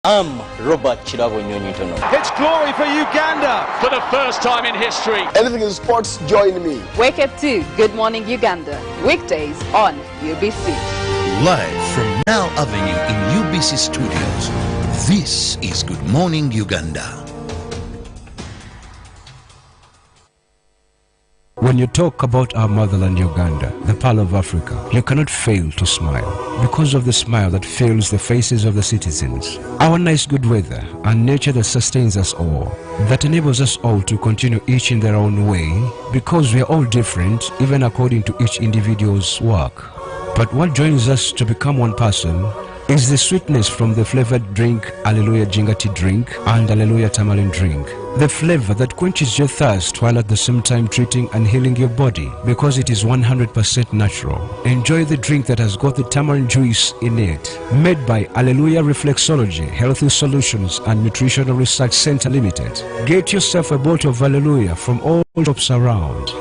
I'm Robert Chirabo Nyonyitono. It's glory for Uganda for the first time in history. Anything in sports, join me. Wake up to Good Morning Uganda, weekdays on UBC. Live from Now Avenue in UBC Studios, this is Good Morning Uganda. When you talk about our motherland Uganda, the pearl of Africa, you cannot fail to smile because of the smile that fills the faces of the citizens. Our nice good weather and nature that sustains us all, that enables us all to continue each in their own way because we are all different even according to each individual's work. But what joins us to become one person is the sweetness from the flavored drink Alleluia Jingati drink and Alleluia Tamarind drink. The flavor that quenches your thirst while at the same time treating and healing your body because it is 100% natural. Enjoy the drink that has got the tamarind juice in it. Made by Alleluia Reflexology, Healthy Solutions and Nutritional Research Center Limited. Get yourself a bottle of Alleluia from all shops around.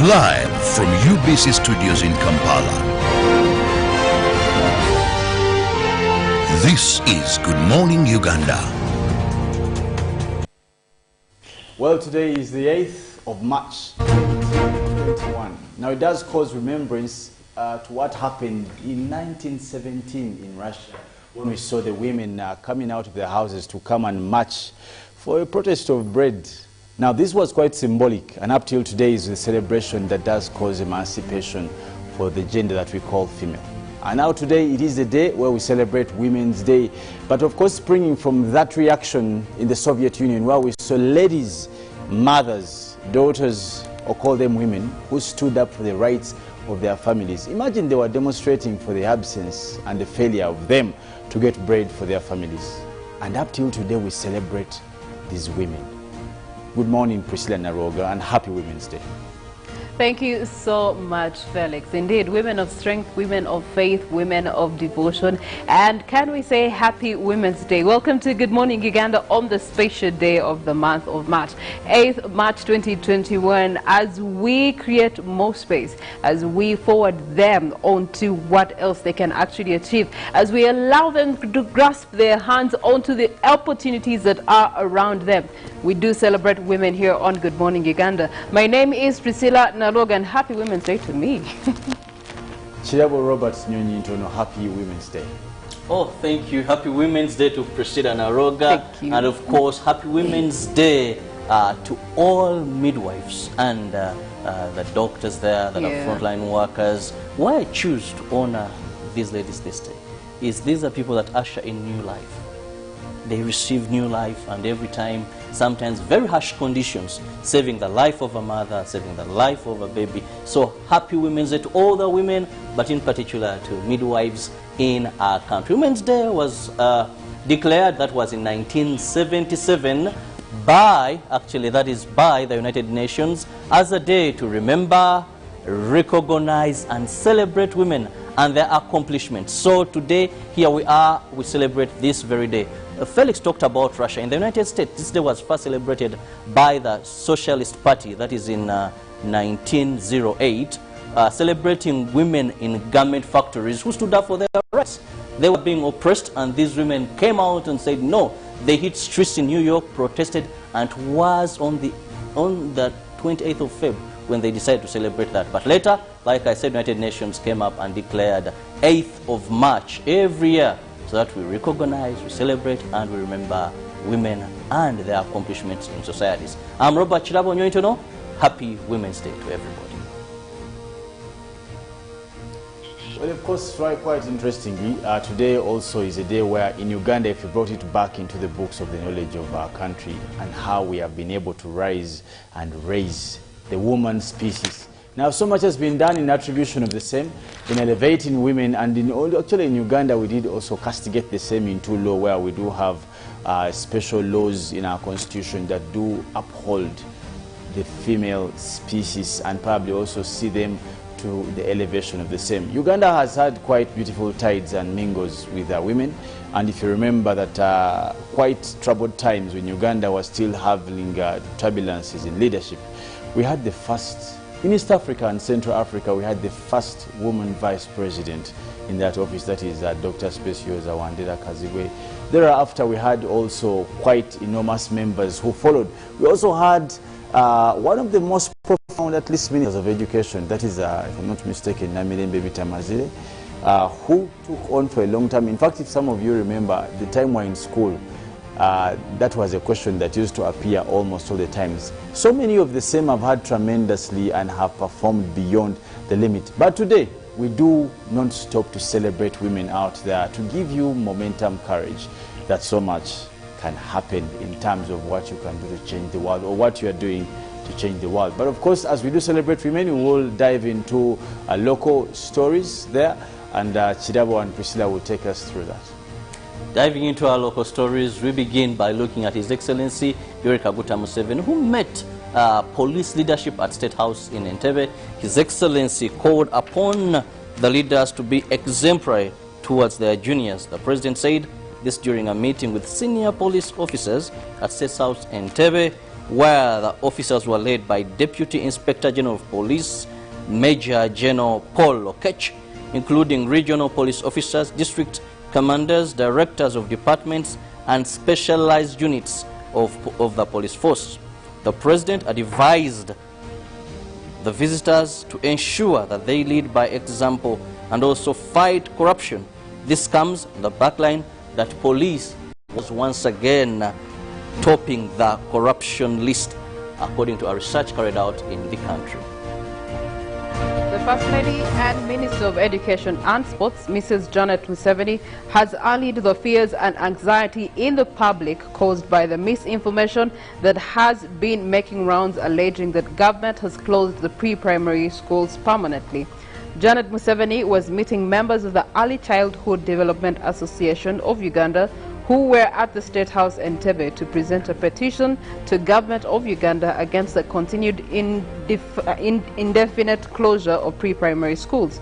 Live from UBC Studios in Kampala, this is Good Morning Uganda. Well, today is the 8th of March 2021. Now, it does cause remembrance to what happened in 1917 in Russia when we saw the women coming out of their houses to come and march for a protest of bread. Now, this was quite symbolic, and up till today is the celebration that does cause emancipation for the gender that we call female. And now today it is the day where we celebrate Women's Day, but of course springing from that reaction in the Soviet Union where we saw ladies, mothers, daughters, or call them women, who stood up for the rights of their families. Imagine they were demonstrating for the absence and the failure of them to get bread for their families. And up till today we celebrate these women. Good morning, Priscilla Naroga, and happy Women's Day. Thank you so much, Felix. Indeed, women of strength, women of faith, women of devotion. And can we say happy Women's Day? Welcome to Good Morning Uganda on the special day of the month of March, 8th March 2021, as we create more space, as we forward them onto what else they can actually achieve, as we allow them to grasp their hands onto the opportunities that are around them. We do celebrate women here on Good Morning Uganda. My name is Priscilla Naroga, and happy Women's Day to me. Chirabo Robert Nyonyitono, happy Women's Day. Oh, thank you. Happy Women's Day to Priscilla Naroga. Thank you. And of course, happy Women's Day to all midwives and the doctors there that are frontline workers. Why I choose to honor these ladies this day is these are people that usher in new life. They receive new life, and every time, sometimes very harsh conditions, saving the life of a mother, saving the life of a baby. So happy Women's Day to all the women, but in particular to midwives in our country. Women's Day was declared, that was in 1977, by the United Nations, as a day to remember, recognize, and celebrate women and their accomplishments. So today, here we are, we celebrate this very day. Felix talked about Russia. In the United States, this day was first celebrated by the Socialist Party, that is in 1908, celebrating women in garment factories who stood up for their rights. They were being oppressed, and these women came out and said no. They hit streets in New York, protested, and it was on the 28th of February when they decided to celebrate that. But later, like I said, United Nations came up and declared 8th of March every year, so that we recognize, we celebrate, and we remember women and their accomplishments in societies. I'm Robert Chirabo Nyonyitono. Happy Women's Day to everybody. Well, of course, quite interestingly, today also is a day where in Uganda, if you brought it back into the books of the knowledge of our country and how we have been able to rise and raise the woman species. Now, so much has been done in attribution of the same, in elevating women, and actually in Uganda we did also castigate the same into law, where we do have special laws in our constitution that do uphold the female species and probably also see them to the elevation of the same. Uganda has had quite beautiful tides and mingles with women, and if you remember that quite troubled times when Uganda was still having turbulences in leadership, we had the first In East Africa and Central Africa, we had the first woman vice president in that office, that is Dr. Speciosa Wandera Kazigwe. Thereafter, we had also quite enormous members who followed. We also had one of the most profound, at least, ministers of education, that is, if I'm not mistaken, Namirembe Bitamazire, who took on for a long time. In fact, if some of you remember, the time we're in school, that was a question that used to appear almost all the times. So many of the same have had tremendously and have performed beyond the limit. But today, we do not stop to celebrate women out there, to give you momentum, courage, that so much can happen in terms of what you can do to change the world, or what you are doing to change the world. But of course, as we do celebrate women, we will dive into local stories there, and Chidabo and Priscilla will take us through that. Diving into our local stories, we begin by looking at His Excellency Yoweri Kaguta Museveni, who met police leadership at State House in Entebbe. His Excellency called upon the leaders to be exemplary towards their juniors. The President said this during a meeting with senior police officers at State House in Entebbe, where the officers were led by Deputy Inspector General of Police, Major General Paul Okech, including regional police officers, district commanders, directors of departments, and specialized units of the police force. The President advised the visitors to ensure that they lead by example and also fight corruption. This comes on the backline that police was once again topping the corruption list, according to a research carried out in the country. The First Lady and Minister of Education and Sports, Mrs. Janet Museveni, has allayed the fears and anxiety in the public caused by the misinformation that has been making rounds alleging that government has closed the pre-primary schools permanently. Janet Museveni was meeting members of the Early Childhood Development Association of Uganda, who were at the State House in Entebbe to present a petition to government of Uganda against the continued indefinite closure of pre-primary schools.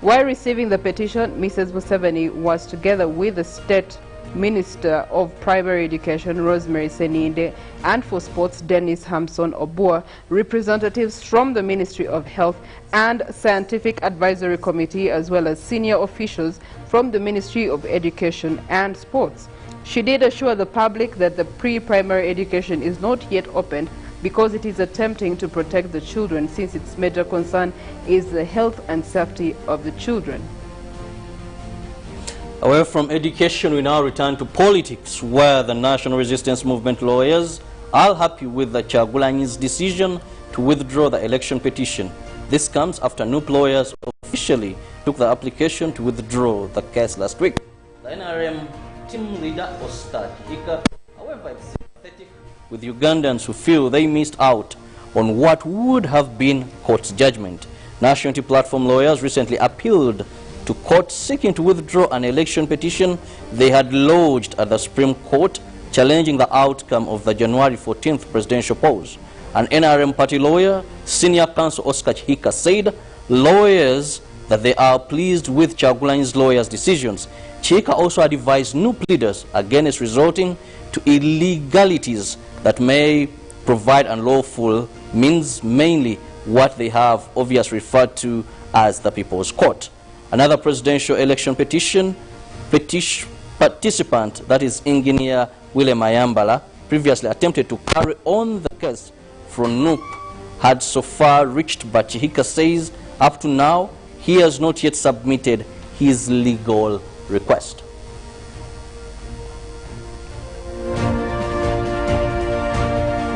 While receiving the petition, Mrs. Museveni was together with the State Minister of Primary Education, Rosemary Seninde, and for Sports, Dennis Hamson Obua, representatives from the Ministry of Health and Scientific Advisory Committee, as well as senior officials from the Ministry of Education and Sports. She did assure the public that the pre-primary education is not yet opened because it is attempting to protect the children, since its major concern is the health and safety of the children. Away from education, we now return to politics, where the National Resistance Movement lawyers are happy with the Chagulanyi's decision to withdraw the election petition. This comes after NUP lawyers officially took the application to withdraw the case last week. The NRM team leader Oscar Kihika, however, is sympathetic with Ugandans who feel they missed out on what would have been court's judgment. National Unity Platform lawyers recently appealed to court seeking to withdraw an election petition they had lodged at the Supreme Court challenging the outcome of the January 14th presidential polls. An NRM party lawyer, senior counsel Oscar Kihika, said lawyers that they are pleased with Chagulanyi's lawyers' decisions. Chika also advised NUP leaders against resorting to illegalities that may provide unlawful means, mainly what they have obviously referred to as the People's Court. Another presidential election petition participant, that is Engineer William Ayambala, previously attempted to carry on the case from NUP, had so far reached, but Chihika says up to now he has not yet submitted his legal request.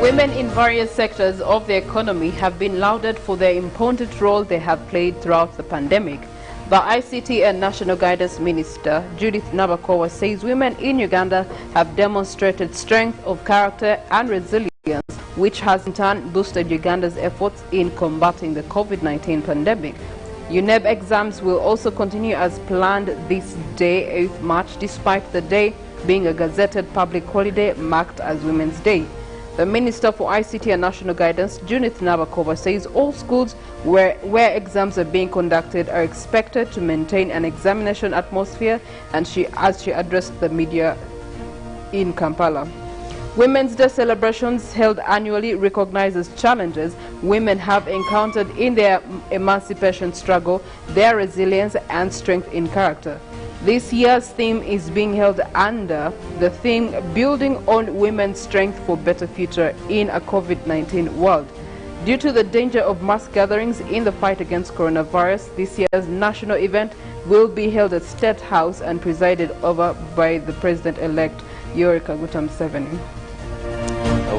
Women in various sectors of the economy have been lauded for their important role they have played throughout the pandemic. The ICT and National Guidance Minister, Judith Nabakowa, says women in Uganda have demonstrated strength of character and resilience, which has in turn boosted Uganda's efforts in combating the COVID-19 pandemic. UNEB exams will also continue as planned this day, 8th March, despite the day being a gazetted public holiday marked as Women's Day. The Minister for ICT and National Guidance, Judith Nabakowa, says all schools where exams are being conducted are expected to maintain an examination atmosphere, and as she addressed the media in Kampala. Women's Day celebrations held annually recognizes challenges women have encountered in their emancipation struggle, their resilience and strength in character. This year's theme is being held under the theme Building on Women's Strength for Better Future in a COVID-19 World. Due to the danger of mass gatherings in the fight against coronavirus, this year's national event will be held at State House and presided over by the President-elect Yoweri Kaguta Museveni.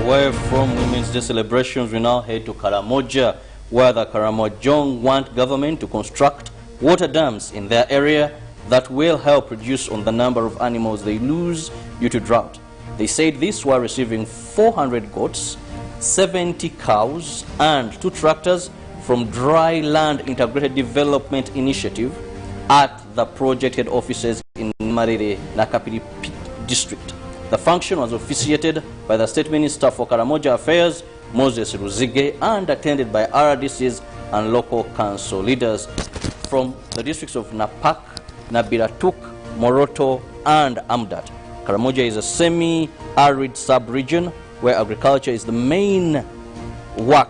Away from Women's Day celebrations, we now head to Karamoja, where the Karamojong want government to construct water dams in their area that will help reduce on the number of animals they lose due to drought. They said this while receiving 400 goats, 70 cows and 2 tractors from Dry Land Integrated Development Initiative at the project head offices in Marere, Nakapiri district. The function was officiated by the State Minister for Karamoja Affairs, Moses Ruzige, and attended by RDCs and local council leaders from the districts of Napak, Nabiratuk, Moroto, and Amdat. Karamoja is a semi-arid sub-region where agriculture is the main work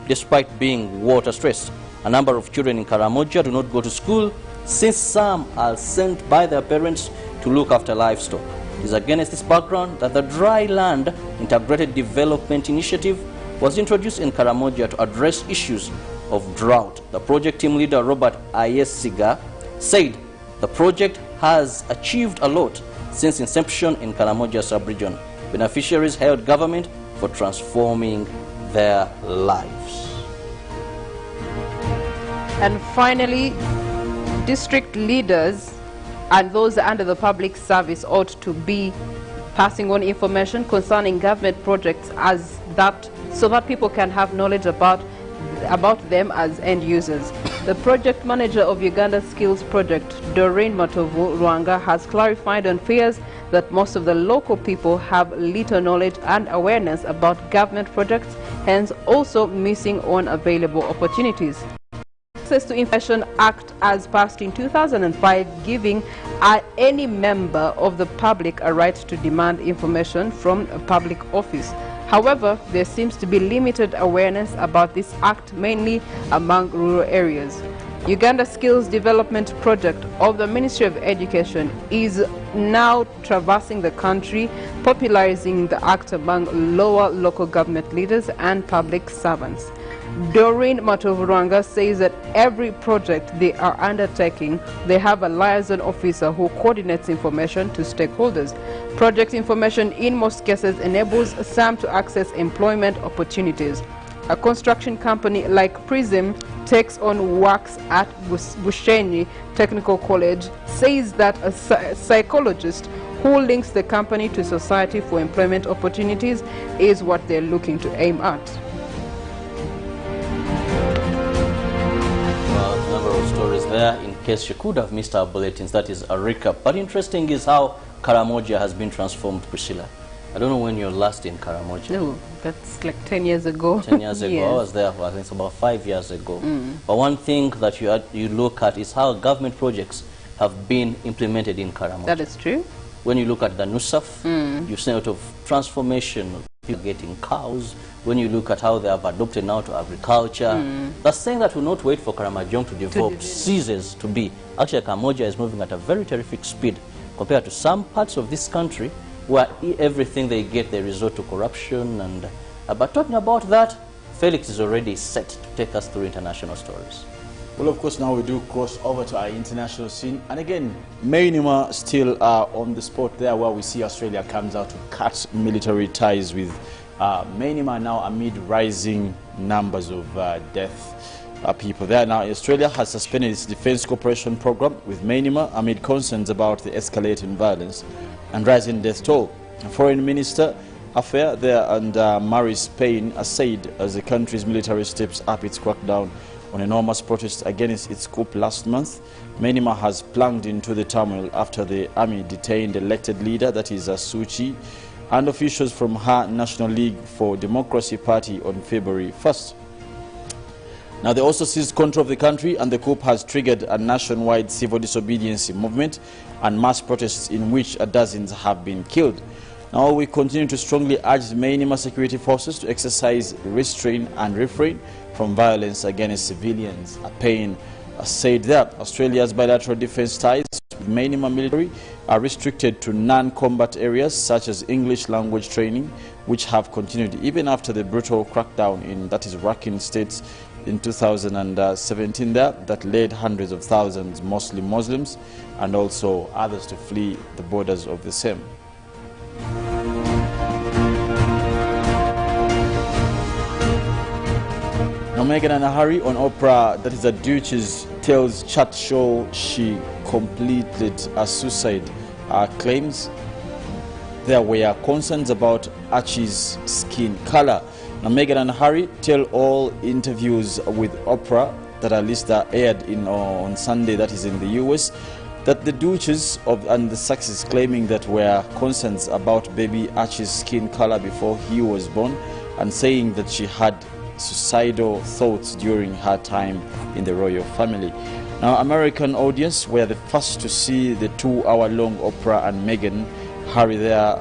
despite being water-stressed. A number of children in Karamoja do not go to school since some are sent by their parents to look after livestock. It is against this background that the Dry Land Integrated Development Initiative was introduced in Karamoja to address issues of drought. The project team leader Robert Ayesiga said the project has achieved a lot since inception in Karamoja sub-region. Beneficiaries held government for transforming their lives. And finally, district leaders and those under the public service ought to be passing on information concerning government projects so that people can have knowledge about them as end users. The project manager of Uganda Skills Project, Doreen Matovu Rwanga, has clarified on fears that most of the local people have little knowledge and awareness about government projects, hence also missing on available opportunities. Access to Information Act as passed in 2005, giving any member of the public a right to demand information from a public office. However, there seems to be limited awareness about this act, mainly among rural areas. Uganda Skills Development Project of the Ministry of Education is now traversing the country, popularizing the act among lower local government leaders and public servants. Doreen Matovuranga says that every project they are undertaking, they have a liaison officer who coordinates information to stakeholders. Project information in most cases enables some to access employment opportunities. A construction company like Prism takes on works at Bushenyi Technical College, says that a psychologist who links the company to society for employment opportunities is what they're looking to aim at. Stories there in case you could have missed our bulletins. That is a recap. But interesting is how Karamoja has been transformed, Priscilla. I don't know when you're last in Karamoja. No, that's like 10 years ago. 10 years ago. Yes. I was there for, I think it's about 5 years ago. But one thing that you look at is how government projects have been implemented in Karamoja. That is true. When you look at the NUSAF, you've seen a lot of transformation, people getting cows. When you look at how they have adopted now to agriculture, that's saying that will not wait for Karamojong to develop, ceases to be. Actually, Karamoja is moving at a very terrific speed compared to some parts of this country where everything they get, they resort to corruption. And but talking about that, Felix is already set to take us through international stories. Well, of course, now we do cross over to our international scene. And again, Mainima still on the spot there where we see Australia comes out to cut military ties with Mainima now amid rising numbers of death people there. Now, Australia has suspended its defense cooperation program with Mainima amid concerns about the escalating violence and rising death toll. Foreign Minister affair there and Maurice Payne said as the country's military steps up its crackdown on enormous protests against its coup last month. Mainima has plunged into the turmoil after the army detained elected leader, that is Suu Kyi, and officials from her National League for Democracy party on February 1st. Now, they also seized control of the country, and the coup has triggered a nationwide civil disobedience movement and mass protests in which dozens have been killed. Now, we continue to strongly urge the Myanmar security forces to exercise restraint and refrain from violence against civilians. A pain said that Australia's bilateral defense ties with Myanmar military are restricted to non-combat areas such as English language training, which have continued even after the brutal crackdown in, that is, Rakhine State in 2017 there, that led hundreds of thousands, mostly Muslims, and also others to flee the borders of the same. Now, Meghan and Harry on Oprah, that is the Duchess, tells chat show she completed a suicide, claims there were concerns about Archie's skin color. Now, Meghan and Harry tell all interviews with Oprah that at least aired on Sunday, that is in the US, that the Duchess and the Sussex claiming that were concerns about baby Archie's skin color before he was born, and saying that she had suicidal thoughts during her time in the royal family. Now, American audience were the first to see the 2-hour-long Oprah and Meghan Harry their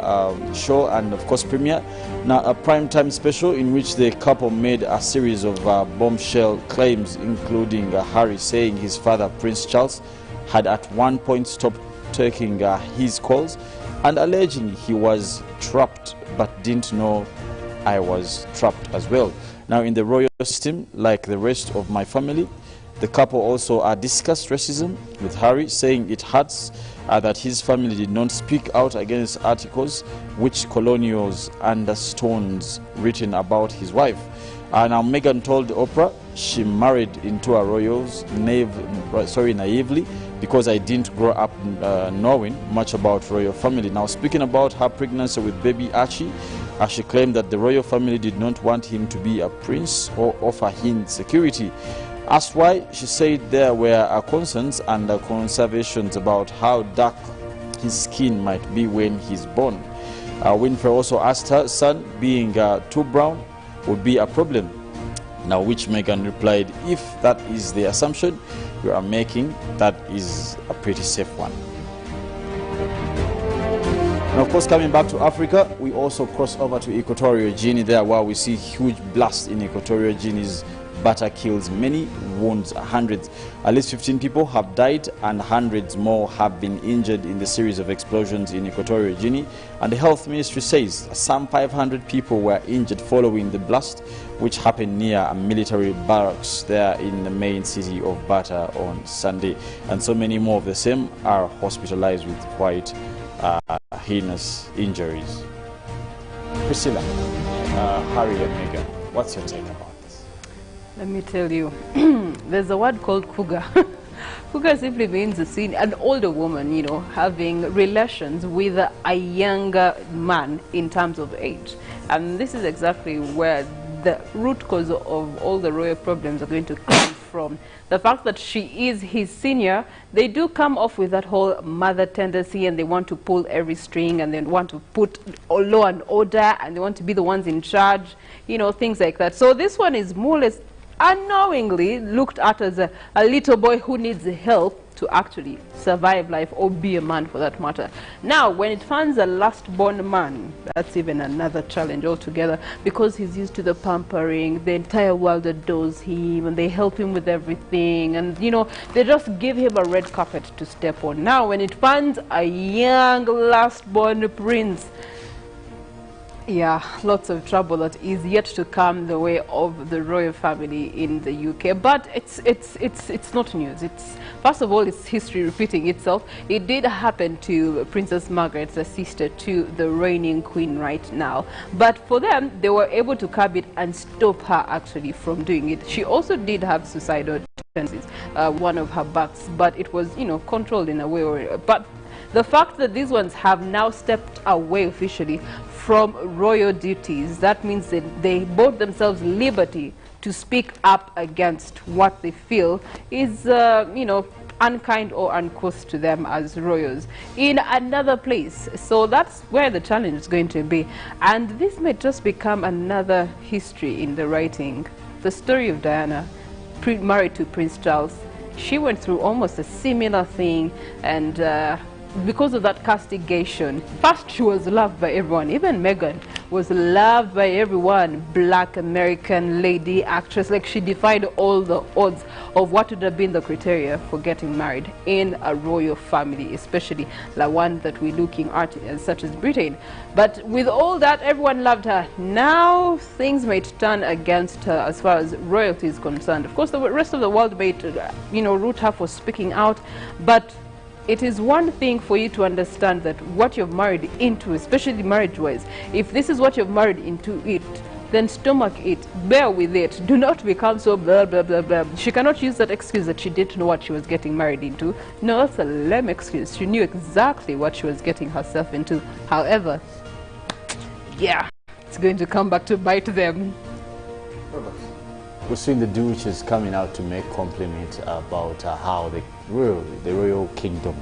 show, and of course premiere. Now, a primetime special in which the couple made a series of bombshell claims, including Harry saying his father, Prince Charles, had at one point stopped taking his calls, and alleging he was trapped but didn't know I was trapped as well. Now, in the royal system, like the rest of my family, the couple also discussed racism, with Harry saying it hurts that his family did not speak out against articles which colonials understones written about his wife. Now, Meghan told Oprah she married into a royals naively because I didn't grow up knowing much about royal family. Now, speaking about her pregnancy with baby Archie, she claimed that the royal family did not want him to be a prince or offer him security. Asked why, she said there were concerns and conservations about how dark his skin might be when he's born. Winfrey also asked her son being too brown would be a problem. Now, which Meghan replied, if that is the assumption you are making, that is a pretty safe one. And of course, coming back to Africa, we also cross over to Equatorial Guinea there, where we see huge blast in Equatorial Guinea's batter kills many, wounds hundreds. At least 15 people have died and hundreds more have been injured in the series of explosions in Equatorial Guinea. And the health ministry says some 500 people were injured following the blast, which happened near a military barracks there in the main city of Bata on Sunday. And so many more of the same are hospitalized with quite heinous injuries. Priscilla, Harry and Meghan, what's your take about this? Let me tell you, there's a word called cougar. Cougar simply means an older woman, you know, having relations with a younger man in terms of age. And this is exactly where the root cause of all the royal problems are going to come from. The fact that she is his senior, they do come off with that whole mother tendency, and they want to pull every string, and they want to put law and order, and they want to be the ones in charge, you know, things like that. So this one is more or less unknowingly looked at as a little boy who needs help to actually survive life, or be a man for that matter. Now, when it finds a last-born man, that's even another challenge altogether, because he's used to the pampering, the entire world adores him, and they help him with everything, and, you know, they just give him a red carpet to step on. Now, when it finds a young last-born prince, yeah, lots of trouble that is yet to come the way of the royal family in the UK. But it's not news. It's, first of all, it's history repeating itself. It did happen to Princess Margaret, the sister to the reigning queen right now. But for them, they were able to curb it and stop her actually from doing it. She also did have suicidal tendencies, one of her backs, but it was, you know, controlled in a way. But the fact that these ones have now stepped away officially from royal duties, that means that they bought themselves liberty to speak up against what they feel is, you know, unkind or uncouth to them as royals in another place. So that's where the challenge is going to be. And this may just become another history in the writing. The story of Diana, married to Prince Charles, she went through almost a similar thing, and because of that castigation, first she was loved by everyone. Even Meghan was loved by everyone. Black American lady, actress, like she defied all the odds of what would have been the criteria for getting married in a royal family, especially the one that we're looking at, such as Britain. But with all that, everyone loved her. Now things might turn against her as far as royalty is concerned. Of course, the rest of the world might, root her for speaking out, but it is one thing for you to understand that what you've married into, especially marriage-wise, if this is what you've married into it, then stomach it, bear with it. Do not become so blah, blah, blah, blah. She cannot use that excuse that she didn't know what she was getting married into. No, that's a lame excuse. She knew exactly what she was getting herself into. However, yeah, it's going to come back to bite them. We've seen the Duke is coming out to make compliment about how the royal kingdom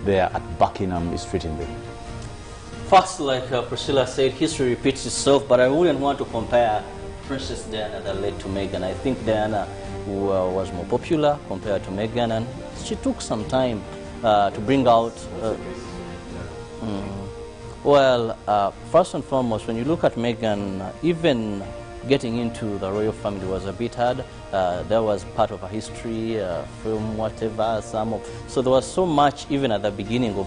there at Buckingham is treating them. First, like Priscilla said, history repeats itself, but I wouldn't want to compare Princess Diana that led to Meghan. I think Diana was more popular compared to Meghan, and she took some time to bring out... first and foremost, when you look at Meghan, even getting into the royal family was a bit hard. There was part of her history, film, whatever, so there was so much even at the beginning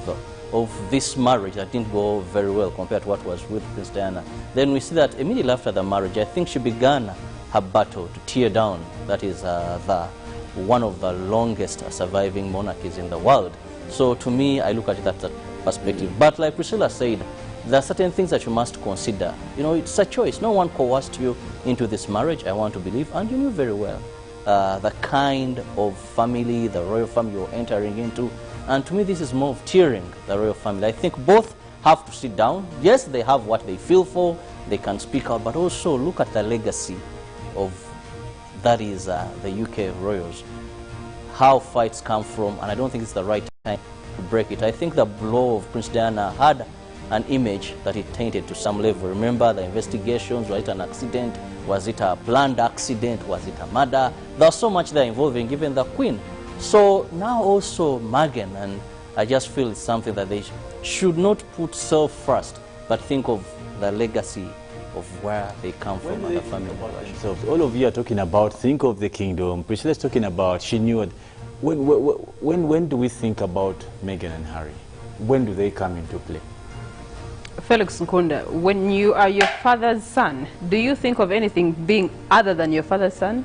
of this marriage that didn't go very well compared to what was with Prince Diana. Then we see that immediately after the marriage, I think she began her battle to tear down. That is one of the longest surviving monarchies in the world. So to me, I look at it that perspective. But like Priscilla said, there are certain things that you must consider. It's a choice. No one coerced you into this marriage, I want to believe, and you knew very well the kind of family, the royal family you're entering into. And to me, this is more of tearing the royal family. I think both have to sit down. Yes, they have what they feel for, they can speak out, but also look at the legacy of, that is the UK royals, how fights come from, and I don't think it's the right time to break it. I think the blow of Prince Diana had an image that it tainted to some level. Remember the investigations, was it an accident? Was it a planned accident? Was it a murder? There's so much there involving even the Queen. So now also Meghan, and I just feel it's something that they should not put self first, but think of the legacy of where they come from and the family. So all of you are talking about, think of the kingdom. Priscilla's talking about, she knew it. When do we think about Meghan and Harry? When do they come into play? Felix Nkunda, when you are your father's son, do you think of anything being other than your father's son?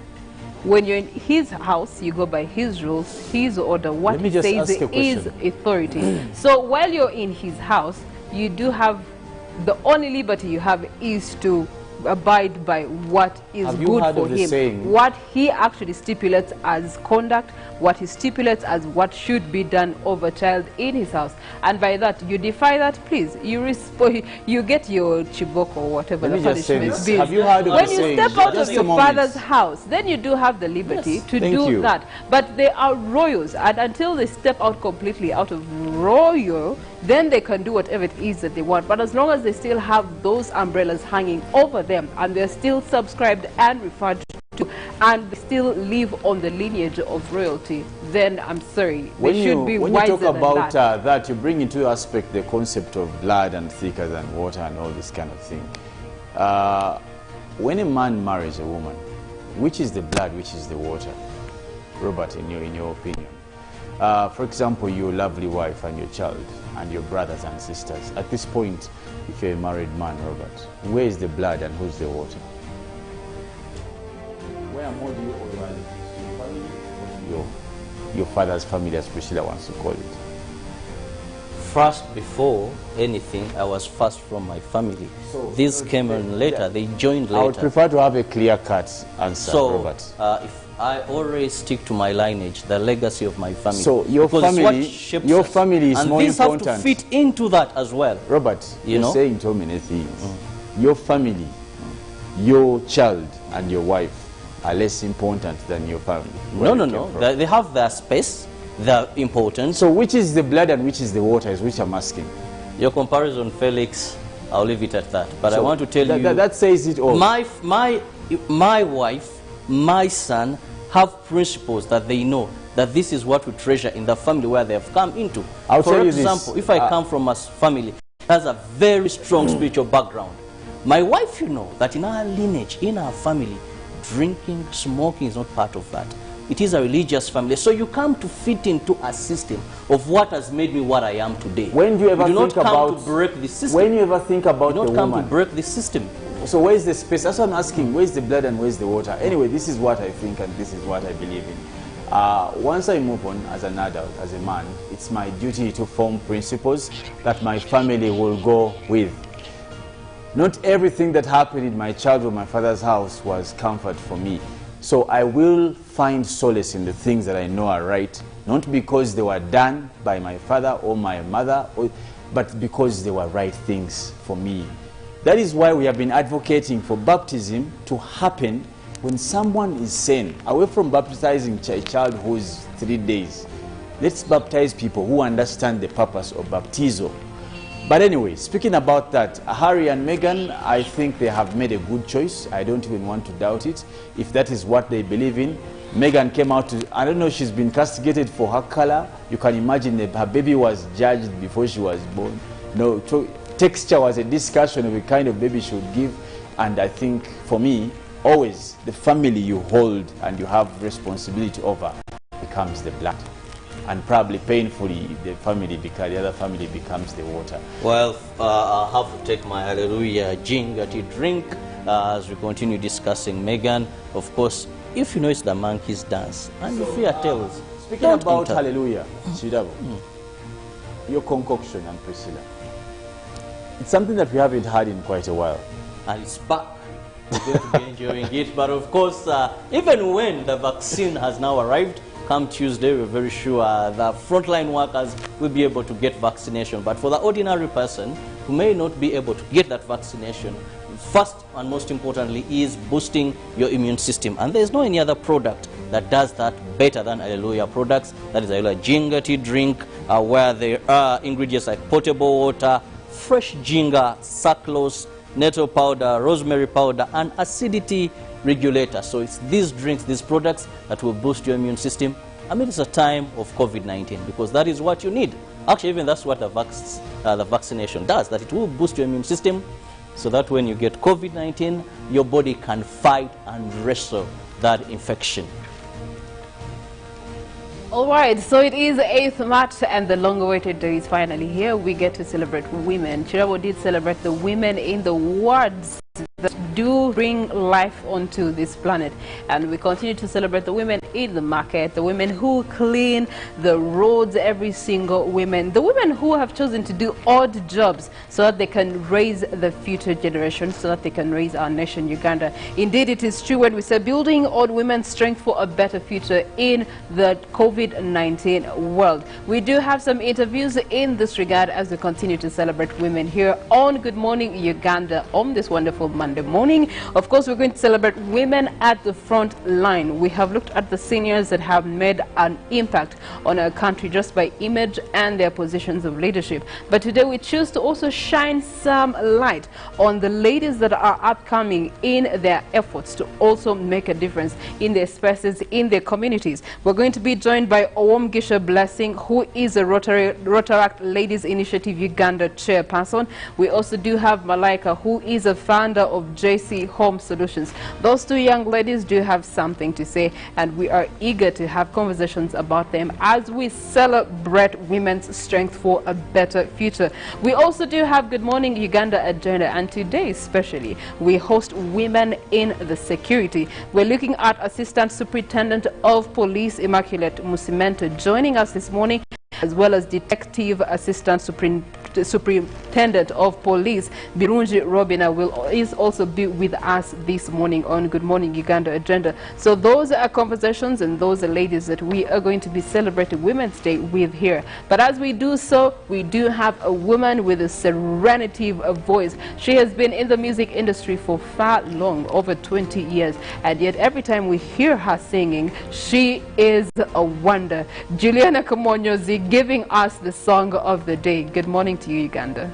When you're in his house, you go by his rules, his order, what he says is authority. So while you're in his house, you do have, the only liberty you have is to abide by what is good for him. What he actually stipulates as conduct, what he stipulates as what should be done over child in his house. And by that, you defy that, please. You get your chibok or whatever the punishment is. Have you heard of when you step out of your father's house, then you do have the liberty to do that. But they are royals, and until they step out completely out of royal, then they can do whatever it is that they want. But as long as they still have those umbrellas hanging over them, and they're still subscribed and referred to, and they still live on the lineage of royalty, then I'm sorry, they should be wiser than that. When you talk about that, you bring into aspect the concept of blood and thicker than water and all this kind of thing. When a man marries a woman, which is the blood, which is the water? Robert, in your opinion. For example, your lovely wife and your child and your brothers and sisters. At this point, if you're a married man, Robert, where is the blood and who's the water? Where more do you owe your father's family, as Priscilla wants to call it? First, before anything, I was first from my family. This came in later, they joined later. I would prefer to have a clear-cut answer, Robert. If I always stick to my lineage, the legacy of my family. So your family is more important. And these have to fit into that as well. Robert, you're saying so many things. Your family, your child and your wife are less important than your family. No. They have their space, their importance. So which is the blood and which is the water is which I'm asking? Your comparison, Felix, I'll leave it at that. But I want to tell you... That says it all. My wife, my son have principles that they know. that this is what we treasure in the family where they have come into. I'll For tell you this, example, if I come from a family that has a very strong spiritual background, my wife, you know, that in our lineage, in our family, drinking, smoking is not part of that. It is a religious family. So you come to fit into a system of what has made me what I am today. When do you ever do not think come about to break the system. When you ever think about you the don't come woman, to break the system. so where's the space? That's what I'm asking. Where's the blood and where's the water? Anyway, this is what I think and this is what I believe in. Once I move on as an adult, as a man, it's my duty to form principles that my family will go with. Not everything that happened in my childhood, my father's house, was comfort for me. So I will find solace in the things that I know are right, not because they were done by my father or my mother, but because they were right things for me. That is why we have been advocating for baptism to happen when someone is sane, away from baptizing a child who is 3 days. Let's baptize people who understand the purpose of baptizo. But anyway, speaking about that, Harry and Meghan, I think they have made a good choice. I don't even want to doubt it. If that is what they believe in, Meghan came out to, I don't know, she's been castigated for her color. You can imagine that her baby was judged before she was born. No, texture was a discussion of the kind of baby she would give. And I think for me, always the family you hold and you have responsibility over becomes the blood. And probably painfully, the other family becomes the water. Well, I'll have to take my hallelujah jingati drink as we continue discussing Meghan. Of course, if you know it's the monkey's dance, and if you are tells. Speaking about hallelujah, Shidabo, your concoction and Priscilla, it's something that we haven't had in quite a while. And it's back. We're going to be enjoying it. But of course, even when the vaccine has now arrived, come Tuesday, we're very sure the frontline workers will be able to get vaccination. But for the ordinary person who may not be able to get that vaccination, first and most importantly is boosting your immune system. And there's no any other product that does that better than Hallelujah products. That is Hallelujah Jinga tea drink, where there are ingredients like potable water, fresh ginger, sucrose, nettle powder, rosemary powder, and acidity regulator. So it's these drinks, these products that will boost your immune system. I mean, it's a time of COVID-19 because that is what you need. Actually, even that's what the vaccination does, that it will boost your immune system so that when you get COVID-19, your body can fight and wrestle that infection. All right, so it is 8th March and the long-awaited day is finally here. We get to celebrate women. Chirabo did celebrate the women in the wards that do bring life onto this planet, and we continue to celebrate the women in the market, the women who clean the roads, every single women, the women who have chosen to do odd jobs so that they can raise the future generation, so that they can raise our nation, Uganda. Indeed, it is true when we say building on women's strength for a better future in the COVID-19 world. We do have some interviews in this regard as we continue to celebrate women here on Good Morning Uganda on this wonderful Monday morning. Of course, we're going to celebrate women at the front line. We have looked at the seniors that have made an impact on our country just by image and their positions of leadership. But today we choose to also shine some light on the ladies that are upcoming in their efforts to also make a difference in their spaces, in their communities. We're going to be joined by Owomgisha Blessing, who is a Rotaract Ladies Initiative Uganda chairperson. We also do have Malaika, who is a founder of JC Home Solutions. Those two young ladies do have something to say, and we are eager to have conversations about them as we celebrate women's strength for a better future. We also do have Good Morning Uganda agenda, and today especially we host women in the security. We're looking at Assistant Superintendent of Police Immaculate Musimento joining us this morning, as well as Detective Assistant Superintendent of Police Birungi Robina is also be with us this morning on Good Morning Uganda agenda. So those are conversations and those are ladies that we are going to be celebrating Women's Day with here. But as we do so, we do have a woman with a serenity of voice. She has been in the music industry for far long, over 20 years, and yet every time we hear her singing, she is a wonder. Juliana Kamonyozi giving us the song of the day. Good morning to you, Uganda.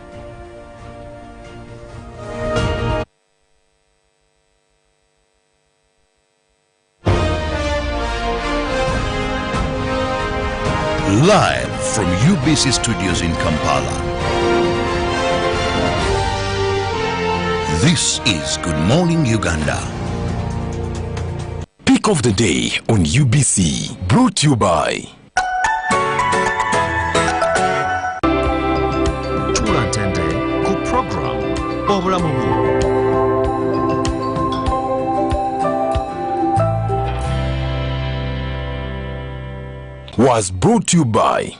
Live from UBC Studios in Kampala. This is Good Morning Uganda. Pick of the day on UBC, brought to you by Tulantende ku program obulamu was brought to you by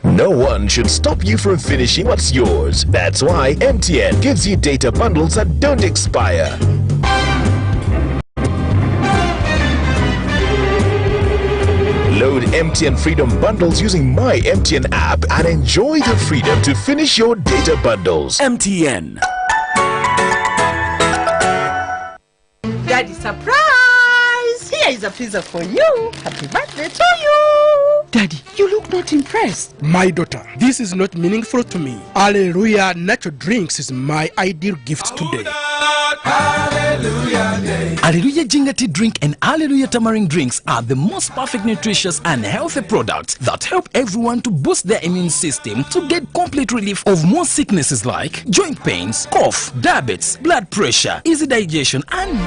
No one should stop you from finishing what's yours. That's why MTN gives you data bundles that don't expire. Load MTN Freedom bundles using My MTN app and enjoy the freedom to finish your data bundles. MTN. Daddy, surprise! Here is a pizza for you. Happy birthday to you. Daddy, you look not impressed. My daughter, this is not meaningful to me. Hallelujah Natural Drinks is my ideal gift today. Hallelujah Ginger Tea Drink and Hallelujah Tamarind Drinks are the most perfect, nutritious and healthy products that help everyone to boost their immune system to get complete relief of most sicknesses like joint pains, cough, diabetes, blood pressure, easy digestion and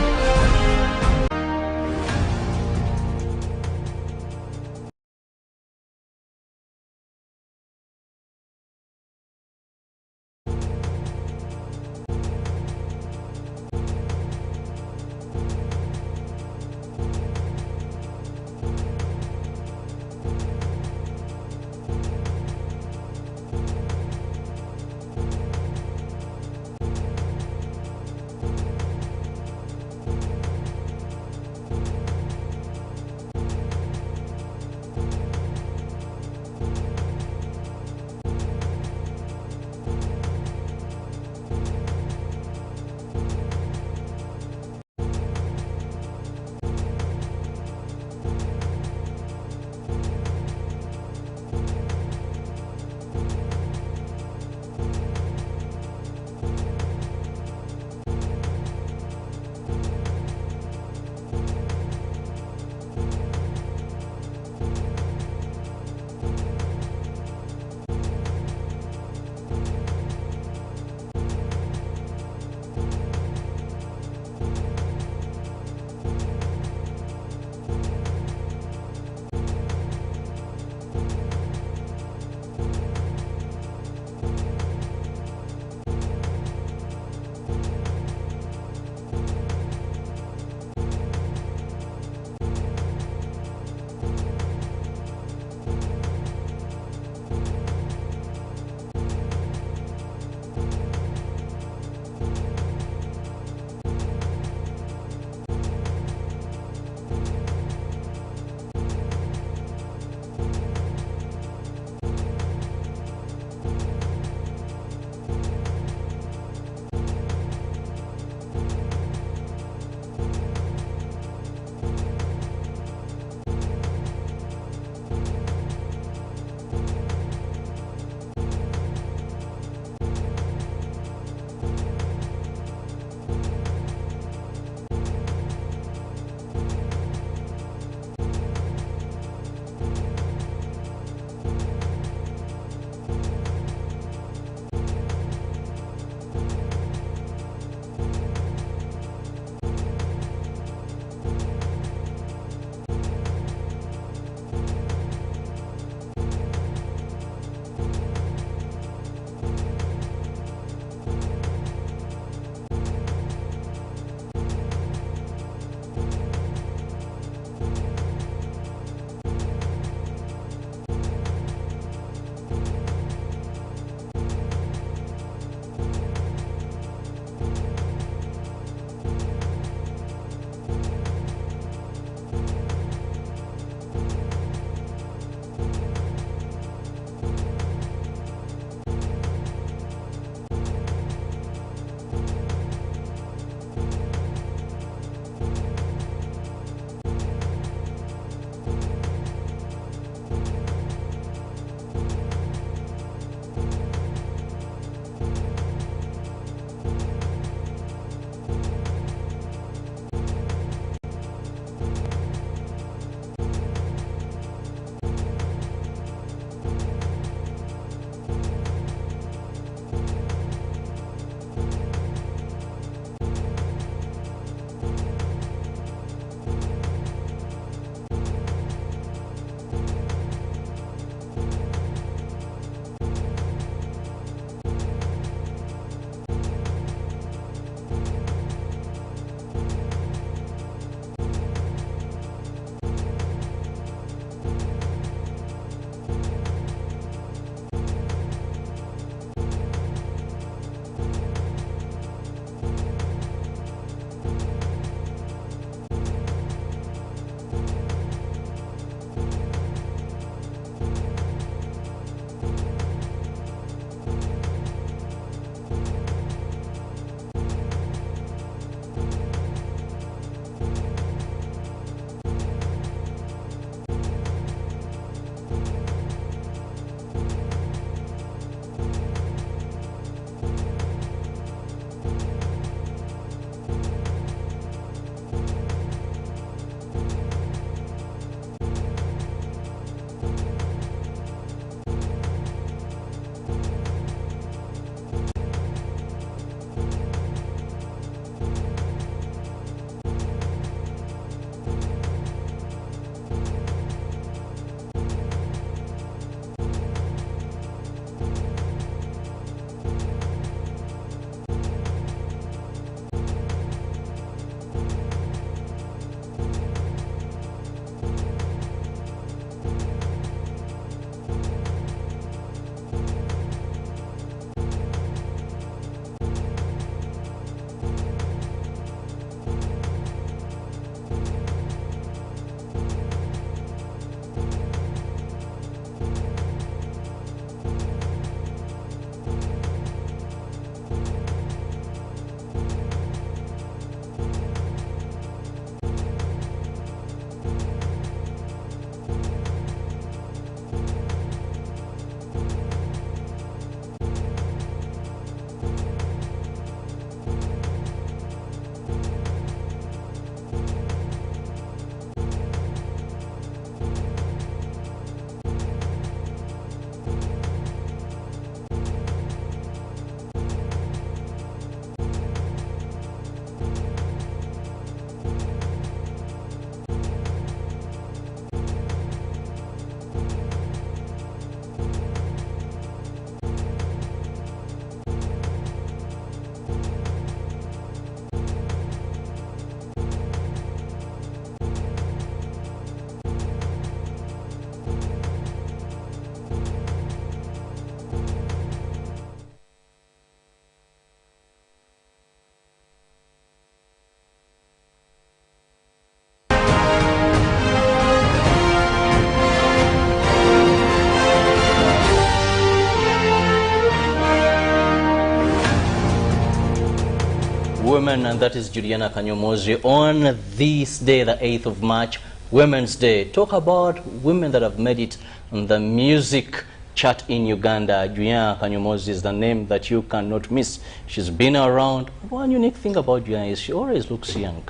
woman, and that is Juliana Kanyomozi. On this day, the 8th of March, Women's Day, talk about women that have made it on the music chart in Uganda. Juliana Kanyomozi is the name that you cannot miss. She's been around. One unique thing about Juliana is she always looks young,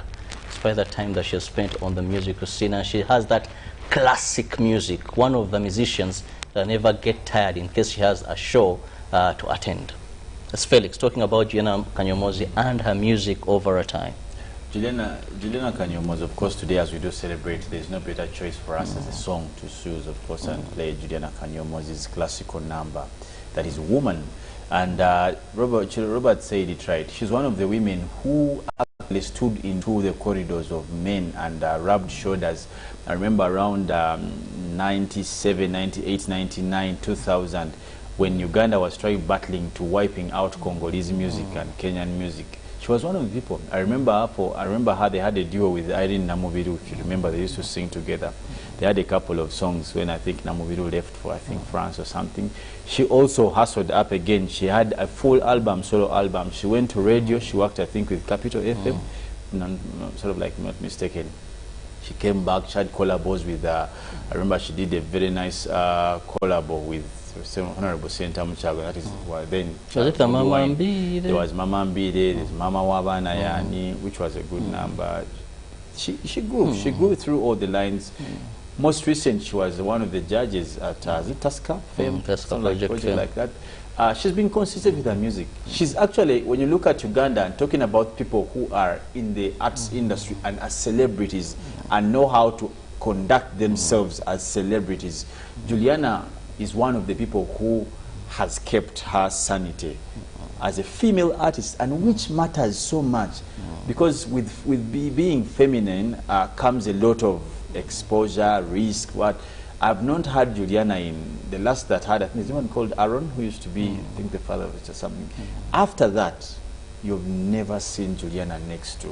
despite the time that she has spent on the musical scene, and she has that classic music, one of the musicians that never get tired in case she has a show to attend. That's Felix talking about Juliana Kanyomozi and her music over a time. Juliana Kanyomozi, of course, today as we do celebrate, there's no better choice for us as a song to choose, of course, and play Juliana Kanyomozi's classical number, that is Woman. And Robert said it right. She's one of the women who actually stood into the corridors of men and rubbed shoulders. I remember around 97, 98, 99, 2000, when Uganda was battling to wiping out Congolese music and Kenyan music. She was one of the people. I remember her, they had a duo with Irene Namubiru, if you remember, they used to sing together. They had a couple of songs when I think Namubiru left for, I think, France or something. She also hustled up again. She had a full album, solo album. She went to radio. She worked, I think, with Capital FM, sort of like, not mistaken. She came back, she had collabos with, I remember she did a very nice collabo with Honorable Senator Muchago. That is then. Was it the Mama Mbide? There was Mama Mbide, there's Mama Wabana Yani, which was a good number. She grew through all the lines. Most recent, she was one of the judges at Tusker Fame, project like that. She's been consistent with her music. She's actually, when you look at Uganda and talking about people who are in the arts industry and as celebrities and know how to conduct themselves as celebrities, Juliana is one of the people who has kept her sanity as a female artist, and which matters so much because with being feminine comes a lot of exposure, risk. I've not had Juliana in the last that had, I think there's one called Aaron, who used to be, I think, the father of it or something. After that, you've never seen Juliana next to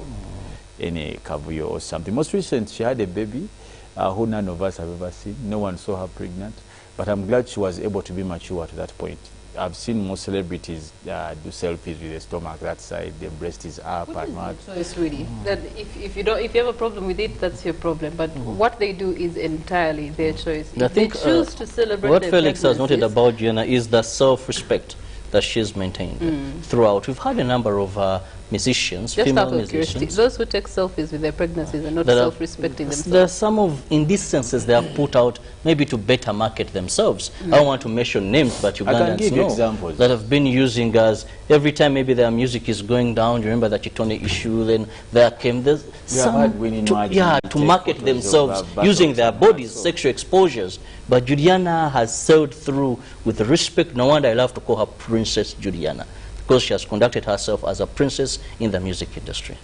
any Kavuyo or something. Most recent, she had a baby who none of us have ever seen. No one saw her pregnant. But I'm glad she was able to be mature to that point. I've seen most celebrities do selfies with the stomach that side, the breast is up and what. So it's really that if you have a problem with it, that's your problem. But what they do is entirely their choice. If they choose to celebrate what Felix has noted about Juliana is the self-respect that she's maintained throughout. We've had a number of musicians, just female out of musicians. Curiosity, those who take selfies with their pregnancies are not self-respecting themselves. There are some of indecencies they have put out maybe to better market themselves. I don't want to mention names, but Ugandans know examples that have been using us every time maybe their music is going down. You remember that Chitone issue, then there came this some to market themselves using their bodies, sexual exposures. But Juliana has sailed through with respect. No wonder I love to call her Princess Juliana, because she has conducted herself as a princess in the music industry.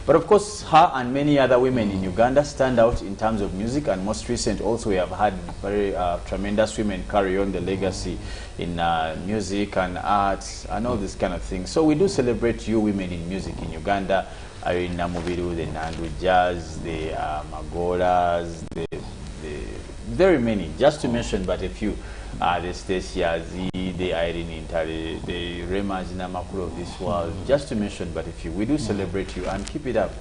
But of course, her and many other women in Uganda stand out in terms of music, and most recent also we have had very tremendous women carry on the legacy in music and arts and all this kind of things. So we do celebrate you women in music in Uganda, in Namubiru, the Nandu Jazz, the Magolas, the very many, just to mention but a few. The Stacia Z, the Irene Intari, the Rema Zinamakuru of this world, just to mention but a few. We do celebrate you and keep it up.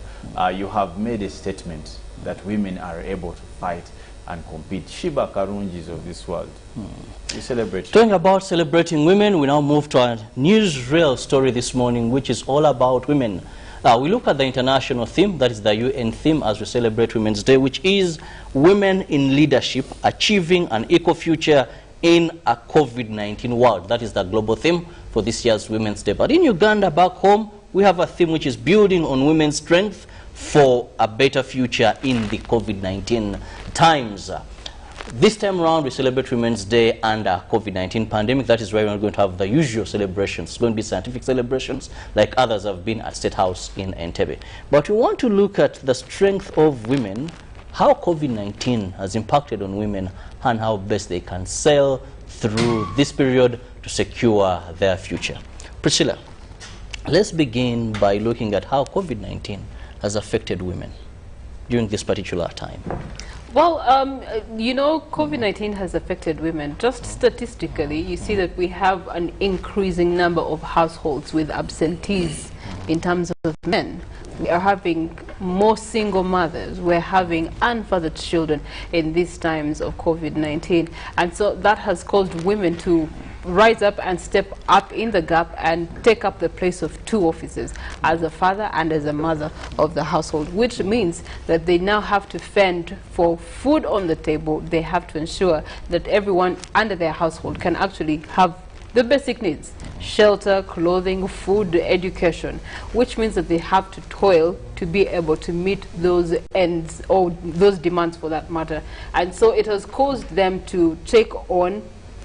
You have made a statement that women are able to fight and compete. Shiba Karunjis of this world. We celebrate you. Talking about celebrating women, we now move to a newsreel story this morning, which is all about women. We look at the international theme, that is the UN theme as we celebrate Women's Day, which is Women in Leadership, Achieving an Equal Future in a COVID-19 world. That is the global theme for this year's Women's Day. But in Uganda, back home, we have a theme which is building on women's strength for a better future in the COVID-19 times. This time around, we celebrate Women's Day under COVID-19 pandemic. That is why we're not going to have the usual celebrations. It's going to be scientific celebrations like others have been at State House in Entebbe. But we want to look at the strength of women, how COVID-19 has impacted on women, and how best they can sail through this period to secure their future. Priscilla, let's begin by looking at how COVID-19 has affected women during this particular time. Well, you know, COVID-19 has affected women. Just statistically, you see that we have an increasing number of households with absentees in terms of men. We are having more single mothers. We're having unfathered children in these times of COVID-19. And so that has caused women to rise up and step up in the gap and take up the place of two offices, as a father and as a mother of the household, which means that they now have to fend for food on the table. They have to ensure that everyone under their household can actually have the basic needs: shelter, clothing, food, education, which means that they have to toil to be able to meet those ends, or those demands for that matter. And so it has caused them to take on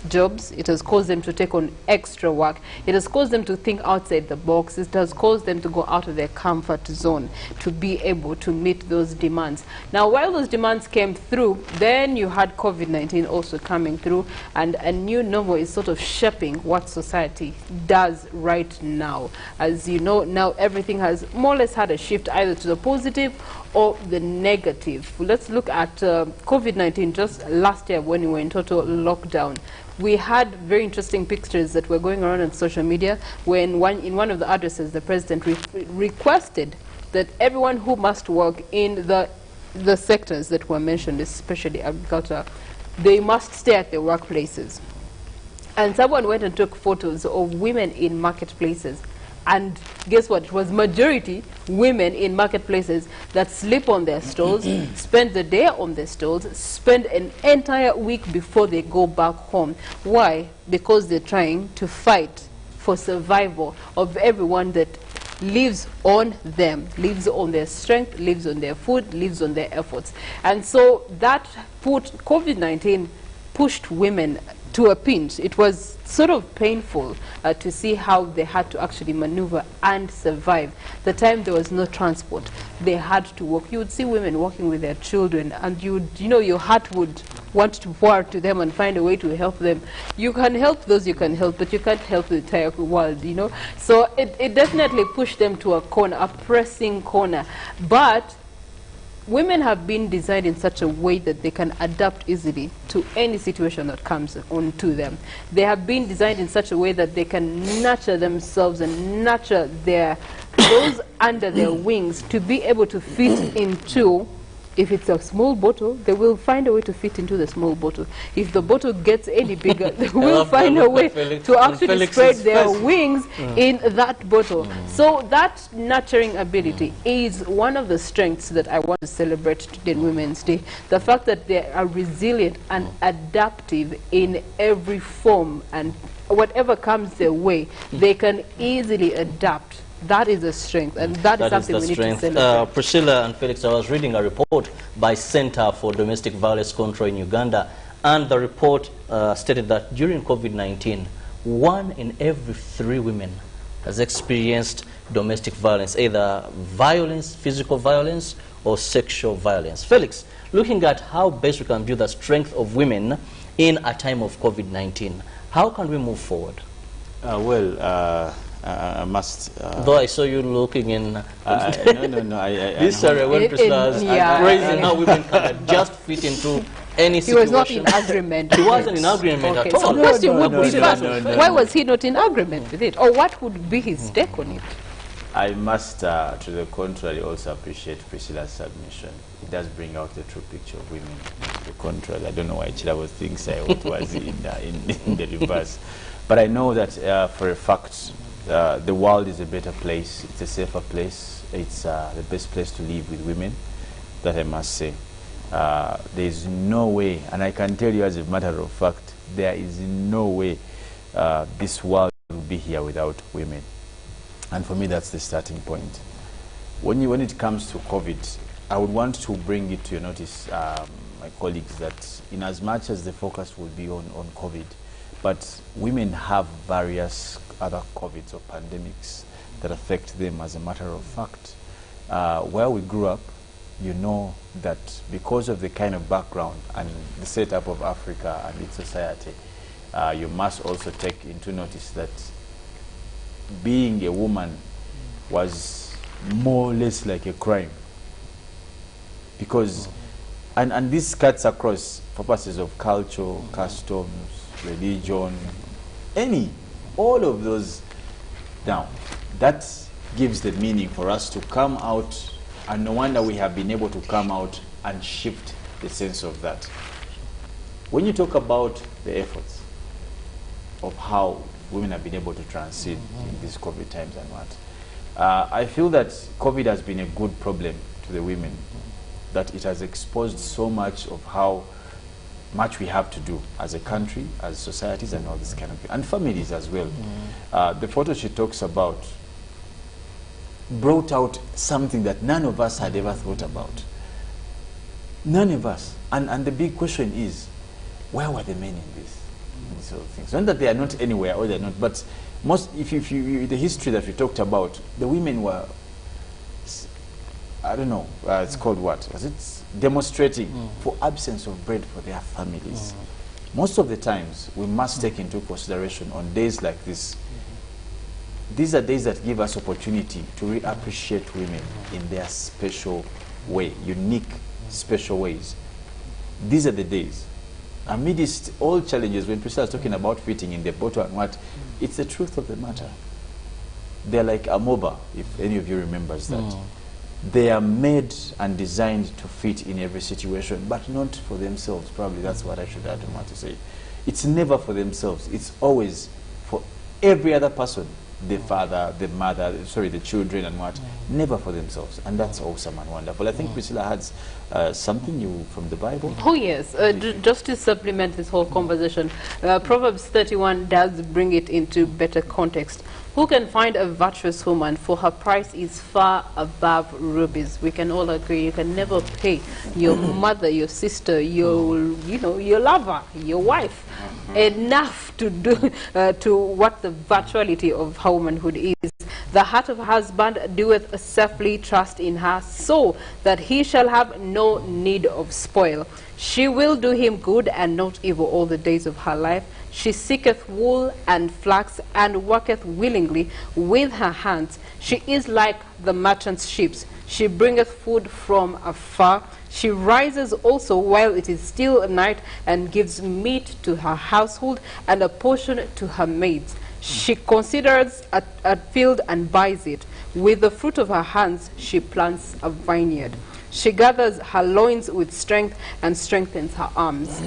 jobs. It has caused them to take on extra work. It has caused them to think outside the box. It has caused them to go out of their comfort zone to be able to meet those demands. Now, while those demands came through, then you had COVID-19 also coming through, and a new normal is sort of shaping what society does right now. As you know, now everything has more or less had a shift either to the positive or the negative. Let's look at COVID-19 just last year when we were in total lockdown. We had very interesting pictures that were going around on social media when in one of the addresses the president requested that everyone who must work in the sectors that were mentioned, especially agriculture, they must stay at their workplaces. And someone went and took photos of women in marketplaces. And guess what? It was majority women in marketplaces that sleep on their stalls, spend the day on their stalls, spend an entire week before they go back home. Why? Because they're trying to fight for survival of everyone that lives on them, lives on their strength, lives on their food, lives on their efforts. And so that put COVID-19 pushed women to a pinch. It was sort of painful to see how they had to actually maneuver and survive. The time there was no transport, they had to walk. You would see women walking with their children, and you know, your heart would want to pour out to them and find a way to help them. You can help those you can help, but you can't help the entire world, you know. So it definitely pushed them to a corner, a pressing corner. But women have been designed in such a way that they can adapt easily to any situation that comes onto them. They have been designed in such a way that they can nurture themselves and nurture those under their wings to be able to fit into. If it's a small bottle, they will find a way to fit into the small bottle. If the bottle gets any bigger, they will find a way to actually spread their wings in that bottle. So that nurturing ability is one of the strengths that I want to celebrate today in Women's Day. The fact that they are resilient and adaptive in every form, and whatever comes their way, they can easily adapt. That is a strength, and that is something we need to celebrate. Priscilla and Felix, I was reading a report by Center for Domestic Violence Control in Uganda, and the report stated that during COVID-19, 1 in every 3 women has experienced domestic violence, either violence, physical violence, or sexual violence. Felix, looking at how best we can view the strength of women in a time of COVID-19, how can we move forward? I must. Though I saw you looking in. No. This Saturday when Priscilla was praising how women can just fit into any situation. He was not in agreement. He wasn't in agreement at all. So the question would be, why was he not in agreement with it? Or what would be his take on it? I must, to the contrary, also appreciate Priscilla's submission. It does bring out the true picture of women. To the contrary, I don't know why Chilabo thinks what was in the reverse. But I know that for a fact, the world is a better place. It's a safer place. It's the best place to live with women. That I must say. There's no way, and I can tell you as a matter of fact, there is no way this world will be here without women. And for me, that's the starting point. When it comes to COVID, I would want to bring it to your notice, my colleagues, that in as much as the focus will be on COVID, but women have various other COVIDs or pandemics that affect them as a matter of fact. Where we grew up, you know that because of the kind of background and the setup of Africa and its society, you must also take into notice that being a woman was more or less like a crime. Because, and this cuts across purposes of culture, customs, religion, all of those. Now, that gives the meaning for us to come out, and no wonder we have been able to come out and shift the sense of that. When you talk about the efforts of how women have been able to transit in these COVID times and what, I feel that COVID has been a good problem to the women, that it has exposed so much of how much we have to do as a country, as societies, and all this kind of thing, and families as well. The photo she talks about brought out something that none of us had ever thought about. None of us. And the big question is, where were the men in this? These sort of things. Not that they are not anywhere, or they're not, but most, if you the history that we talked about, the women were, I don't know, it's called what? Was it demonstrating for absence of bread for their families? Most of the times, we must take into consideration on days like this. These are days that give us opportunity to reappreciate women in their special way, unique, special ways. These are the days. Amidst all challenges, when Priscilla is talking about fitting in the bottle and what, it's the truth of the matter. They're like a MOBA, if any of you remembers that. They are made and designed to fit in every situation, but not for themselves. Probably that's what I should add on what to say. It's never for themselves. It's always for every other person. The father, the mother, sorry, the children and what, never for themselves. And that's awesome and wonderful. I think Priscilla had something new from the Bible. Oh yes, just to supplement this whole conversation, Proverbs 31 does bring it into better context. Who can find a virtuous woman, for her price is far above rubies? We can all agree you can never pay your mother, your sister, your your lover, your wife enough to do to what the virtuality of her womanhood is. The heart of a husband doeth safely trust in her, so that he shall have no need of spoil. She will do him good and not evil all the days of her life. She seeketh wool and flax, and worketh willingly with her hands. She is like the merchant's ships. She bringeth food from afar. She rises also while it is still night, and gives meat to her household, and a portion to her maids. She considers a field and buys it. With the fruit of her hands she plants a vineyard. She gathers her loins with strength and strengthens her arms.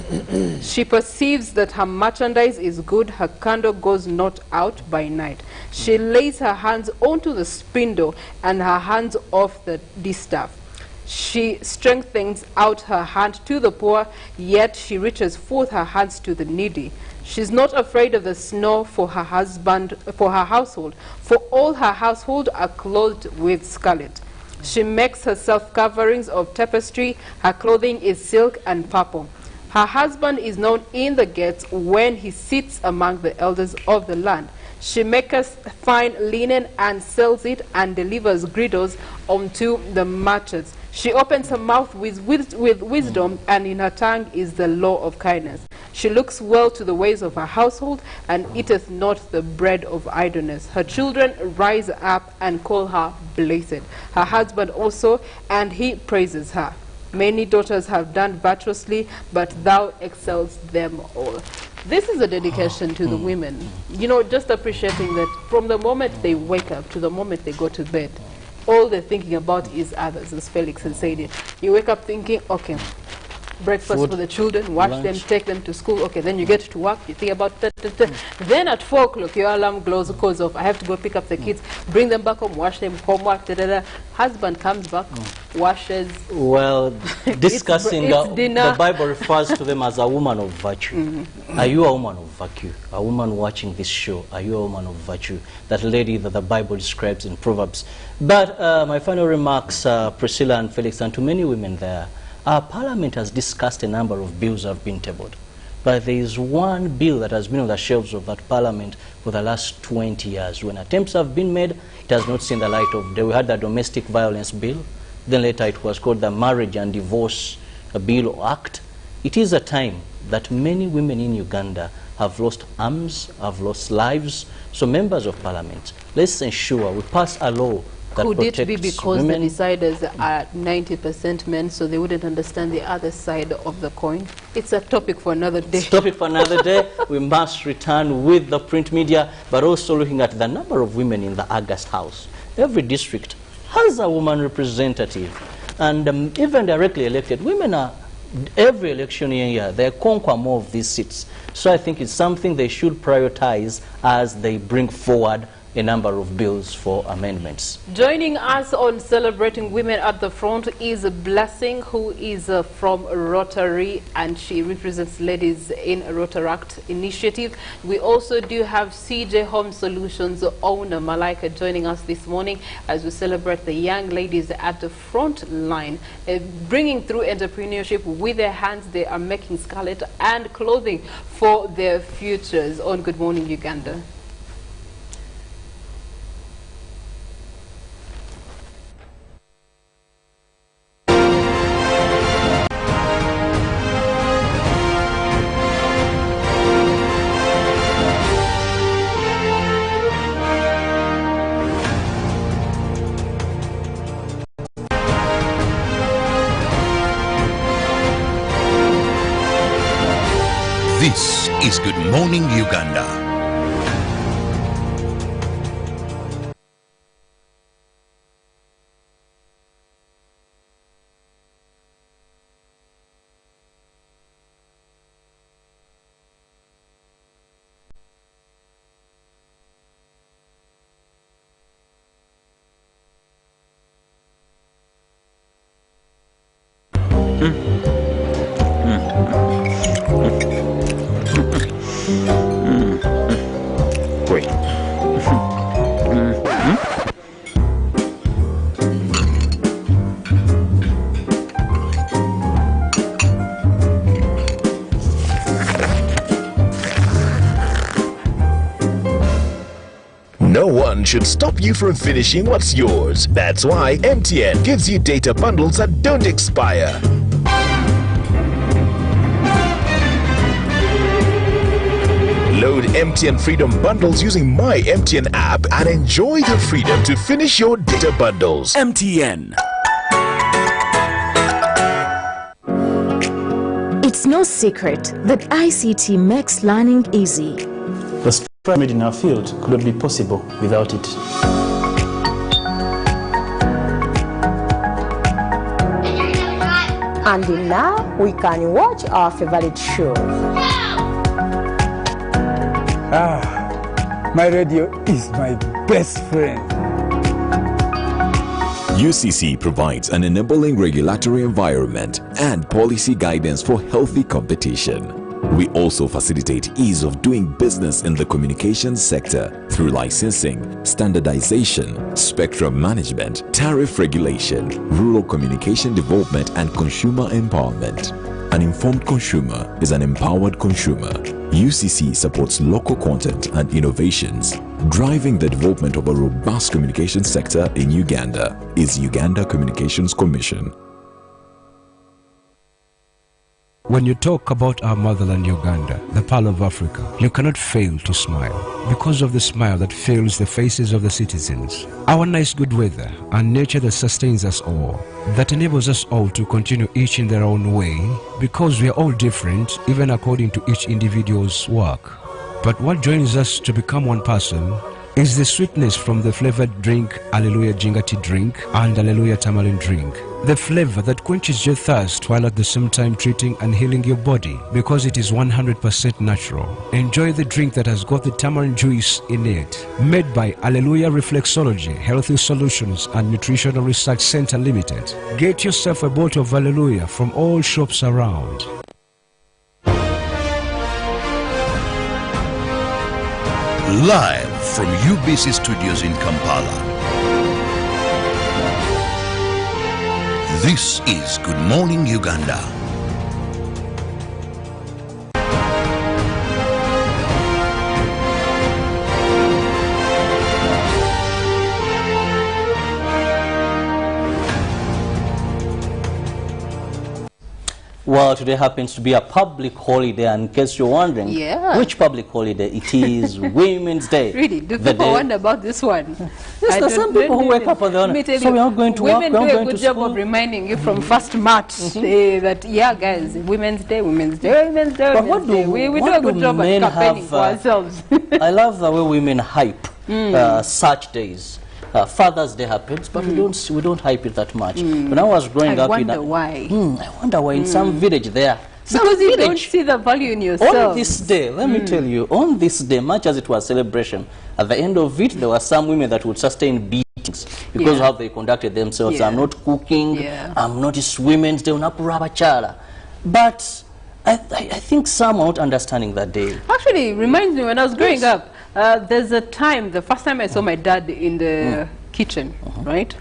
She perceives that her merchandise is good. Her candle goes not out by night. She lays her hands onto the spindle and her hands off the distaff. She strengthens out her hand to the poor, yet she reaches forth her hands to the needy. She's not afraid of the snow for her husband, for her household, for all her household are clothed with scarlet. She makes herself coverings of tapestry. Her clothing is silk and purple. Her husband is known in the gates when he sits among the elders of the land. She maketh fine linen and sells it, and delivers girdles unto the merchants. She opens her mouth with wisdom, and in her tongue is the law of kindness. She looks well to the ways of her household, and eateth not the bread of idleness. Her children rise up and call her blessed. Her husband also, and he praises her. Many daughters have done virtuously, but thou excels them all. This is a dedication to the women. You know, just appreciating that from the moment they wake up to the moment they go to bed, all they're thinking about is others, as Felix has said it. You wake up thinking, okay, breakfast food for the children, wash lunch, them, take them to school. Okay, then you get to work, you think about that. Then at 4 o'clock, your alarm goes off. I have to go pick up the kids, bring them back home, wash them, homework, Husband comes back, washes. Well, discussing the Bible refers to them as a woman of virtue. Are you a woman of virtue? A woman watching this show, are you a woman of virtue? That lady that the Bible describes in Proverbs. But my final remarks, Priscilla and Felix, and to many women there, our Parliament has discussed a number of bills that have been tabled. But there is one bill that has been on the shelves of that Parliament for the last 20 years. When attempts have been made, it has not seen the light of day. We had the Domestic Violence Bill. Then later it was called the Marriage and Divorce Bill or Act. It is a time that many women in Uganda have lost arms, have lost lives. So members of Parliament, let's ensure we pass a law that could it be because women? The deciders are 90% men, so they wouldn't understand the other side of the coin? It's a topic for another day. It's a topic for another day. We must return with the print media, but also looking at the number of women in the August House. every district has a woman representative. And even directly elected, women are, every election year, they conquer more of these seats. So I think it's something they should prioritize as they bring forward a number of bills for amendments. Joining us on Celebrating Women at the Front is Blessing, who is from Rotary, and she represents ladies in Rotaract initiative. We also do have CJ Home Solutions owner Malaika joining us this morning as we celebrate the young ladies at the front line, bringing through entrepreneurship with their hands. They are making scarlet and clothing for their futures. On Good Morning Uganda. This is Good Morning Uganda. No one should stop you from finishing what's yours. That's why MTN gives you data bundles that don't expire. Load MTN Freedom bundles using My MTN app and enjoy the freedom to finish your data bundles. MTN. It's no secret that ICT makes learning easy. The strides made in our field could not be possible without it. And now we can watch our favorite show. My radio is my best friend. UCC provides an enabling regulatory environment and policy guidance for healthy competition. We also facilitate ease of doing business in the communications sector through licensing, standardization, spectrum management, tariff regulation, rural communication development, and consumer empowerment. An informed consumer is an empowered consumer. UCC supports local content and innovations. Driving the development of a robust communication sector in Uganda is Uganda Communications Commission. When you talk about our motherland Uganda, the pearl of Africa, you cannot fail to smile because of the smile that fills the faces of the citizens. Our nice good weather and nature that sustains us all, that enables us all to continue each in their own way because we are all different even according to each individual's work. But what joins us to become one person is the sweetness from the flavored drink Alleluia Jingati drink and Alleluia Tamarind drink. The flavor that quenches your thirst while at the same time treating and healing your body because it is 100% natural. Enjoy the drink that has got the tamarind juice in it. Made by Alleluia Reflexology, Healthy Solutions and Nutritional Research Center Limited. Get yourself a bottle of Alleluia from all shops around. Live from UBC Studios in Kampala. This is Good Morning Uganda. Well, today happens to be a public holiday, and in case you're wondering which public holiday it is, Women's Day. Really, do people wonder about this one? Yes, there's some people who wake up on the so we are going to work, we are going to school. Women do a good job of reminding you from 1st March that, yeah, guys, Women's Day, Women's Day, Women's Day, Women's Day. We do a good job at campaigning for ourselves. I love the way women hype such days. Father's Day happens, but we don't hype it that much. When I was growing up, I wonder why. I wonder why in some village there. Because you don't see the value in yourself. On this day, let me tell you, on this day, much as it was a celebration, at the end of it, there were some women that would sustain beatings because of how they conducted themselves. I'm not cooking, I'm not swimming, but I think some are not understanding that day. Actually, it reminds me when I was growing up, there's a time, the first time I saw my dad in the kitchen, right?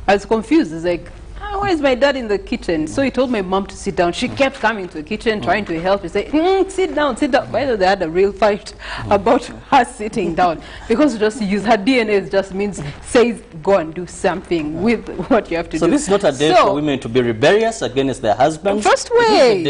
I was confused. It's like, why is my dad in the kitchen? So he told my mom to sit down. She kept coming to the kitchen, trying to help. He said, sit down, sit down. By the way, they had a real fight about her sitting down. Because just use her DNA just means, says, go and do something with what you have to do. So this is not a day for women to be rebellious against their husbands. First wait,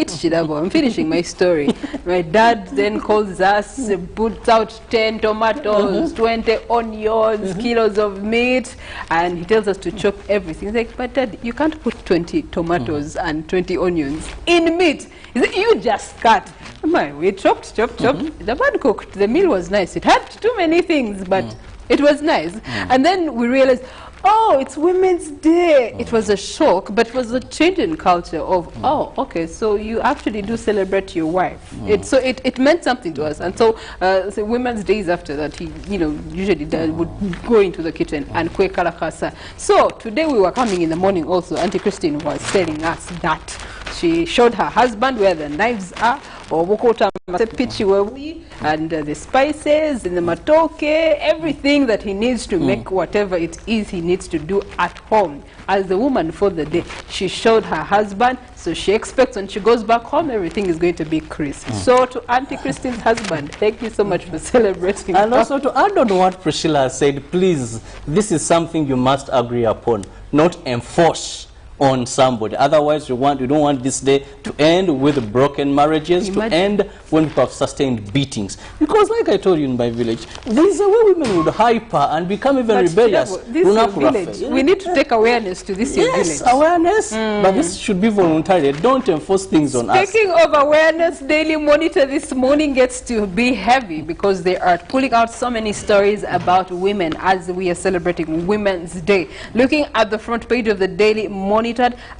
Chidabo. I'm finishing my story. My dad then calls us, puts out 10 tomatoes, 20 onions, kilos of meat, and he tells us to chop everything. He's like, but Dad, you can't put 20 tomatoes and 20 onions in meat. He said, you just cut. We chopped. The man cooked. The meal was nice. It had too many things, but it was nice. And then we realized, oh, it's Women's Day. It was a shock, but it was a change in culture of, oh, okay, so you actually do celebrate your wife. So it meant something to us. And so Women's Days after that, he, usually would go into the kitchen and kwe kalakasa. So today we were coming in the morning also. Auntie Christine was telling us that she showed her husband where the knives are, and the spices and the matoke, everything that he needs to make whatever it is he needs to do at home. As the woman for the day, she showed her husband, so she expects when she goes back home, everything is going to be crisp. So to Auntie Christine's husband, thank you so much for celebrating. And also to add on what Priscilla said, please, this is something you must agree upon, not enforce on somebody. Otherwise, you don't want this day to end with broken marriages, to end when people have sustained beatings. Because like I told you in my village, there is a way women would hyper and become even rebellious. We need to take awareness to this village. Yes, awareness, but this should be voluntary. Don't enforce things on us. Speaking of awareness, Daily Monitor this morning gets to be heavy because they are pulling out so many stories about women as we are celebrating Women's Day. Looking at the front page of the Daily Monitor,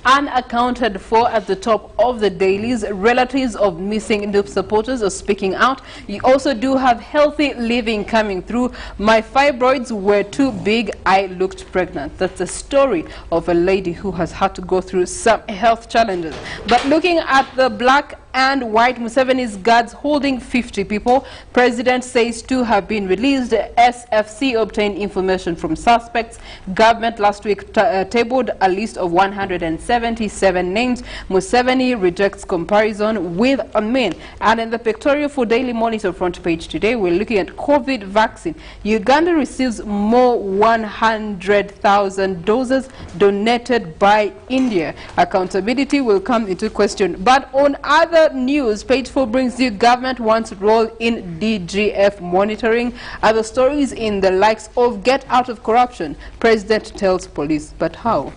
unaccounted for at the top of the dailies, relatives of missing Dupe supporters are speaking out. You also do have healthy living coming through. My fibroids were too big, I looked pregnant. That's a story of a lady who has had to go through some health challenges. But looking at the black and white, Museveni's guards holding 50 people. President says 2 have been released. SFC obtained information from suspects. Government last week tabled a list of 177 names. Museveni rejects comparison with men. And in the pictorial for Daily Monitor front page today, we're looking at COVID vaccine. Uganda receives more 100,000 doses donated by India. Accountability will come into question. But on other news, page 4 brings you government wants role in DGF monitoring. Other stories in the likes of get out of corruption. President tells police, but how?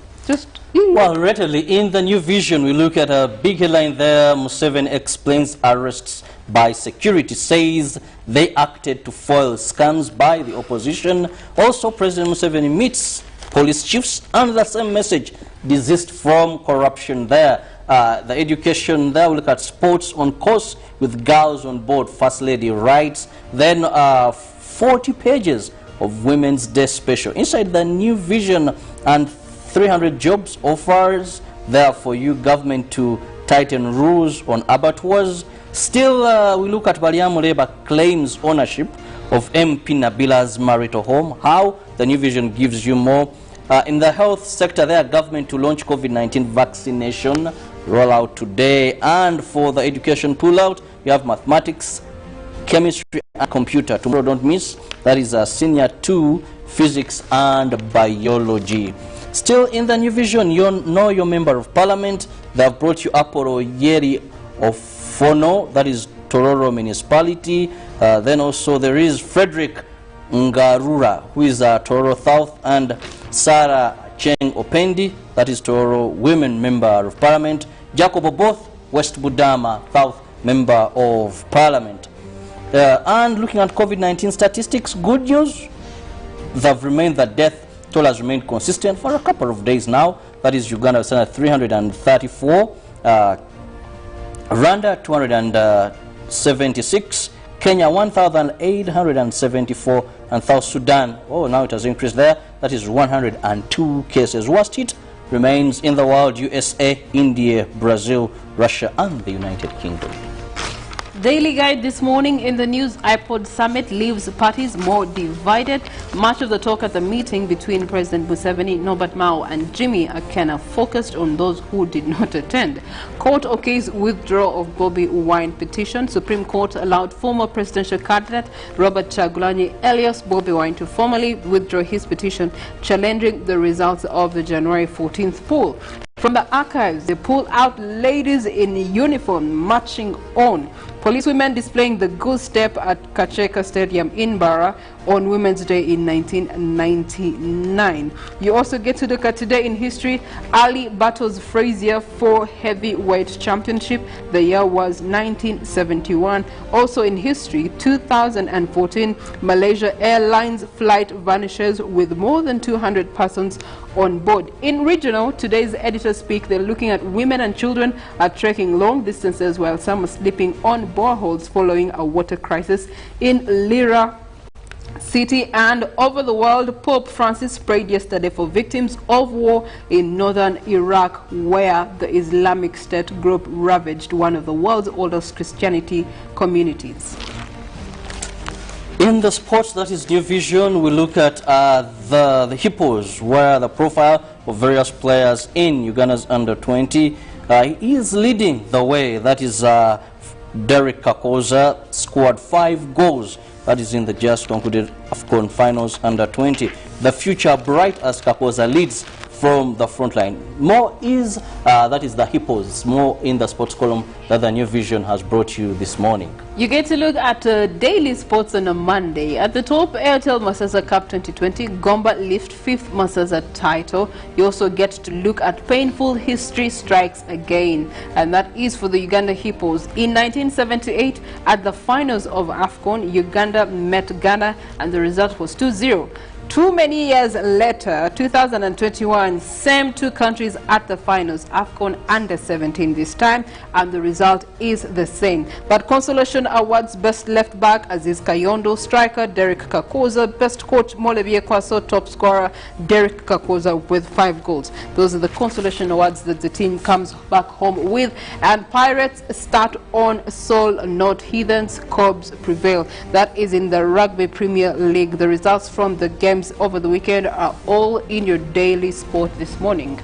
Well, readily in the New Vision, we look at a big headline there. Museveni explains arrests by security, says they acted to foil scams by the opposition. Also, President Museveni meets police chiefs, and the same message, desist from corruption there. The education there, we look at sports on course with girls on board, First Lady writes. Then 40 pages of Women's Day special. Inside the New Vision, and 300 jobs offers there for you, government to tighten rules on abattoirs. Still, we look at Baliamu Labour claims ownership of MP Nabila's marital home. How? The New Vision gives you more. In the health sector there, government to launch COVID-19 vaccination rollout today. And for the education pullout, you have mathematics, chemistry and computer. Tomorrow, don't miss. That is a senior 2, physics and biology. Still in the New Vision, you know your member of parliament. They have brought you Apollo Yeri of Fono, that is Tororo municipality. Then also there is Frederick Ngarura, who is Tororo South, and Sarah Cheng Opendi, that is Tororo women member of parliament. Jacob Oboth, West Budama South member of parliament. And looking at COVID-19 statistics, good news, they've remained, the death toll has remained consistent for a couple of days now. That is Uganda at 334, Rwanda 276, Kenya 1,874, and South Sudan, oh, now it has increased there, that is 102 cases. Worst hit remains in the world: USA, India, Brazil, Russia, and the United Kingdom. Daily Guide this morning in the news: iPod summit leaves parties more divided. Much of the talk at the meeting between President Museveni, Norbert Mao, and Jimmy Akena focused on those who did not attend. Court okays withdrawal of Bobi Wine petition. Supreme Court allowed former presidential candidate Robert Chagulanyi Elias Bobi Wine to formally withdraw his petition challenging the results of the January 14th poll. From the archives, they pull out ladies in uniform marching on. Policewomen displaying the goose step at Kacheka Stadium in Bara on Women's Day in 1999. You also get to look at today in history. Ali battles Frazier for heavyweight championship. The year was 1971. Also in history, 2014, Malaysia Airlines flight vanishes with more than 200 persons on board. In regional, today's editors speak. They're looking at women and children are trekking long distances while some are sleeping on boreholes following a water crisis in Lira City. And over the world, Pope Francis prayed yesterday for victims of war in northern Iraq, where the Islamic State group ravaged one of the world's oldest Christianity communities. In the sports, that is New Vision, we look at the Hippos, where the profile of various players in Uganda's under-20 is leading the way. That is Derek Kakoza scored 5 goals. That is in the just concluded AFCON finals under-20. The future bright as Kakoza leads from the front line. More is, that is the Hippos, more in the sports column that the New Vision has brought you this morning. You get to look at daily sports on a Monday. At the top, Airtel Masasa Cup 2020, Gomba lift 5th Masasa title. You also get to look at painful history strikes again, and that is for the Uganda Hippos. In 1978, at the finals of AFCON, Uganda met Ghana, and the result was 2-0. Too many years later, 2021, same two countries at the finals, AFCON under-17 this time, and the result is the same. But consolation awards: best left back Aziz Kayondo, striker Derek Kakoza, best coach Molebie Kwaso, top scorer Derek Kakoza with 5 goals. Those are the consolation awards that the team comes back home with. And Pirates start on Seoul, not Heathens. Cobs prevail. That is in the Rugby Premier League. The results from the games over the weekend are all in your daily sport this morning.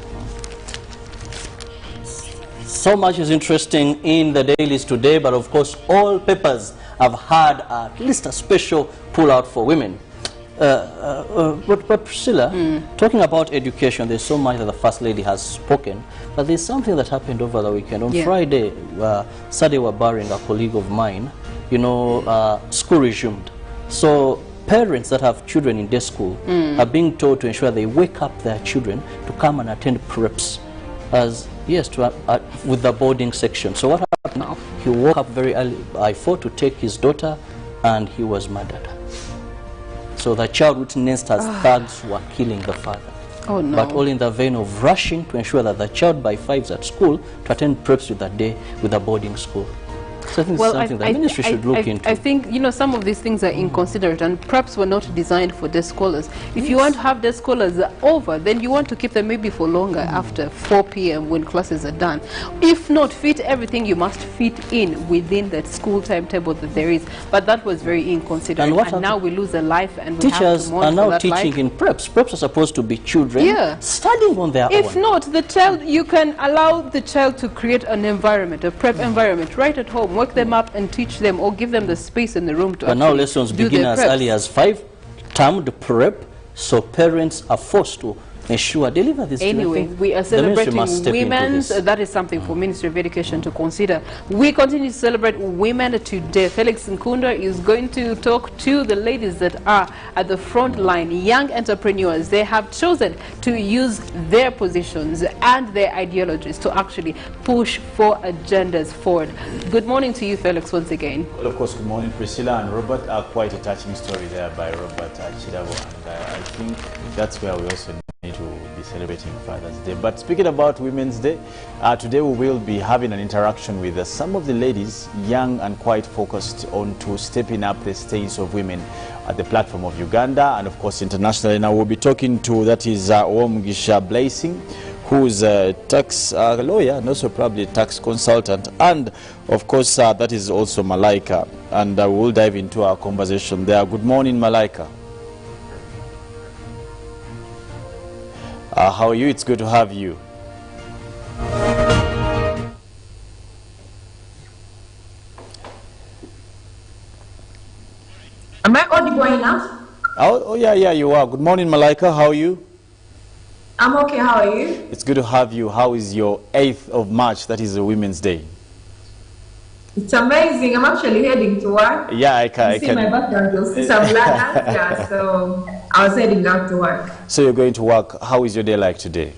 So much is interesting in the dailies today, but of course all papers have had at least a special pull out for women. But Priscilla, talking about education, there's so much that the First Lady has spoken, but there's something that happened over the weekend. On Friday, Sade Wabaring, a colleague of mine, you know, school resumed. So parents that have children in day school are being told to ensure they wake up their children to come and attend preps, as with the boarding section. So what happened now? He woke up very early by 4 to take his daughter, and he was murdered. So the child witnessed as thugs were killing the father. Oh, no. But all in the vein of rushing to ensure that the child by 5 is at school to attend preps with that day with a boarding school. So I think it's something the ministry should look into. I think, you know, some of these things are inconsiderate, and preps were not designed for day scholars. If you want to have day scholars over, then you want to keep them maybe for longer after 4 p.m. when classes are done. If not, fit everything you must fit in within that school timetable that there is. But that was very inconsiderate. And now we lose a life, and we have to mourn for that life. Teachers are now teaching in preps. Preps are supposed to be children studying on their own. If not, the child, you can allow the child to create an environment, a prep environment right at home. Wake them up and teach them, or give them the space in the room to. But now lessons begin as early as 5, termed prep, so parents are forced to Sure, deliver this. Anyway, we are celebrating women's. That is something for Ministry of Education to consider. We continue to celebrate women today. Felix Nkunda is going to talk to the ladies that are at the front line, young entrepreneurs. They have chosen to use their positions and their ideologies to actually push for agendas forward. Good morning to you, Felix, once again. Well, of course, good morning, Priscilla and Robert. Quite a touching story there by Robert Chidabo, and I think that's where we also need to be celebrating Father's Day. But speaking about Women's Day, today we will be having an interaction with some of the ladies, young and quite focused on to stepping up the status of women at the platform of Uganda and of course internationally. Now we'll be talking to, that is Omgisha Blessing, who's a tax lawyer and also probably a tax consultant, and of course that is also Malaika, and we'll dive into our conversation there. Good morning, Malaika. How are you? It's good to have you. Am I audible enough? Oh yeah, you are. Good morning, Malaika. How are you? I'm okay. How are you? It's good to have you. How is your 8th of March? That is the Women's Day. It's amazing. I'm actually heading to work. Yeah, I can. You see my background, you'll see some ladders. Yeah, so I was heading out to work. So you're going to work. How is your day like today?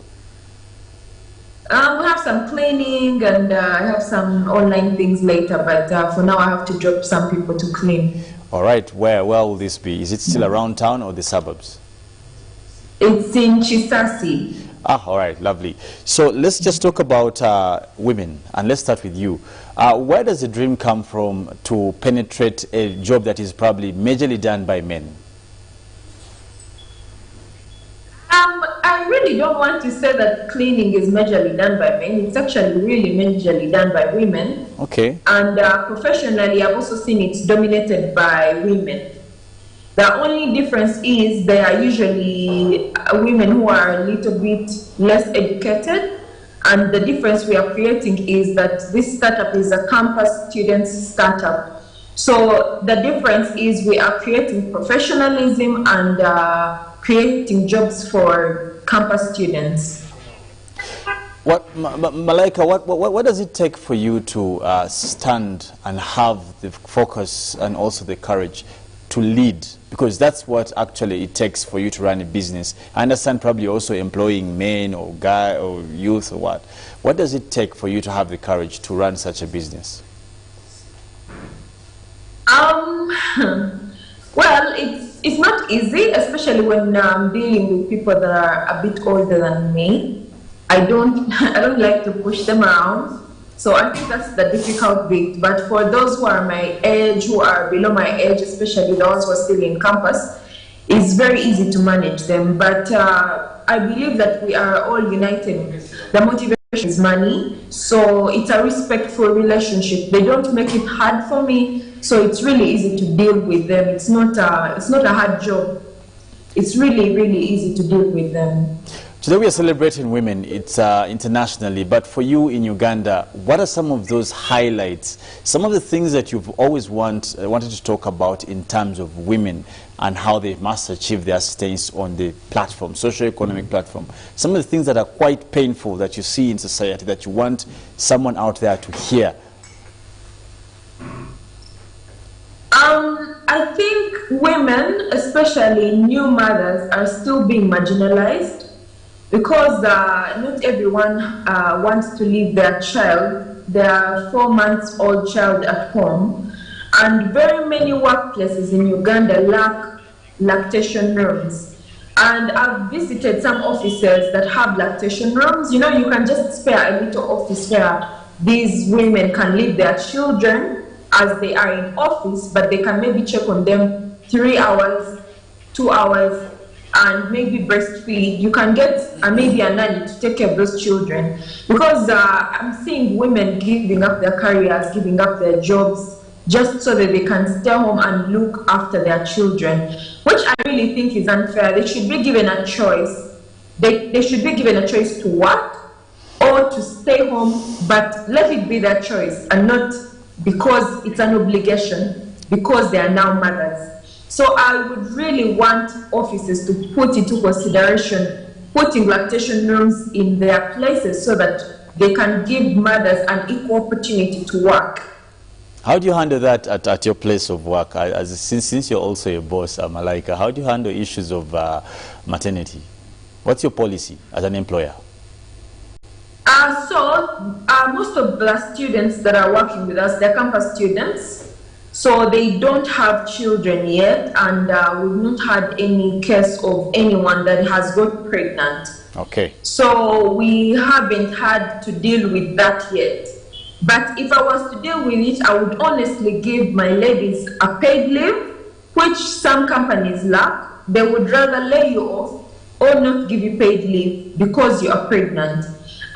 We have some cleaning and I have some online things later, but for now I have to drop some people to clean. All right. Where will this be? Is it still around town or the suburbs? It's in Chisasi. All right, lovely. So let's just talk about women, and let's start with you. Where does the dream come from to penetrate a job that is probably majorly done by men? I really don't want to say that cleaning is majorly done by men. It's actually really majorly done by women. Okay. And professionally, I've also seen it dominated by women. The only difference is they are usually women who are a little bit less educated, and the difference we are creating is that this startup is a campus students startup. So the difference is we are creating professionalism and creating jobs for campus students. Malaika, what does it take for you to stand and have the focus and also the courage to lead? Because that's what actually it takes for you to run a business. I understand probably also employing men or guy or youth or what. What does it take for you to have the courage to run such a business? Well, it's not easy, especially when I'm dealing with people that are a bit older than me. I don't like to push them around. So I think that's the difficult bit. But for those who are my age, who are below my age, especially the ones who are still in campus, it's very easy to manage them. But I believe that we are all united. The motivation is money. So it's a respectful relationship. They don't make it hard for me. So it's really easy to deal with them. It's not a hard job. It's really, really easy to deal with them. Today we are celebrating women. It's internationally, but for you in Uganda, what are some of those highlights, some of the things that you've always wanted to talk about in terms of women and how they must achieve their status on the platform, socio-economic platform? Some of the things that are quite painful that you see in society that you want someone out there to hear. I think women, especially new mothers, are still being marginalized. Because not everyone wants to leave their child, their 4-month-old child at home. And very many workplaces in Uganda lack lactation rooms. And I've visited some offices that have lactation rooms. You know, you can just spare a little office where these women can leave their children as they are in office, but they can maybe check on them 3 hours, 2 hours, and maybe breastfeed. You can get maybe a nanny to take care of those children. Because I'm seeing women giving up their careers, giving up their jobs, just so that they can stay home and look after their children, which I really think is unfair. They should be given a choice. They should be given a choice to work or to stay home, but let it be their choice and not because it's an obligation, because they are now mothers. So I would really want offices to put into consideration putting lactation rooms in their places so that they can give mothers an equal opportunity to work. How do you handle that at your place of work? Since you're also a boss, Malaika, how do you handle issues of maternity? What's your policy as an employer? Most of the students that are working with us, they're campus students, so they don't have children yet, and we've not had any case of anyone that has got pregnant. Okay. So we haven't had to deal with that yet. But if I was to deal with it, I would honestly give my ladies a paid leave, which some companies lack. They would rather lay you off or not give you paid leave because you are pregnant.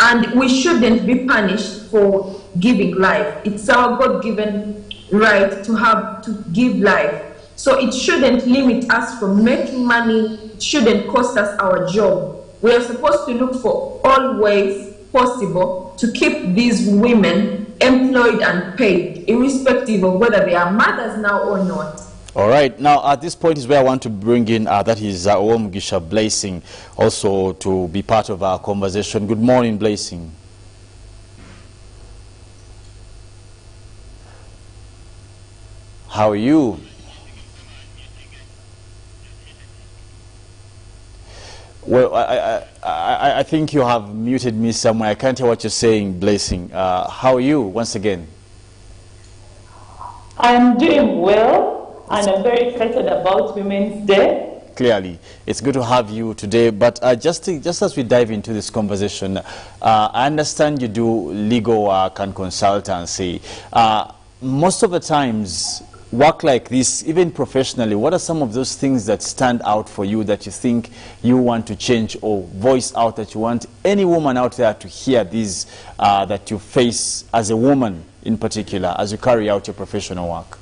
And we shouldn't be punished for giving life. It's our God-given right to give life. So it shouldn't limit us from making money. It shouldn't cost us our job. We are supposed to look for all ways possible to keep these women employed and paid, irrespective of whether they are mothers now or not. All right. Now, at this point is where I want to bring in, that is Mugisha Blessing, also to be part of our conversation. Good morning, Blessing. How are you? Well, I think you have muted me somewhere. I can't hear what you're saying, Blessing. How are you, once again? I'm doing well, and I'm very excited about Women's Day. Clearly, it's good to have you today. But just as we dive into this conversation, I understand you do legal work and consultancy. Most of the times, work like this, even professionally, what are some of those things that stand out for you that you think you want to change or voice out, that you want any woman out there to hear these that you face as a woman in particular as you carry out your professional work?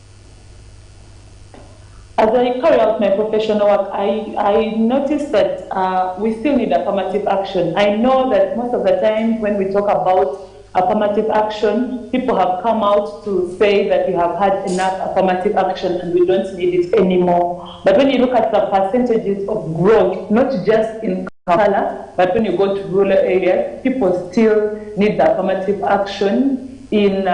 As I carry out my professional work, I noticed that we still need affirmative action. I know that most of the time when we talk about affirmative action, people have come out to say that we have had enough affirmative action and we don't need it anymore. But when you look at the percentages of growth, not just in Kampala, but when you go to rural areas, people still need the affirmative action in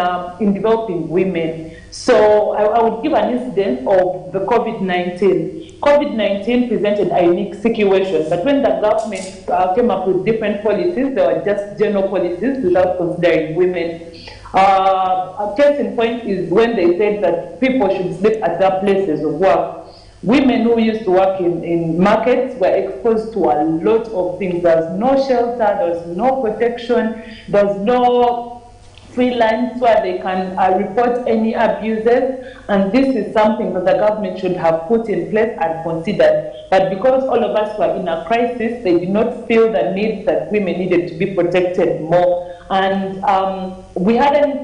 developing women. So I would give an incident of the COVID-19. COVID-19 presented a unique situation, but when the government came up with different policies, they were just general policies without considering women. A case in point is when they said that people should sleep at their places of work. Women who used to work in markets were exposed to a lot of things. There's no shelter, there's no protection, there's no freelance where they can report any abuses, and this is something that the government should have put in place and considered. But because all of us were in a crisis, they did not feel the need that women needed to be protected more. And I had an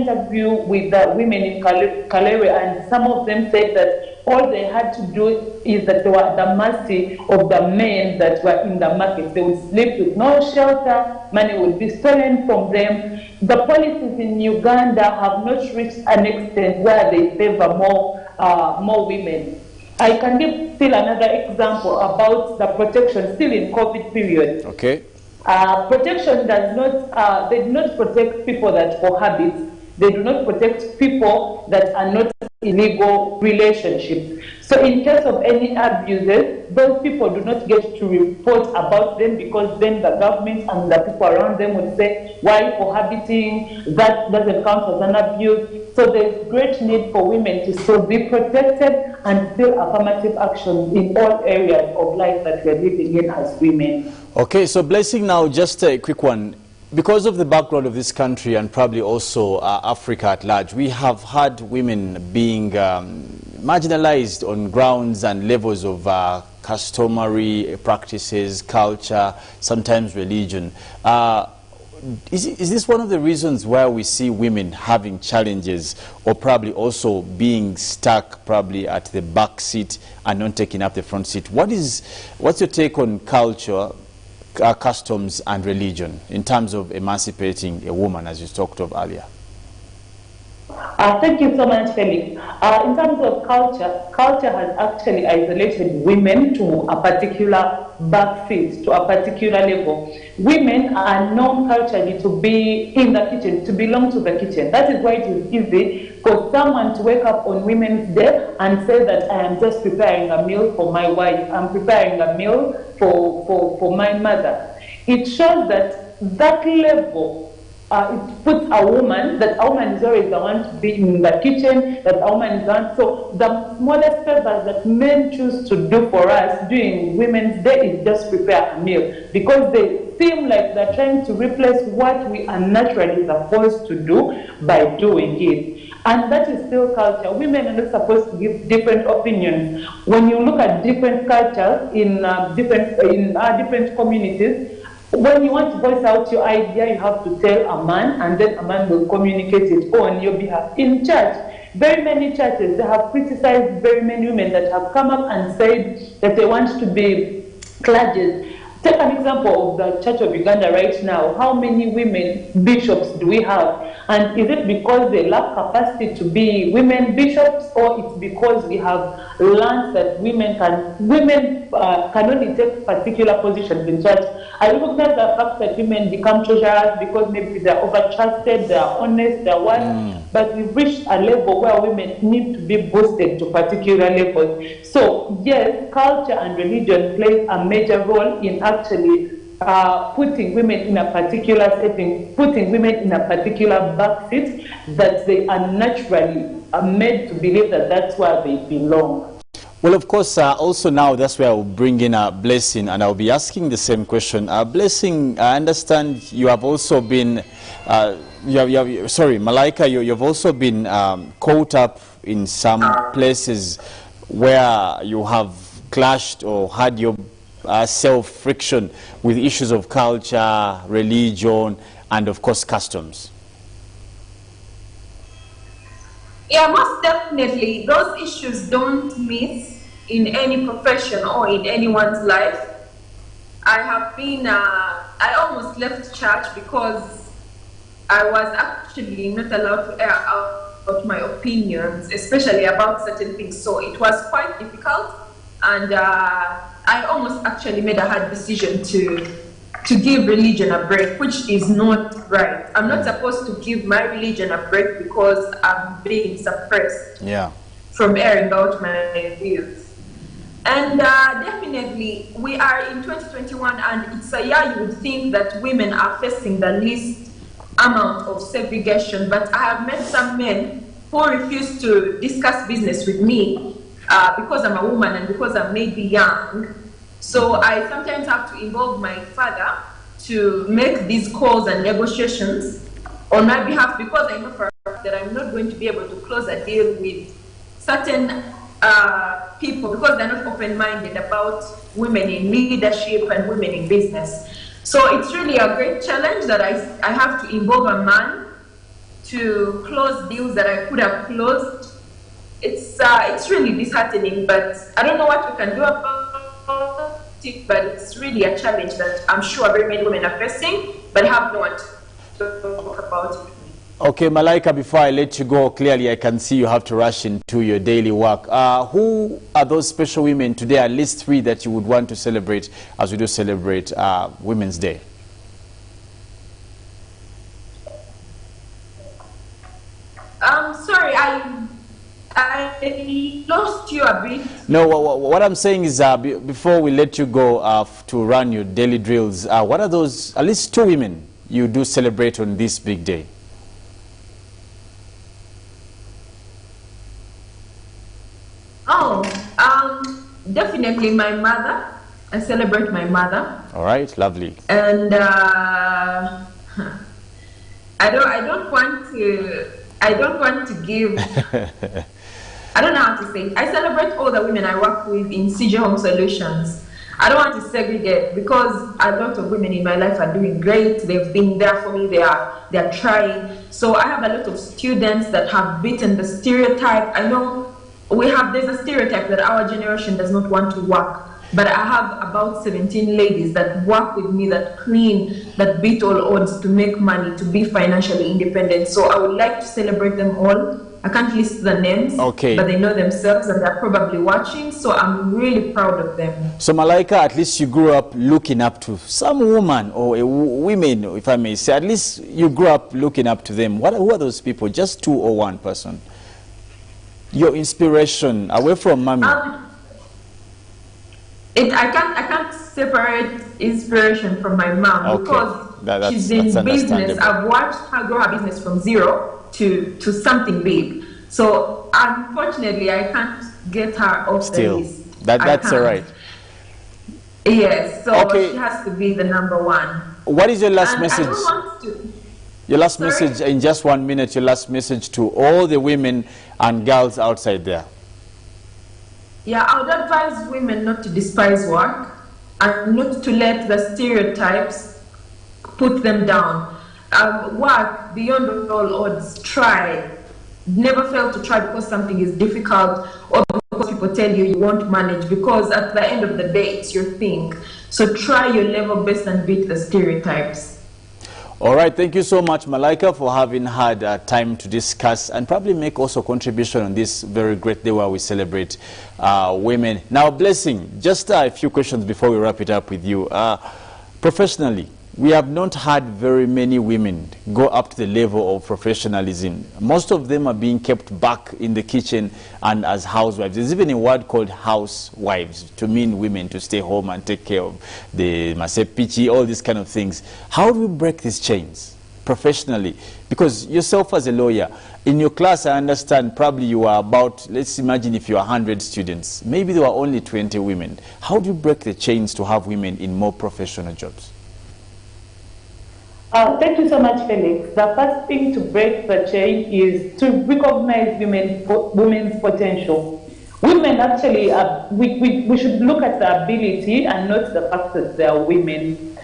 interview with the women in Kalere, and some of them said that all they had to do is that they were at the mercy of the men that were in the market. They would sleep with no shelter, money would be stolen from them. The policies in Uganda have not reached an extent where they favor more women. I can give still another example about the protection still in COVID period. Okay. Protection does not, they do not protect people that cohabit. They do not protect people that are not in legal relationships. So in case of any abuses, those people do not get to report about them, because then the government and the people around them would say, why cohabiting? That doesn't count as an abuse. So there's great need for women to still be protected and still affirmative action in all areas of life that we're living in as women. Okay, so Blessing, now just a quick one. Because of the background of this country and probably also Africa at large, we have had women being marginalized on grounds and levels of customary practices, culture, sometimes religion. Is this one of the reasons why we see women having challenges, or probably also being stuck probably at the back seat and not taking up the front seat? What's your take on culture, customs and religion in terms of emancipating a woman, as you talked of earlier? Thank you so much, Felix. In terms of culture, culture has actually isolated women to a particular backseat, to a particular level. Women are known culturally to be in the kitchen, to belong to the kitchen. That is why it is easy for someone to wake up on Women's Day and say that I am just preparing a meal for my wife, I'm preparing a meal for my mother. It shows that that level, it puts a woman, that a woman is always the one to be in the kitchen, that a woman is the one. So the smallest favors that men choose to do for us during Women's Day is just prepare a meal, because they seem like they're trying to replace what we are naturally supposed to do by doing it. And that is still culture. Women are not supposed to give different opinions. When you look at different cultures in different communities, when you want to voice out your idea, you have to tell a man, and then a man will communicate it on your behalf. In church, very many churches, they have criticized very many women that have come up and said that they want to be clergy. Take an example of the Church of Uganda right now. How many women bishops do we have? And is it because they lack capacity to be women bishops, or it's because we have learned that women can only take particular positions in church? I recognize the fact that women become treasurers because maybe they're over-trusted, they're honest, they're what, but we've reached a level where women need to be boosted to particular levels. So yes, culture and religion plays a major role in actually putting women in a particular setting, putting women in a particular backseat that they are naturally made to believe that that's where they belong. Well, of course, also now that's where I'll bring in Blessing, and I'll be asking the same question. Blessing, I understand you have also been, sorry, Malaika, you've also been caught up in some places where you have clashed or had your self-friction with issues of culture, religion, and of course customs. Yeah, most definitely. Those issues don't miss in any profession or in anyone's life. I have been, I almost left church because I was actually not allowed to air out my opinions, especially about certain things. So it was quite difficult, and I almost actually made a hard decision to give religion a break, which is not right. I'm not supposed to give my religion a break because I'm being suppressed from airing out my views. And definitely, we are in 2021, and it's a year you would think that women are facing the least amount of segregation, but I have met some men who refuse to discuss business with me because I'm a woman and because I'm maybe young. So I sometimes have to involve my father to make these calls and negotiations on my behalf, because I know for a fact that I'm not going to be able to close a deal with certain people because they're not open-minded about women in leadership and women in business. So it's really a great challenge that I have to involve a man to close deals that I could have closed. It's really disheartening, but I don't know what we can do about it, but it's really a challenge that I'm sure very many women are facing, but have no one to talk about it. Okay, Malaika, before I let you go, clearly I can see you have to rush into your daily work. Who are those special women today, at least 3 that you would want to celebrate as we do celebrate Women's Day? Sorry, I lost you a bit. No, what I'm saying is before we let you go to run your daily drills, what are those, at least 2 women you do celebrate on this big day? Oh, definitely my mother. I celebrate my mother. All right, lovely. And I don't want to give. I don't know how to say it. I celebrate all the women I work with in CJ Home Solutions. I don't want to segregate because a lot of women in my life are doing great. They've been there for me. They are trying. So I have a lot of students that have beaten the stereotype. I know there's a stereotype that our generation does not want to work. But I have about 17 ladies that work with me, that clean, that beat all odds to make money, to be financially independent. So I would like to celebrate them all I can't list the names, okay, but they know themselves and they're probably watching, so I'm really proud of them. So Malaika, at least you grew up looking up to some woman or women, if I may say. At least you grew up looking up to them. Who are those people? Just two or one person? Your inspiration away from mommy. I can't separate inspiration from my mom, because she's in business. I've watched her grow her business from zero to something big. So unfortunately, I can't get her off the list. That's all right. Yes, so she has to be the number one. What is your last message? I don't want to. Your last message in just 1 minute. Your last message to all the women and girls outside there. Yeah, I would advise women not to despise work and not to let the stereotypes put them down. Work beyond all odds. Try. Never fail to try because something is difficult or because people tell you won't manage, because at the end of the day, it's your thing. So try your level best and beat the stereotypes. All right, thank you so much, Malaika, for having had time to discuss and probably make also contribution on this very great day where we celebrate women. Now, Blessing, just a few questions before we wrap it up with you. Professionally, we have not had very many women go up to the level of professionalism. Most of them are being kept back in the kitchen and as housewives. There's even a word called housewives to mean women to stay home and take care of the masepichi, all these kind of things. How do we break these chains professionally? Because yourself as a lawyer, in your class, I understand probably you are about, let's imagine if you are 100 students, maybe there were only 20 women. How do you break the chains to have women in more professional jobs? Thank you so much, Felix. The first thing to break the chain is to recognize women's potential. Women actually, we should look at the ability and not the fact that they are women.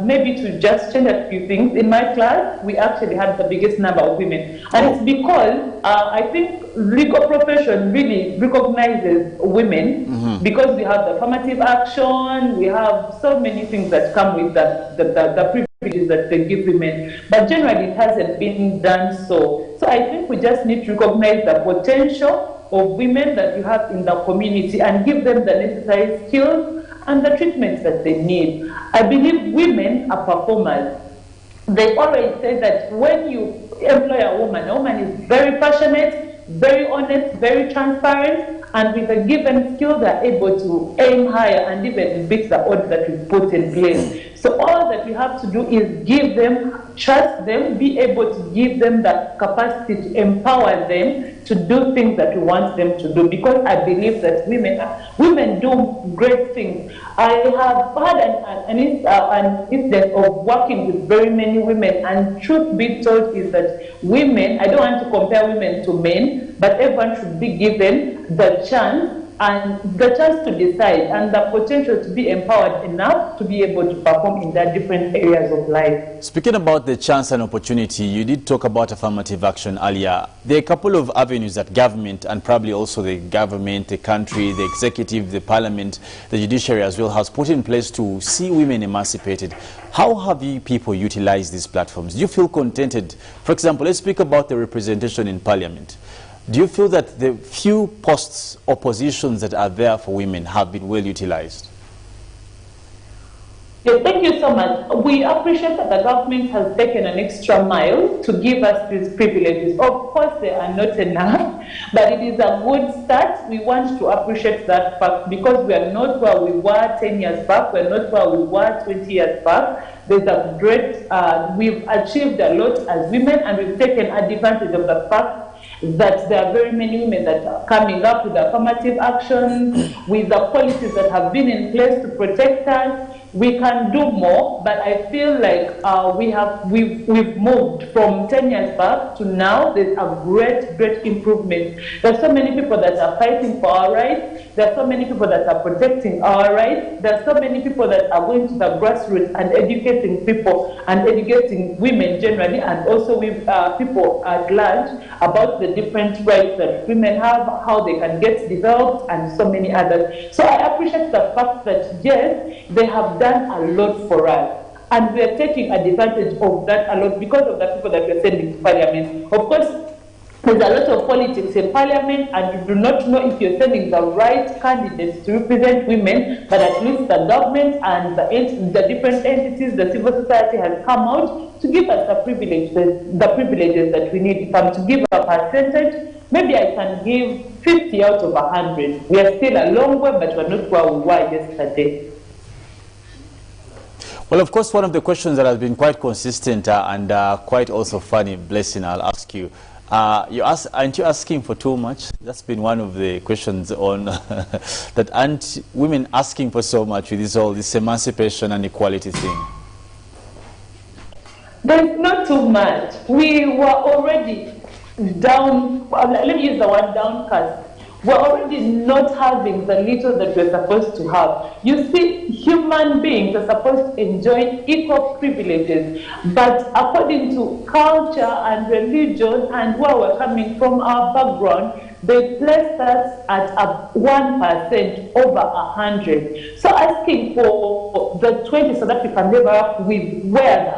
Maybe to just change a few things, in my class, we actually had the biggest number of women. And it's because I think legal profession really recognizes women because we have the affirmative action, we have so many things that come with the privileges that they give women. But generally, it hasn't been done so. So I think we just need to recognize the potential of women that you have in the community and give them the necessary skills and the treatment that they need. I believe women are performers. They always say that when you employ a woman is very passionate, very honest, very transparent, and with a given skill, they're able to aim higher and even beat the odds that we put in place. So all that we have to do is give them, trust them, be able to give them the capacity to empower them to do things that we want them to do. Because I believe that women do great things. I have had an instance of working with very many women, and truth be told is that women, I don't want to compare women to men, but everyone should be given the chance to decide and the potential to be empowered enough to be able to perform in their different areas of life. Speaking about the chance and opportunity, you did talk about affirmative action earlier. There are a couple of avenues that government and probably also the government, the country, the executive, the parliament, the judiciary as well has put in place to see women emancipated. How have you people utilized these platforms? Do you feel contented? For example, let's speak about the representation in parliament. Do you feel that the few posts or positions that are there for women have been well utilized? Yeah, thank you so much. We appreciate that the government has taken an extra mile to give us these privileges. Of course, they are not enough, but it is a good start. We want to appreciate that fact because we are not where we were 10 years back, we're not where we were 20 years back. There's a great, we've achieved a lot as women, and we've taken advantage of the fact that there are very many women that are coming up with affirmative action, with the policies that have been in place to protect us. We can do more, but I feel like we've moved from 10 years back to now. There's a great improvement. There's so many people that are fighting for our rights. There's so many people that are protecting our rights. There's so many people that are going to the grassroots and educating people and educating women generally, and also with people at large about the different rights that women have, how they can get developed, and so many others. So I appreciate the fact that yes, they have done a lot for us. and we are taking advantage of that a lot because of the people that we are sending to parliament. Of course, there's a lot of politics in parliament, and you do not know if you're sending the right candidates to represent women, but at least the government and the different entities, the civil society has come out to give us the privileges that we need. If I'm to give a percentage, maybe I can give 50 out of 100. We are still a long way, but we're not where we were yesterday. Well, of course, one of the questions that has been quite consistent and quite also funny, Blessing, I'll ask you. Aren't you asking for too much? That's been one of the questions on that aren't women asking for so much with all this emancipation and equality thing? There's not too much. We were already down, let me use the word downcast. We're already not having the little that we're supposed to have. You see, human beings are supposed to enjoy equal privileges, but according to culture and religion and where we're coming from, our background, they placed us at a 1% over 100. So asking for the 20 South African level up with where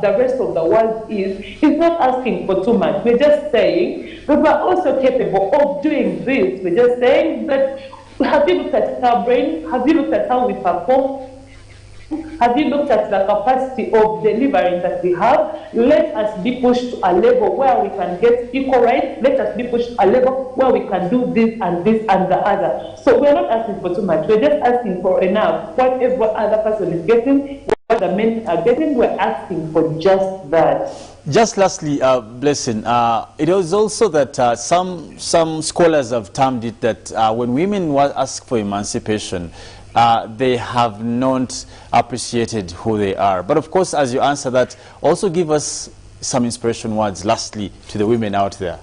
the rest of the world is not asking for too much. We're just saying that we're also capable of doing this. We're just saying that, have you looked at our brain? Have you looked at how we perform? Have you looked at the capacity of delivering that we have? Let us be pushed to a level where we can get equal rights. Let us be pushed to a level where we can do this and the other. So we're not asking for too much. We're just asking for enough. Whatever other person is getting, what the men are getting, we're asking for just that. Just lastly, Blessing, it is also that some scholars have termed it that when women ask for emancipation, they have not appreciated who they are. But of course, as you answer that, also give us some inspiration words, lastly, to the women out there.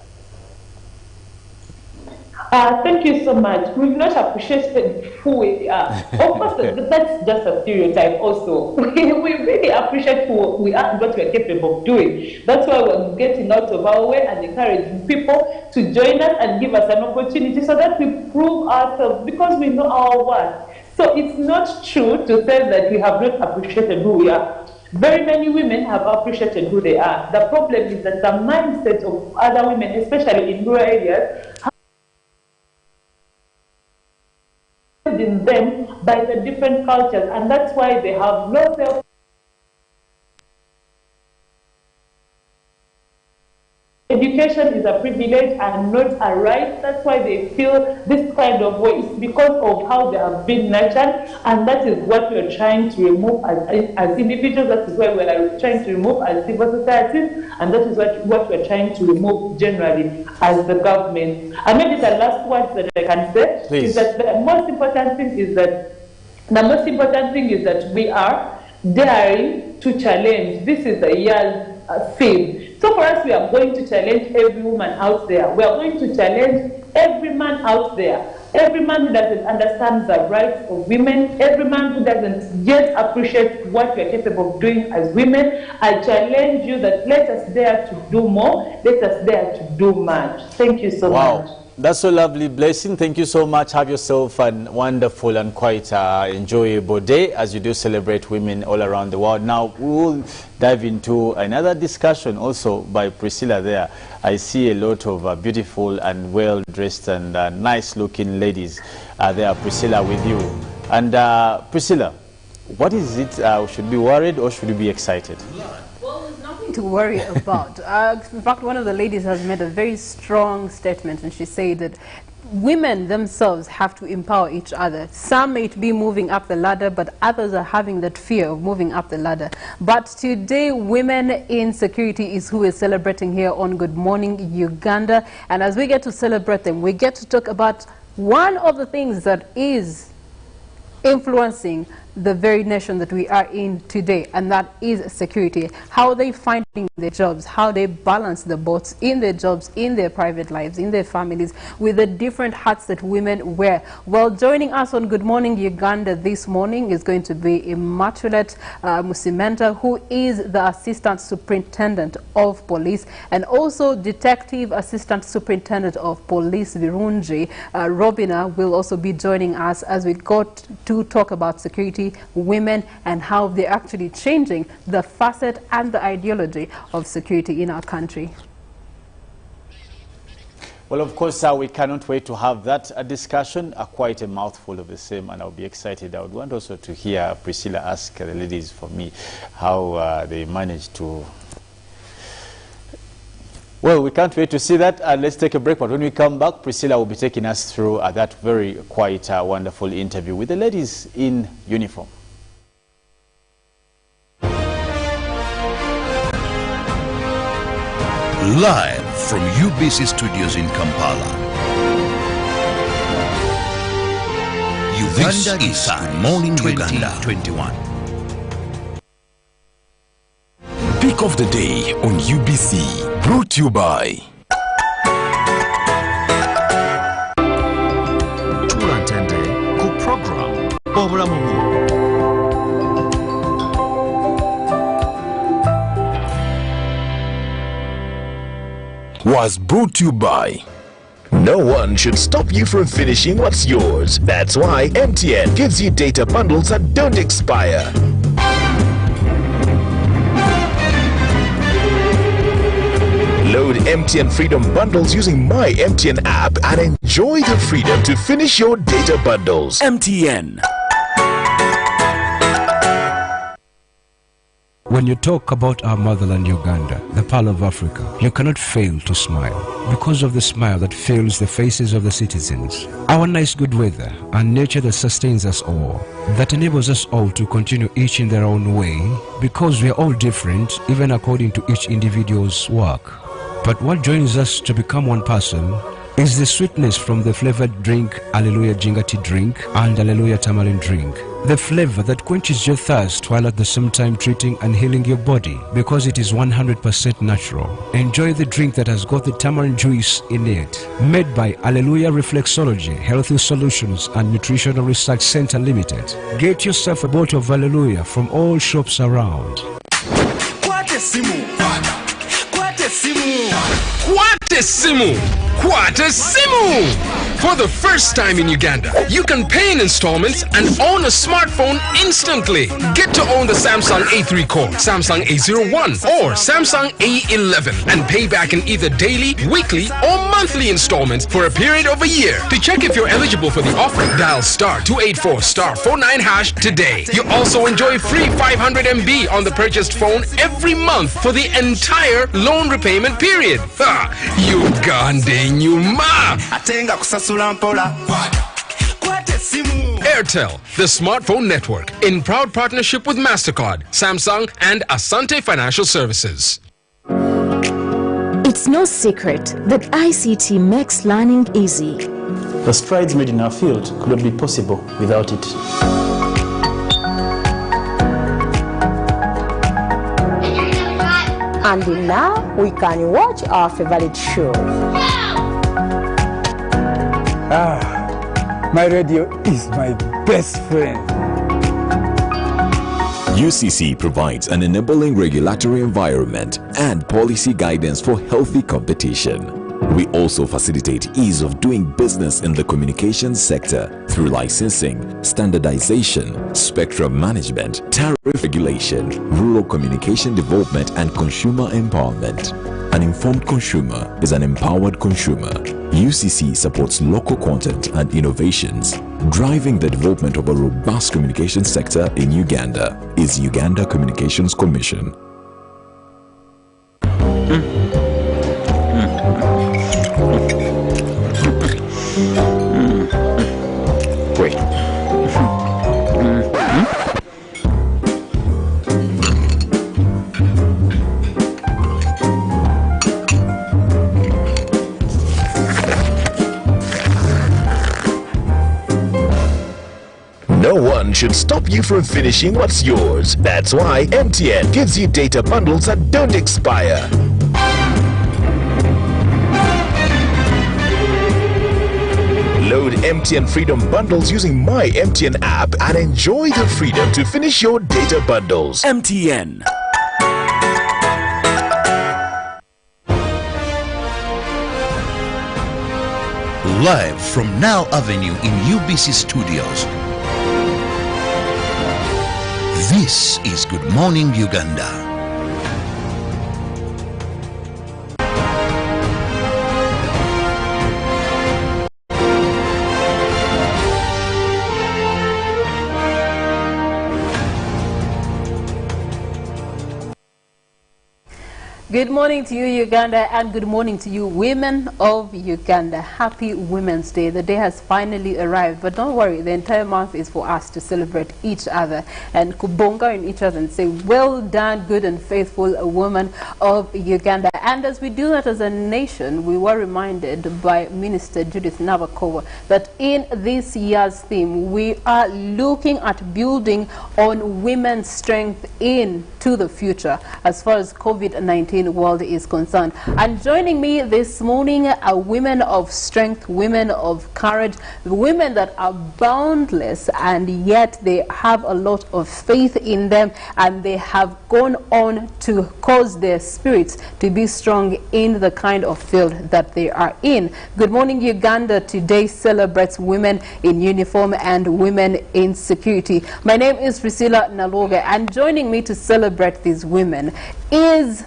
Thank you so much. We've not appreciated who we are. Of course, that's just a stereotype also. We really appreciate who we are and what we are capable of doing. That's why we're getting out of our way and encouraging people to join us and give us an opportunity so that we prove ourselves, because we know our worth. So it's not true to say that we have not appreciated who we are. Very many women have appreciated who they are. The problem is that the mindset of other women, especially in rural areas, in them by the different cultures, and that's why they have low self. Education is a privilege and not a right. That's why they feel this kind of way. It's because of how they have been nurtured, and that is what we are trying to remove as individuals. That is why we are trying to remove as civil societies, and that is what we are trying to remove generally as the government. And maybe the last word that I can say is that the most important thing is that we are daring to challenge. This is the year's theme. So for us, we are going to challenge every woman out there. We are going to challenge every man out there. Every man who doesn't understand the rights of women, every man who doesn't yet appreciate what we are capable of doing as women, I challenge you that let us dare to do more, let us dare to do much. Thank you so much. That's so lovely, Blessing. Thank you so much. Have yourself a wonderful and quite enjoyable day as you do celebrate women all around the world. Now, we will dive into another discussion also by Priscilla there. I see a lot of beautiful and well-dressed and nice-looking ladies there, Priscilla, with you. And Priscilla, what is it? Should we be worried or should we be excited? To worry about. In fact, one of the ladies has made a very strong statement, and she said that women themselves have to empower each other. Some may be moving up the ladder, but others are having that fear of moving up the ladder. But today, women in security is who we're celebrating here on Good Morning Uganda. And as we get to celebrate them, we get to talk about one of the things that is influencing the very nation that we are in today, and that is security. How they finding their jobs, how they balance the both in their jobs, in their private lives, in their families, with the different hats that women wear. Well, joining us on Good Morning Uganda this morning is going to be Immaculate Musimenta, who is the Assistant Superintendent of Police, and also Detective Assistant Superintendent of Police Virunji. Robina will also be joining us as we got to talk about security security, women, and how they're actually changing the facet and the ideology of security in our country. Well, of course, we cannot wait to have that discussion, quite a mouthful of the same, and I'll be excited. I would want also to hear Priscilla ask the ladies for me how they managed to... Well, we can't wait to see that. Let's take a break, but when we come back, Priscilla will be taking us through that very quite wonderful interview with the ladies in uniform. Live from UBC Studios in Kampala. This is Good Morning Uganda 2021. Pick of the day on UBC, brought to you by Tulantende ku program obulamu was brought to you by... No one should stop you from finishing what's yours. That's why MTN gives you data bundles that don't expire. Load MTN Freedom bundles using My MTN app and enjoy the freedom to finish your data bundles. MTN. When you talk about our motherland Uganda, the pearl of Africa, you cannot fail to smile because of the smile that fills the faces of the citizens. Our nice good weather and nature that sustains us all, that enables us all to continue each in their own way because we are all different even according to each individual's work. But what joins us to become one person is the sweetness from the flavored drink Hallelujah Jingati drink and Hallelujah Tamarind drink. The flavor that quenches your thirst while at the same time treating and healing your body because it is 100% natural. Enjoy the drink that has got the tamarind juice in it. Made by Hallelujah Reflexology, Healthy Solutions and Nutritional Research Center Limited. Get yourself a bottle of Hallelujah from all shops around. For the first time in Uganda, you can pay in installments and own a smartphone instantly. Get to own the Samsung A3 Core, Samsung A01 or Samsung A11 and pay back in either daily, weekly or monthly installments for a period of a year. To check if you're eligible for the offer, dial *284*49# today. You also enjoy free 500 MB on the purchased phone every month for the entire loan repayment period. Uganda nyuma. Airtel, the smartphone network, in proud partnership with MasterCard, Samsung and Asante Financial Services. It's no secret that ICT makes learning easy. The strides made in our field could not be possible without it. And now we can watch our favorite show. My radio is my best friend. UCC provides an enabling regulatory environment and policy guidance for healthy competition. We also facilitate ease of doing business in the communications sector through licensing, standardization, spectrum management, tariff regulation, rural communication development, and consumer empowerment. An informed consumer is an empowered consumer. UCC supports local content and innovations. Driving the development of a robust communication sector in Uganda is Uganda Communications Commission. Wait. No one should stop you from finishing what's yours. That's why MTN gives you data bundles that don't expire. Load MTN Freedom bundles using My MTN app and enjoy the freedom to finish your data bundles. MTN. Live from Now Avenue in UBC Studios. This is Good Morning Uganda. Good morning to you, Uganda, and good morning to you, women of Uganda. Happy Women's Day. The day has finally arrived, but don't worry, the entire month is for us to celebrate each other and kubonga in each other and say, well done, good and faithful woman of Uganda. And as we do that as a nation, we were reminded by Minister Judith Nabakova that in this year's theme, we are looking at building on women's strength into the future as far as COVID-19 world is concerned. And joining me this morning are women of strength, women of courage, women that are boundless and yet they have a lot of faith in them, and they have gone on to cause their spirits to be strong in the kind of field that they are in. Good Morning Uganda today celebrates women in uniform and women in security. My name is Priscilla Naloga, and joining me to celebrate these women is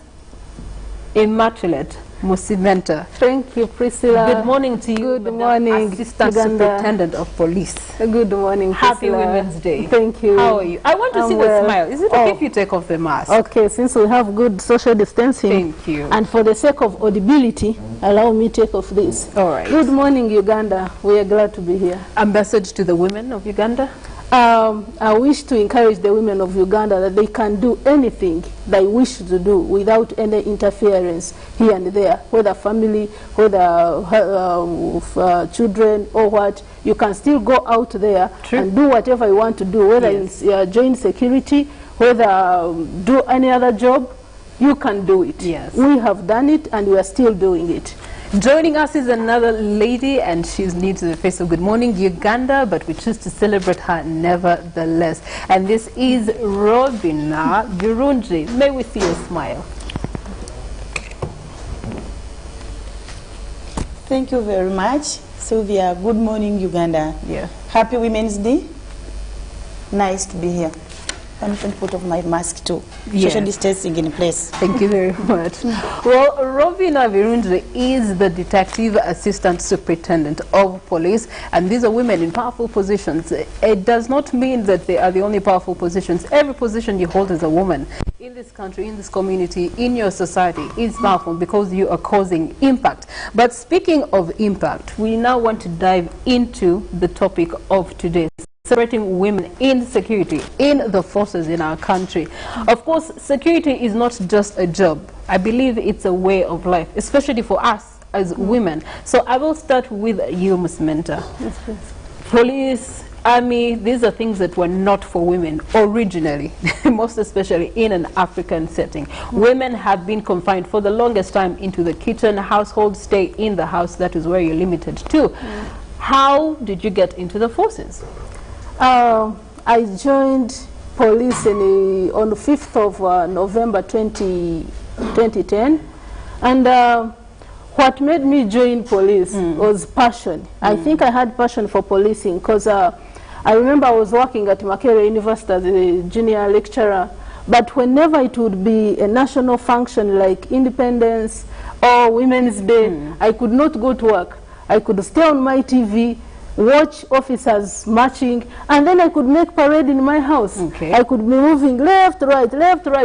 Immaculate Musimenta. Thank you, Priscilla. Good morning to you. Good morning, Assistant Superintendent of Police. Good morning, Happy Priscilla. Women's Day. Thank you. How are you? I want to see the smile. Is it okay if you take off the mask? Okay, since we have good social distancing. Thank you. And for the sake of audibility, allow me to take off this. All right. Good morning, Uganda. We are glad to be here. A message to the women of Uganda? I wish to encourage the women of Uganda that they can do anything they wish to do without any interference here and there, whether family, whether children or what. You can still go out there and do whatever you want to do, whether it's join security, whether do any other job, you can do it. Yes. We have done it and we are still doing it. Joining us is another lady, and she's new to the face of Good Morning Uganda, but we choose to celebrate her nevertheless. And this is Robina Virunji. May we see your smile. Thank you very much, Sylvia. Good morning, Uganda. Yeah. Happy Women's Day. Nice to be here. I'm going to put off my mask too. Yes. Social distancing in place. Thank you very much. Well, Robina Virunji is the Detective Assistant Superintendent of Police, and these are women in powerful positions. It does not mean that they are the only powerful positions. Every position you hold as a woman in this country, in this community, in your society is powerful because you are causing impact. But speaking of impact, we now want to dive into the topic of today. Celebrating women in security, in the forces in our country. Of course, security is not just a job. I believe it's a way of life, especially for us as women. So I will start with you, Ms. Menta. Yes, please. Police, army, these are things that were not for women originally, most especially in an African setting. Women have been confined for the longest time into the kitchen, household, stay in the house. That is where you're limited to. How did you get into the forces? I joined police on the 5th of November 2010, and what made me join police was passion. I think I had passion for policing because I remember I was working at Makerere University as a junior lecturer, but whenever it would be a national function like Independence or Women's Day, I could not go to work. I could stay on my TV, watch officers marching, and then I could make parade in my house. Okay. I could be moving left, right,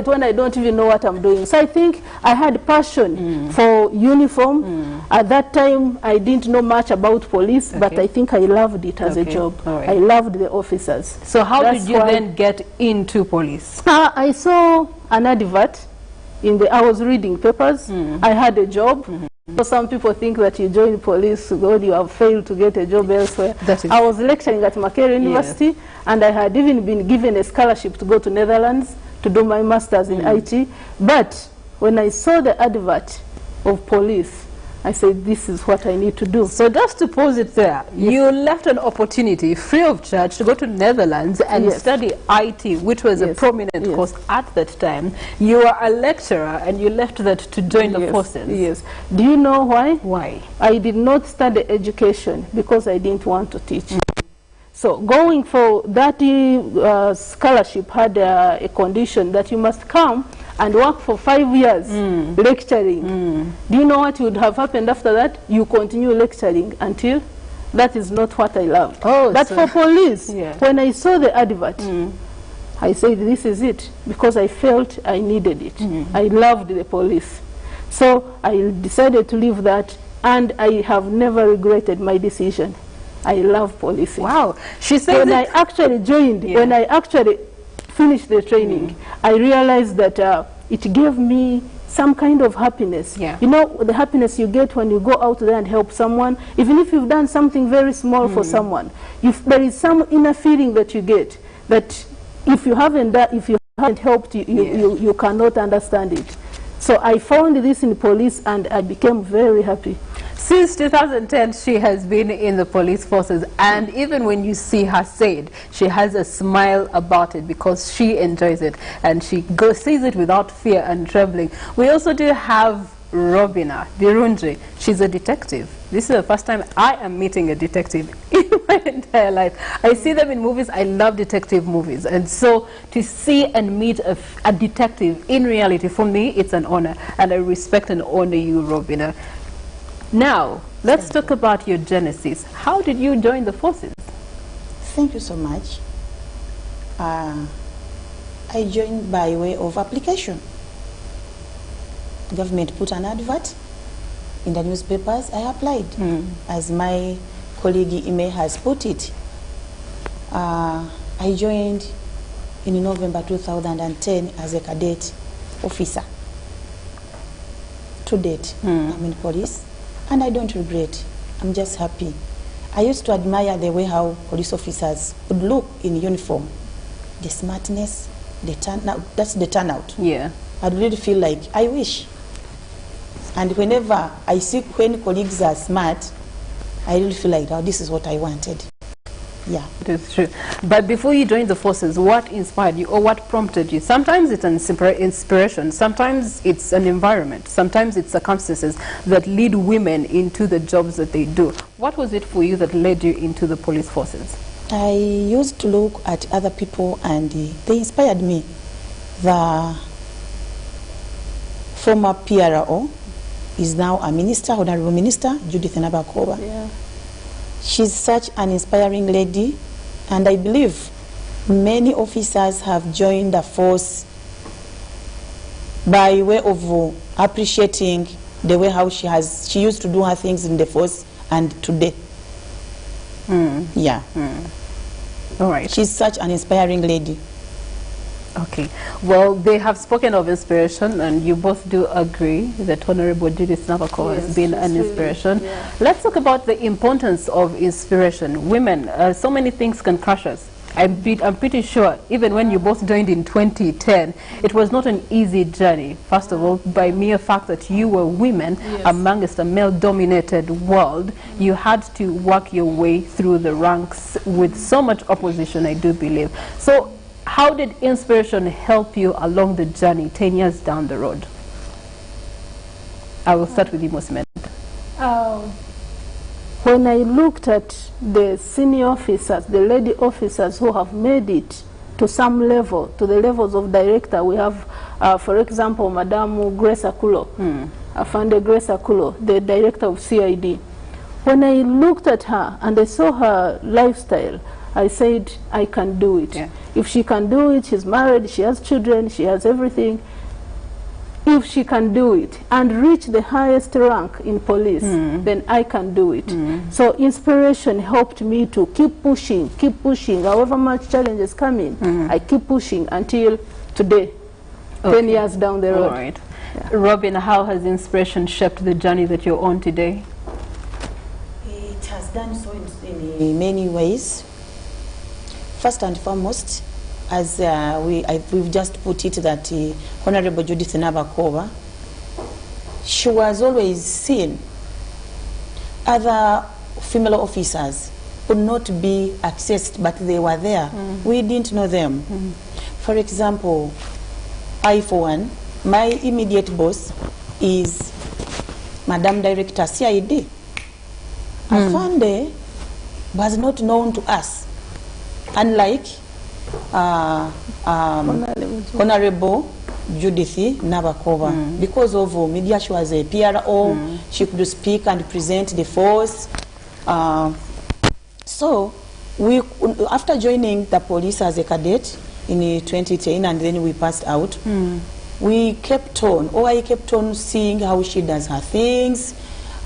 when I don't even know what I'm doing. So I think I had passion for uniform. At that time, I didn't know much about police, but I think I loved it as a job. Right. I loved the officers. So how did you then get into police? I saw an advert. I was reading papers. I had a job. So some people think that you join police when you have failed to get a job elsewhere. I was lecturing at Makerere University, and I had even been given a scholarship to go to Netherlands to do my master's in IT. But when I saw the advert of police, I said, this is what I need to do. So just to pause it there, you left an opportunity free of charge to go to Netherlands and study IT, which was a prominent course at that time. You were a lecturer and you left that to join the forces. Yes. Do you know why? Why? I did not study education because I didn't want to teach. So going for that scholarship had a condition that you must come and work for 5 years lecturing. Do you know what would have happened after that? You continue lecturing until that is not what I love. But for police, when I saw the advert, I said this is it, because I felt I needed it. I loved the police. So I decided to leave that, and I have never regretted my decision. I love policing. Wow. She said when I actually joined, when I actually finished the training, I realized that it gave me some kind of happiness. You know, the happiness you get when you go out there and help someone, even if you've done something very small for someone, if there is some inner feeling that you get that if you haven't helped, you cannot understand it. So I found this in police, and I became very happy. Since 2010, she has been in the police forces, and even when you see her said, she has a smile about it because she enjoys it, and she sees it without fear and trembling. We also do have Robina Birunji. She's a detective. This is the first time I am meeting a detective in my entire life. I see them in movies. I love detective movies. And so to see and meet a detective in reality, for me, it's an honor. And I respect and honor you, Robina. Now, let's talk about your genesis. How did you join the forces? Thank you so much. I joined by way of application. Government put an advert in the newspapers. I applied. As my colleague Ime has put it. I joined in November 2010 as a cadet officer. To date, I'm in police, and I don't regret. I'm just happy. I used to admire the way how police officers would look in uniform. The smartness, the turnout, that's the turnout. I'd really feel like, I wish. And whenever I see when colleagues are smart, I really feel like, oh, this is what I wanted. Yeah. It is true. But before you joined the forces, what inspired you or what prompted you? Sometimes it's an inspiration, sometimes it's an environment, sometimes it's circumstances that lead women into the jobs that they do. What was it for you that led you into the police forces? I used to look at other people, and they inspired me. The former PRO is now a minister, Honorable Minister, Judith Nabakoba. She's such an inspiring lady, and I believe many officers have joined the force by way of appreciating the way how she used to do her things in the force and today. All right. She's such an inspiring lady. Okay. Well, they have spoken of inspiration, and you both do agree that Honorable Judith Nabako has been an inspiration. Let's talk about the importance of inspiration. Women, so many things can crush us. I'm pretty sure, even when you both joined in 2010, it was not an easy journey. First of all, by mere fact that you were women amongst a male-dominated world, you had to work your way through the ranks with so much opposition, I do believe. So, how did inspiration help you along the journey 10 years down the road? I will start with you, Mosimen. When I looked at the senior officers, the lady officers who have made it to some level, to the levels of director, we have, for example, Madame Grace Akulo, Afande Grace Akulo, the director of CID. When I looked at her and I saw her lifestyle, I said, I can do it. If she can do it, she's married, she has children, she has everything. If she can do it and reach the highest rank in police, then I can do it. So inspiration helped me to keep pushing, however much challenges come in, I keep pushing until today, 10 years down the road. All right. Robin, how has inspiration shaped the journey that you're on today? It has done so in many ways. First and foremost, as we've just put it, that Honorable Judith Nabakova, she was always seen. Other female officers could not be accessed, but they were there. We didn't know them. For example, I, for one, my immediate boss is Madam Director CID. Afande was not known to us. unlike Honorable Judith Nabakova. Because of media, she was a PRO, she could speak and present the force. So we, after joining the police as a cadet in 2010, and then we passed out, we kept on, or I kept on seeing how she does her things,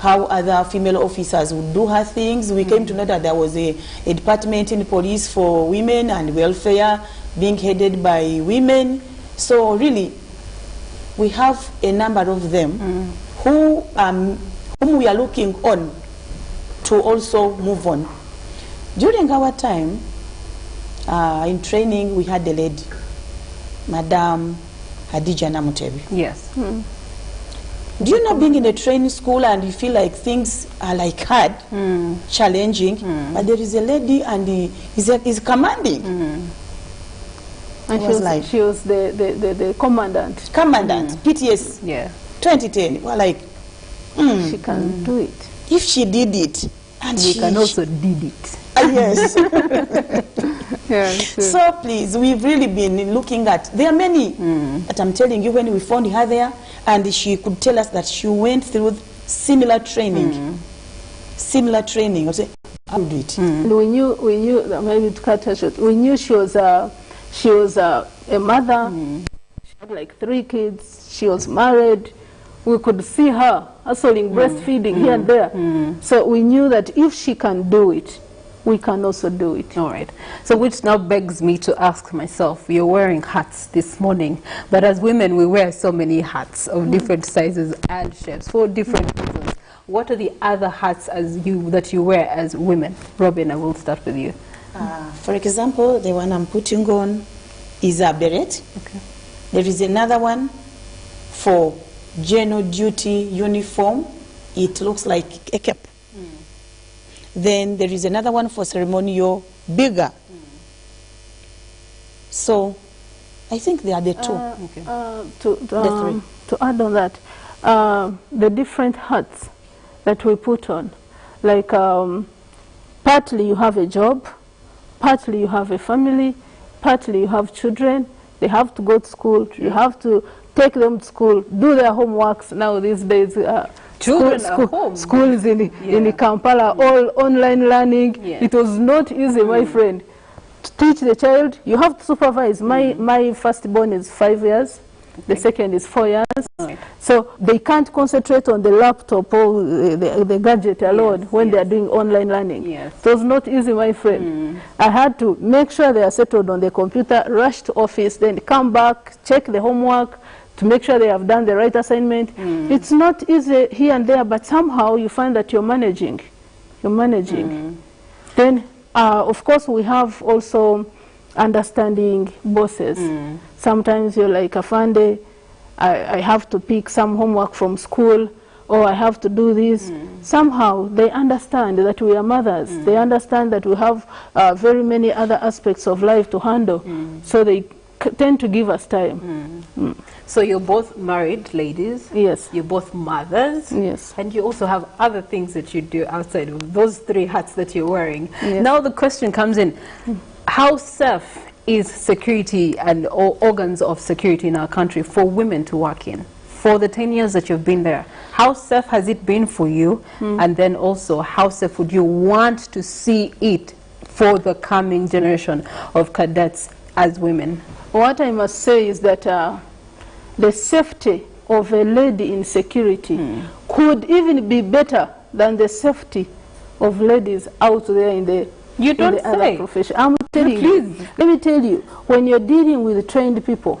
how other female officers would do her things. We came to know that there was a department in police for women and welfare being headed by women. So really, we have a number of them whom we are looking on to also move on. During our time in training, we had the lady, Madam Hadija Namutebi. Yes. Do you know, being in a training school and you feel like things are like hard, challenging, but there is a lady and is commanding. And she was the commandant. Commandant, PTS. Yeah. 2010. We're like, she can do it. If she did it, and we can also did it. Yes. Yeah, sure. So please, we've really been looking at, there are many that I'm telling you, when we found her there, and she could tell us that she went through similar training. Similar training. I say, I'll do it. And we knew, maybe to cut her short, we knew she was a mother. She had like 3 kids. She was married. We could see her hustling, breastfeeding here and there. So we knew that if she can do it, we can also do it. All right. So which now begs me to ask myself, you're wearing hats this morning, but as women we wear so many hats of different sizes and shapes for different reasons. What are the other hats that you wear as women? Robin, I will start with you. For example, the one I'm putting on is a beret. Okay. There is another one for general duty uniform. It looks like a cap. Then there is another one for ceremonial, bigger. So I think they are the two. The 3. To add on that, the different hats that we put on, like partly you have a job, partly you have a family, partly you have children. They have to go to school. You have to take them to school, do their homeworks. Now these days, children are home. Schools in Kampala, all online learning. It was not easy, my friend. To teach the child, you have to supervise. My firstborn is 5 years. The second is 4 years. So they can't concentrate on the laptop or the gadget alone when they are doing online learning. It was not easy, my friend. I had to make sure they are settled on the computer, rush to office, then come back, check the homework, to make sure they have done the right assignment. It's not easy here and there, but somehow you find that you're managing. Then, of course, we have also understanding bosses. Sometimes you're like, Afande, I have to pick some homework from school, or I have to do this. Somehow they understand that we are mothers. They understand that we have very many other aspects of life to handle. So they tend to give us time. So you're both married ladies. Yes. You're both mothers. Yes. And you also have other things that you do outside of those 3 hats that you're wearing. Yes. Now the question comes in, how safe is security and organs of security in our country for women to work in? For the 10 years that you've been there, how safe has it been for you? And then also, how safe would you want to see it for the coming generation of cadets as women? What I must say is that the safety of a lady in security could even be better than the safety of ladies out there in the other profession. I'm telling you. Let me tell you, when you're dealing with trained people,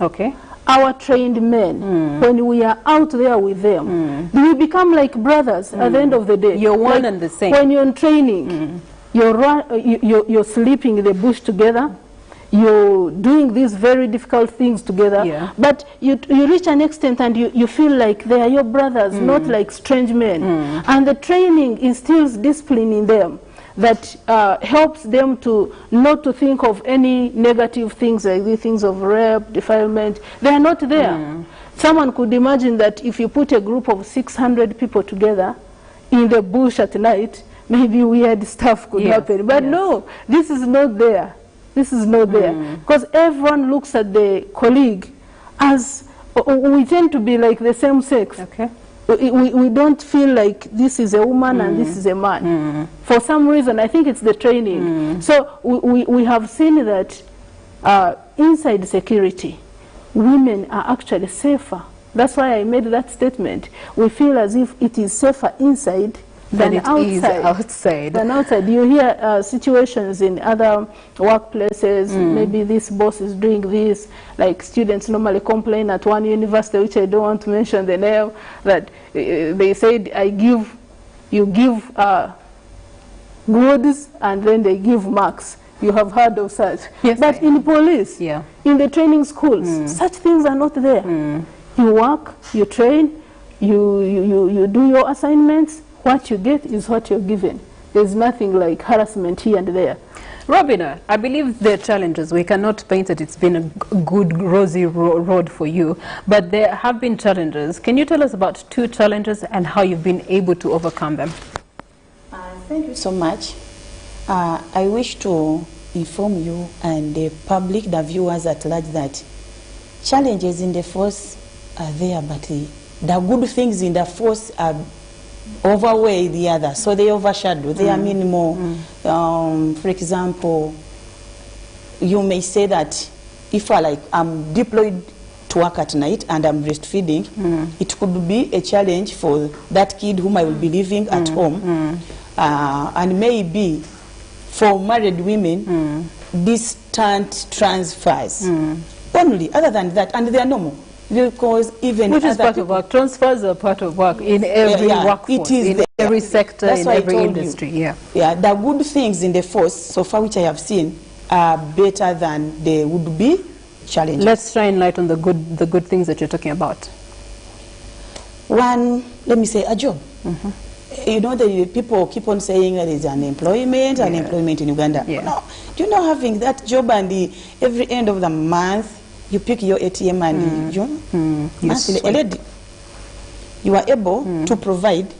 our trained men, when we are out there with them, we become like brothers at the end of the day. You're one and the same. When you're in training, you're sleeping in the bush together. You're doing these very difficult things together, but you reach an extent and you feel like they are your brothers, not like strange men. And the training instills discipline in them that helps them to not to think of any negative things, like the things of rape, defilement. They are not there. Someone could imagine that if you put a group of 600 people together in the bush at night, maybe weird stuff could happen. But no, this is not there. This is not there. Because everyone looks at the colleague as, we tend to be like the same sex. Okay. We don't feel like this is a woman and this is a man. For some reason, I think it's the training. So we have seen that inside security, women are actually safer. That's why I made that statement. We feel as if it is safer inside than outside. Than outside. You hear situations in other workplaces, maybe this boss is doing this, like students normally complain at one university, which I don't want to mention the name, that they said, you give goods and then they give marks. You have heard of such. Yes, but in police, in the training schools, such things are not there. You work, you train, you do your assignments. What you get is what you're given. There's nothing like harassment here and there. Robina, I believe there are challenges. We cannot paint that it's been a good, rosy road for you, but there have been challenges. Can you tell us about 2 challenges and how you've been able to overcome them? Thank you so much. I wish to inform you and the public, the viewers at large, that challenges in the force are there, but the good things in the force are overweigh the other, so they overshadow. They are minimal. For example, you may say that if I'm deployed to work at night and I'm breastfeeding, it could be a challenge for that kid whom I will be leaving at home, and maybe for married women, distant transfers only. Other than that, and they are normal. Because even which is part of work. Transfers are part of work in every workforce, in every sector, in every industry. The good things in the force, so far which I have seen, are better than they would be challenges. Let's shine light on the good things that you're talking about. One, let me say, a job. You know, the people keep on saying that there's unemployment in Uganda. No, do you know, having that job and every end of the month, you pick your ATM and you are able to provide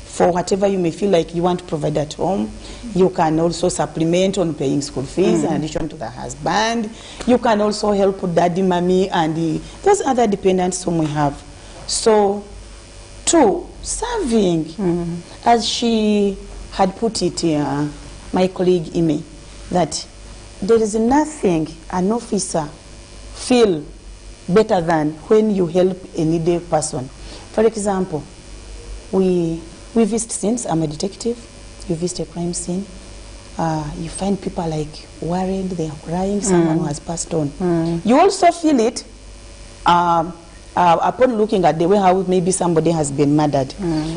for whatever you may feel like you want to provide at home. You can also supplement on paying school fees in addition to the husband. You can also help daddy, mommy, and those other dependents whom we have. So, 2, serving, as she had put it here, my colleague Ime, that there is nothing an officer feel better than when you help a needy person. For example, we visit scenes. I'm a detective. You visit a crime scene. You find people like worried, they are crying, someone who has passed on. You also feel it upon looking at the way how maybe somebody has been murdered.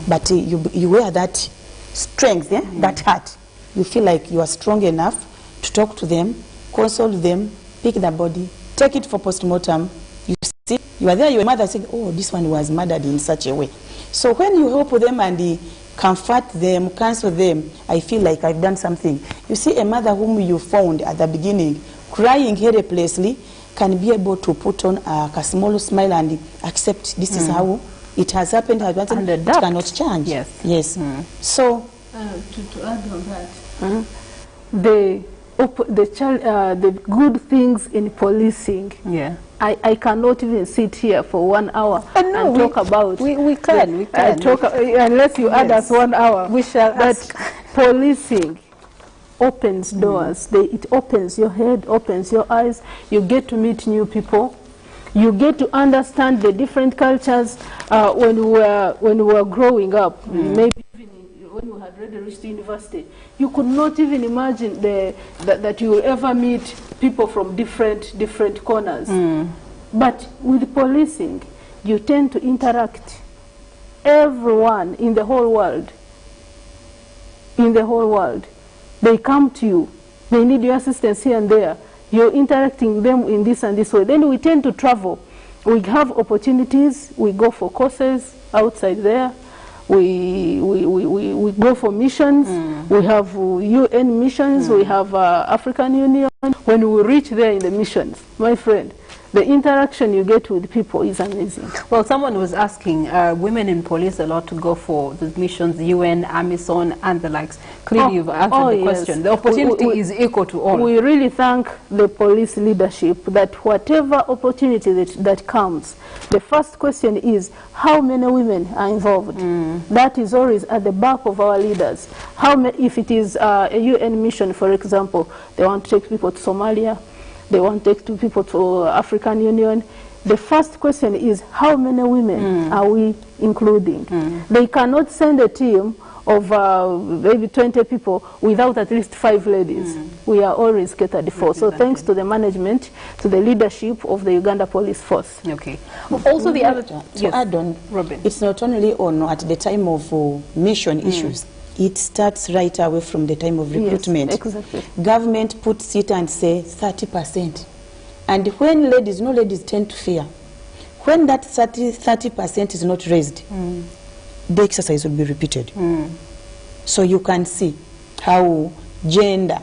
But you wear that strength, that heart. You feel like you are strong enough to talk to them, console them, pick the body, take it for postmortem. You see, you are there, your mother said, oh, this one was murdered in such a way. So when you help them and comfort them, counsel them, I feel like I've done something. You see, a mother whom you found at the beginning, crying helplessly, can be able to put on a small smile and accept this is how it has happened, and it cannot change. Yes. So, to add on that, the good things in policing, I cannot even sit here for 1 hour and talk about. We can. Unless you add us 1 hour. We shall ask. Policing opens doors. It opens your head, opens your eyes. You get to meet new people. You get to understand the different cultures. When we were growing up, maybe when you had already reached university, you could not even imagine that you will ever meet people from different corners. But with policing, you tend to interact. Everyone in the whole world, they come to you. They need your assistance here and there. You're interacting with them in this and this way. Then we tend to travel. We have opportunities. We go for courses outside there. We go for missions. We have UN missions, we have African Union. When we reach there in the missions, my friend, the interaction you get with people is amazing. Well, someone was asking, are women in police allowed to go for the missions, UN, AMISON, and the likes? Clearly, you've answered the question. The opportunity is equal to all. We really thank the police leadership that whatever opportunity that comes, the first question is, how many women are involved? That is always at the back of our leaders. If it is a UN mission, for example, they want to take people to Somalia, they want to take people to African Union. The first question is, how many women are we including? They cannot send a team of maybe 20 people without at least 5 ladies. We are always catered for. So thanks to the management, to the leadership of the Uganda Police Force. Okay. Also the other... To add on, Robin. It's not only on at the time of mission issues. It starts right away from the time of recruitment. Yes, exactly. Government puts it and say 30%. And when ladies, no ladies tend to fear. When that 30% is not raised, the exercise will be repeated. So you can see how gender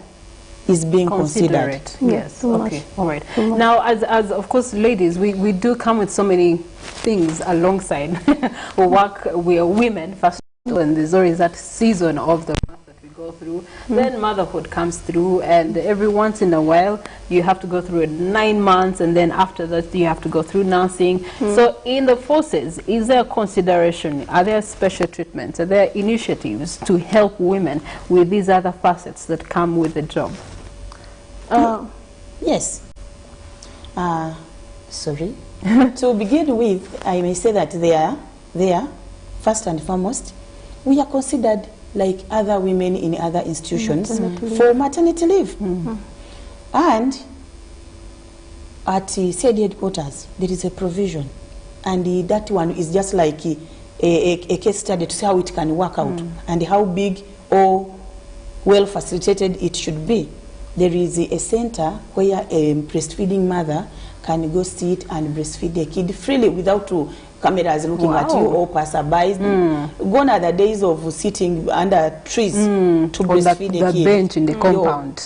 is being considered. Yes, okay, all right. Now, as of course, ladies, we do come with so many things alongside. We are women, first. And there's always that season of the month that we go through. Then motherhood comes through, and every once in a while you have to go through 9 months, and then after that you have to go through nursing. So in the forces, is there consideration? Are there special treatments? Are there initiatives to help women with these other facets that come with the job? Yes. Sorry. To begin with, I may say that they are first and foremost, we are considered like other women in other institutions for maternity leave. And at said headquarters, there is a provision. And that one is just like a case study to see how it can work out and how big or well facilitated it should be. There is a center where a breastfeeding mother can go sit and breastfeed the kid freely without cameras looking at you or passerbys. Gone are the days of sitting under trees to breastfeed the kid. Bench in the compound.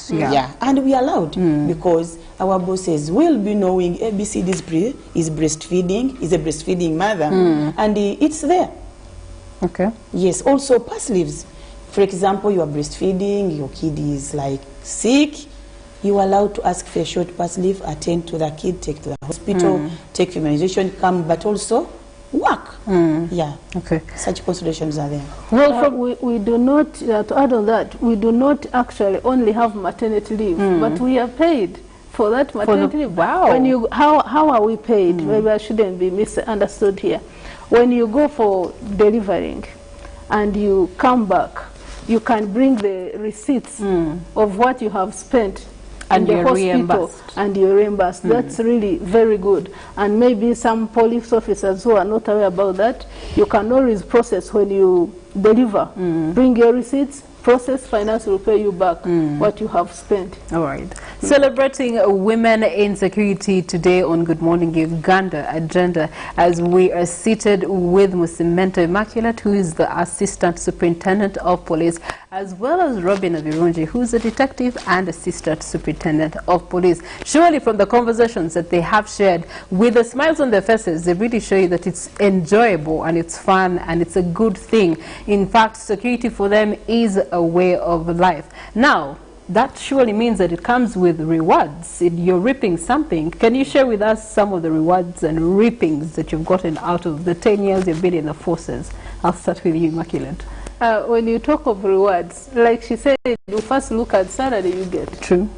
And we allowed because our bosses will be knowing ABC is breastfeeding, is a breastfeeding mother, and it's there. Okay. Yes, also pass leaves. For example, you are breastfeeding, your kid is like sick, you are allowed to ask for a short pass leave, attend to the kid, take to the hospital, take immunization, come, but also work. Yeah. Okay. Such considerations are there. Well, we do not, to add on that, we do not actually only have maternity leave, but we are paid for that maternity leave. Wow. When you, how are we paid? Maybe I shouldn't be misunderstood here. When you go for delivering and you come back, you can bring the receipts of what you have spent and the hospital, and you're reimbursed. That's really very good. And maybe some police officers who are not aware about that, you can always process when you deliver. Bring your receipts, process, finance will pay you back what you have spent. All right. Celebrating women in security today on Good Morning Uganda agenda, as we are seated with Musimento Immaculate, who is the Assistant Superintendent of Police, as well as Robin Abirungi, who is a detective and Assistant Superintendent of Police. Surely from the conversations that they have shared, with the smiles on their faces, they really show you that it's enjoyable and it's fun and it's a good thing. In fact, security for them is a way of life. Now, that surely means that it comes with rewards. You're reaping something. Can you share with us some of the rewards and reapings that you've gotten out of the 10 years you've been in the forces? I'll start with you, Immaculate. When you talk of rewards, like she said, you first look at salary you get. True.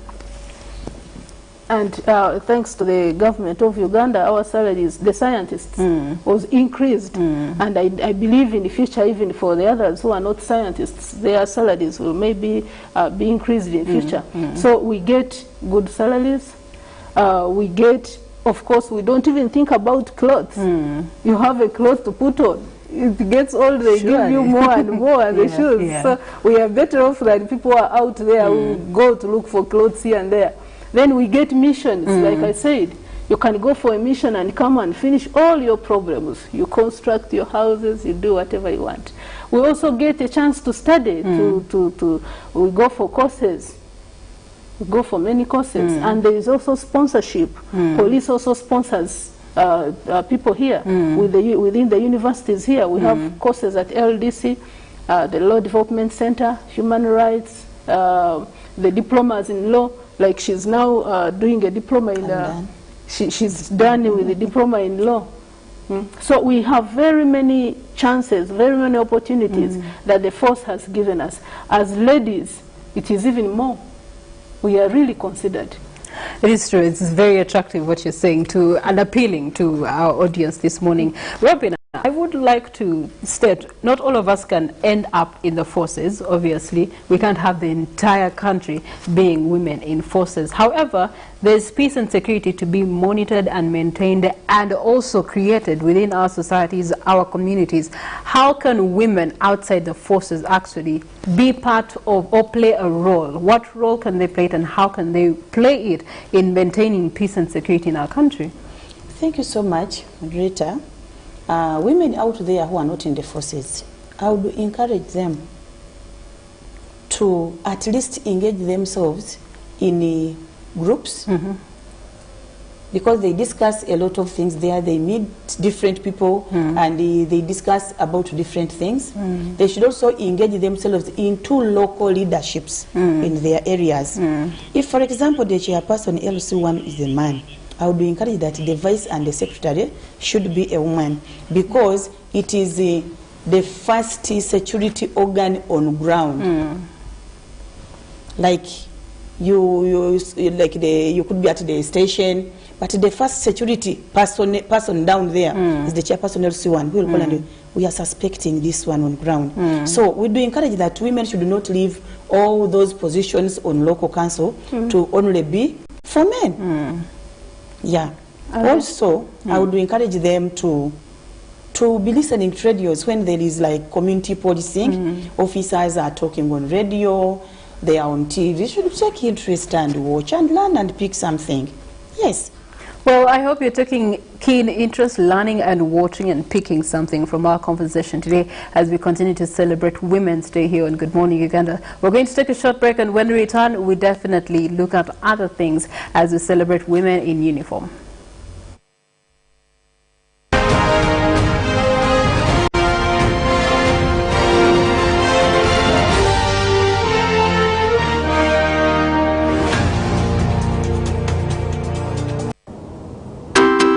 And thanks to the government of Uganda, our salaries, the scientists, was increased. And I believe in the future, even for the others who are not scientists, their salaries will maybe be increased in the future. So we get good salaries. We get, of course, we don't even think about clothes. You have a cloth to put on. It gets old, they give you more and more, the shoes. So we are better off than people who are out there who go to look for clothes here and there. Then we get missions, like I said. You can go for a mission and come and finish all your problems. You construct your houses, you do whatever you want. We also get a chance to study, we go for courses. We go for many courses, and there is also sponsorship. Police also sponsors people here within the universities here. We have courses at LDC, the Law Development Center, Human Rights, the diplomas in law. Like she's now doing a diploma in she's done with the diploma in law. So we have very many chances, very many opportunities that the force has given us. As ladies, it is even more. We are really considered. It is true. It's very attractive what you're saying and appealing to our audience this morning. Robin, I would like to state, not all of us can end up in the forces, obviously. We can't have the entire country being women in forces. However, there's peace and security to be monitored and maintained and also created within our societies, our communities. How can women outside the forces actually be part of or play a role? What role can they play and how can they play it in maintaining peace and security in our country? Thank you so much, Rita. Women out there who are not in the forces, I would encourage them to at least engage themselves in groups, because they discuss a lot of things there. They meet different people and they discuss about different things. They should also engage themselves into local leaderships in their areas. If, for example, the chairperson LC1 is a man, I would encourage that the vice and the secretary should be a woman, because it is the first security organ on ground. Like you could be at the station, but the first security person down there is the chairperson LC1 who will call and we are suspecting this one on ground. So we do encourage that women should not leave all those positions on local council to only be for men. Yeah. Also, I would encourage them to be listening to radios when there is like community policing. Officers are talking on radio, they are on TV. You should take interest and watch and learn and pick something. Yes. Well, I hope you're taking keen interest, learning and watching and picking something from our conversation today as we continue to celebrate Women's Day here on Good Morning Uganda. We're going to take a short break, and when we return, we definitely look at other things as we celebrate women in uniform.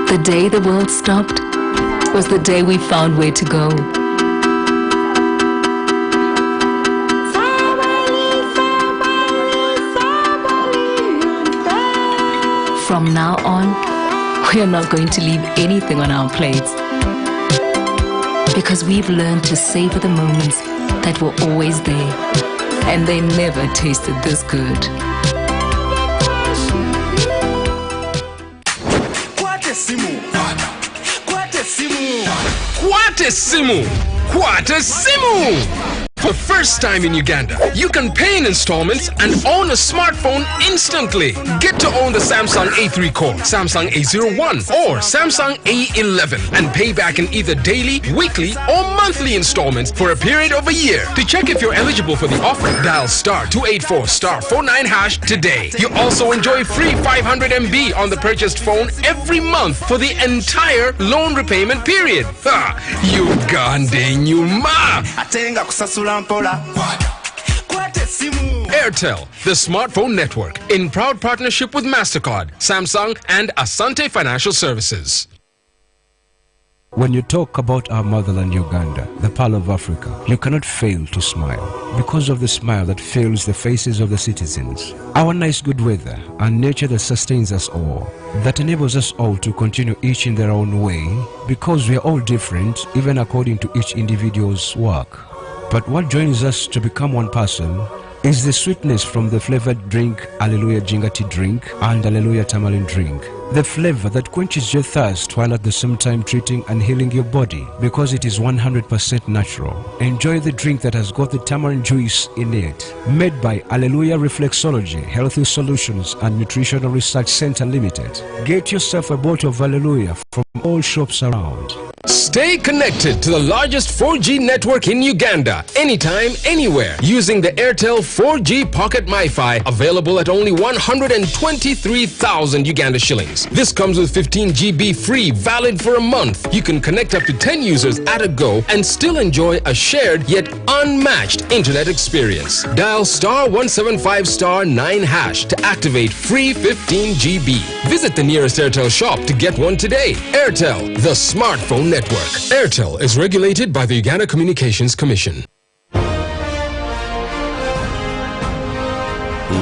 The day the world stopped was the day we found where to go. From now on, we are not going to leave anything on our plates, because we've learned to savor the moments that were always there, and they never tasted this good. Quatesimu! For the first time in Uganda, you can pay in installments and own a smartphone instantly. Get to own the Samsung A3 core, Samsung A01 or Samsung A11 and pay back in either daily, weekly or monthly installments for a period of a year. To check if you're eligible for the offer, dial *284*49# today. You also enjoy free 500 MB on the purchased phone every month for the entire loan repayment period. Ha! Uganda nyuma! Airtel, the smartphone network, in proud partnership with MasterCard, Samsung and Asante Financial Services. When you talk about our motherland Uganda, the Pearl of Africa, you cannot fail to smile because of the smile that fills the faces of the citizens. Our nice good weather and nature that sustains us all, that enables us all to continue each in their own way, because we are all different even according to each individual's work. But what joins us to become one person is the sweetness from the flavored drink Alleluia Jingati drink and Alleluia Tamarind drink. The flavor that quenches your thirst while at the same time treating and healing your body, because it is 100% natural. Enjoy the drink that has got the tamarind juice in it. Made by Alleluia Reflexology, Healthy Solutions and Nutritional Research Center Limited. Get yourself a bottle of Alleluia from all shops around. Stay connected to the largest 4G network in Uganda, anytime, anywhere, using the Airtel 4G Pocket MiFi, available at only 123,000 Uganda shillings. This comes with 15 GB free, valid for a month. You can connect up to 10 users at a go and still enjoy a shared yet unmatched internet experience. Dial *175*9# to activate free 15 GB. Visit the nearest Airtel shop to get one today. Airtel, the smartphone network. Airtel is regulated by the Uganda Communications Commission.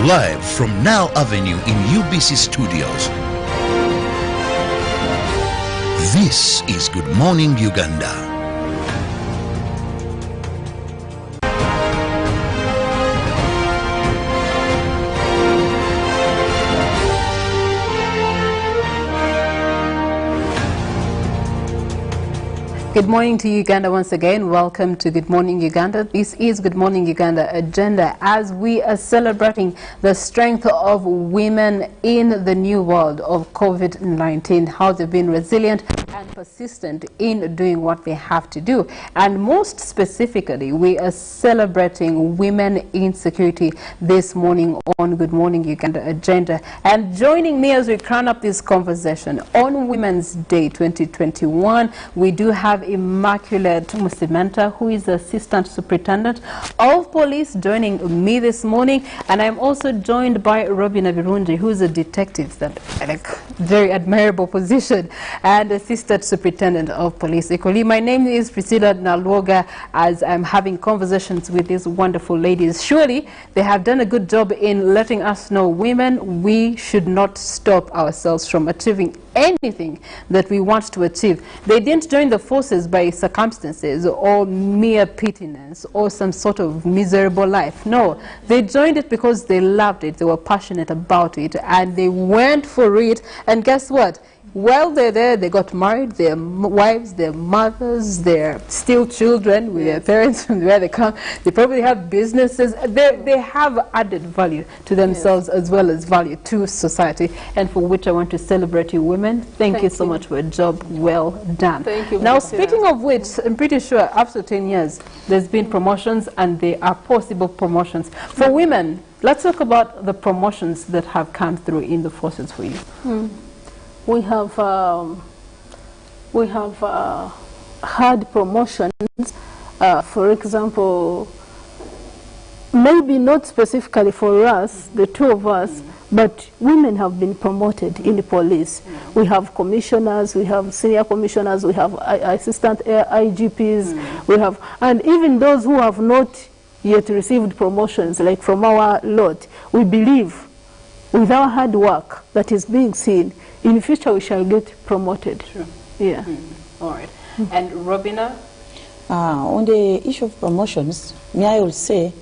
Live from Now Avenue in UBC Studios. This is Good Morning Uganda. Good morning to Uganda once again. Welcome to Good Morning Uganda. This is Good Morning Uganda Agenda as we are celebrating the strength of women in the new world of COVID-19, how they've been resilient and persistent in doing what they have to do. And most specifically, we are celebrating women in security this morning on Good Morning Uganda Agenda. And joining me as we crown up this conversation on Women's Day 2021, we do have Immaculate Musimenta, who is the Assistant Superintendent of Police, joining me this morning. And I'm also joined by Robina Virungi, who is a detective, that very admirable position, and Assistant Superintendent of Police equally. My name is Priscilla Nalwoga, as I'm having conversations with these wonderful ladies. Surely they have done a good job in letting us know, women, we should not stop ourselves from achieving anything that we want to achieve. They didn't join the forces by circumstances or mere pettiness or some sort of miserable life. No, they joined it because they loved it, they were passionate about it, and they went for it. And guess what? While they're there, they got married, their wives, their mothers, their still children with their parents from where they come. They probably have businesses. They have added value to themselves as well as value to society, and for which I want to celebrate you women. Thank you so much for a job well done. Thank you. Now, speaking of which, I'm pretty sure after 10 years, there's been promotions, and there are possible promotions. For women, let's talk about the promotions that have come through in the forces for you. We have had promotions, for example, maybe not specifically for us, the two of us, but women have been promoted in the police. We have commissioners, we have senior commissioners, we have assistant IGPs, we have, and even those who have not yet received promotions, like from our lot, we believe with our hard work that is being seen, in the future we shall get promoted. Sure. Yeah. All right. And Robina? On the issue of promotions, I will say,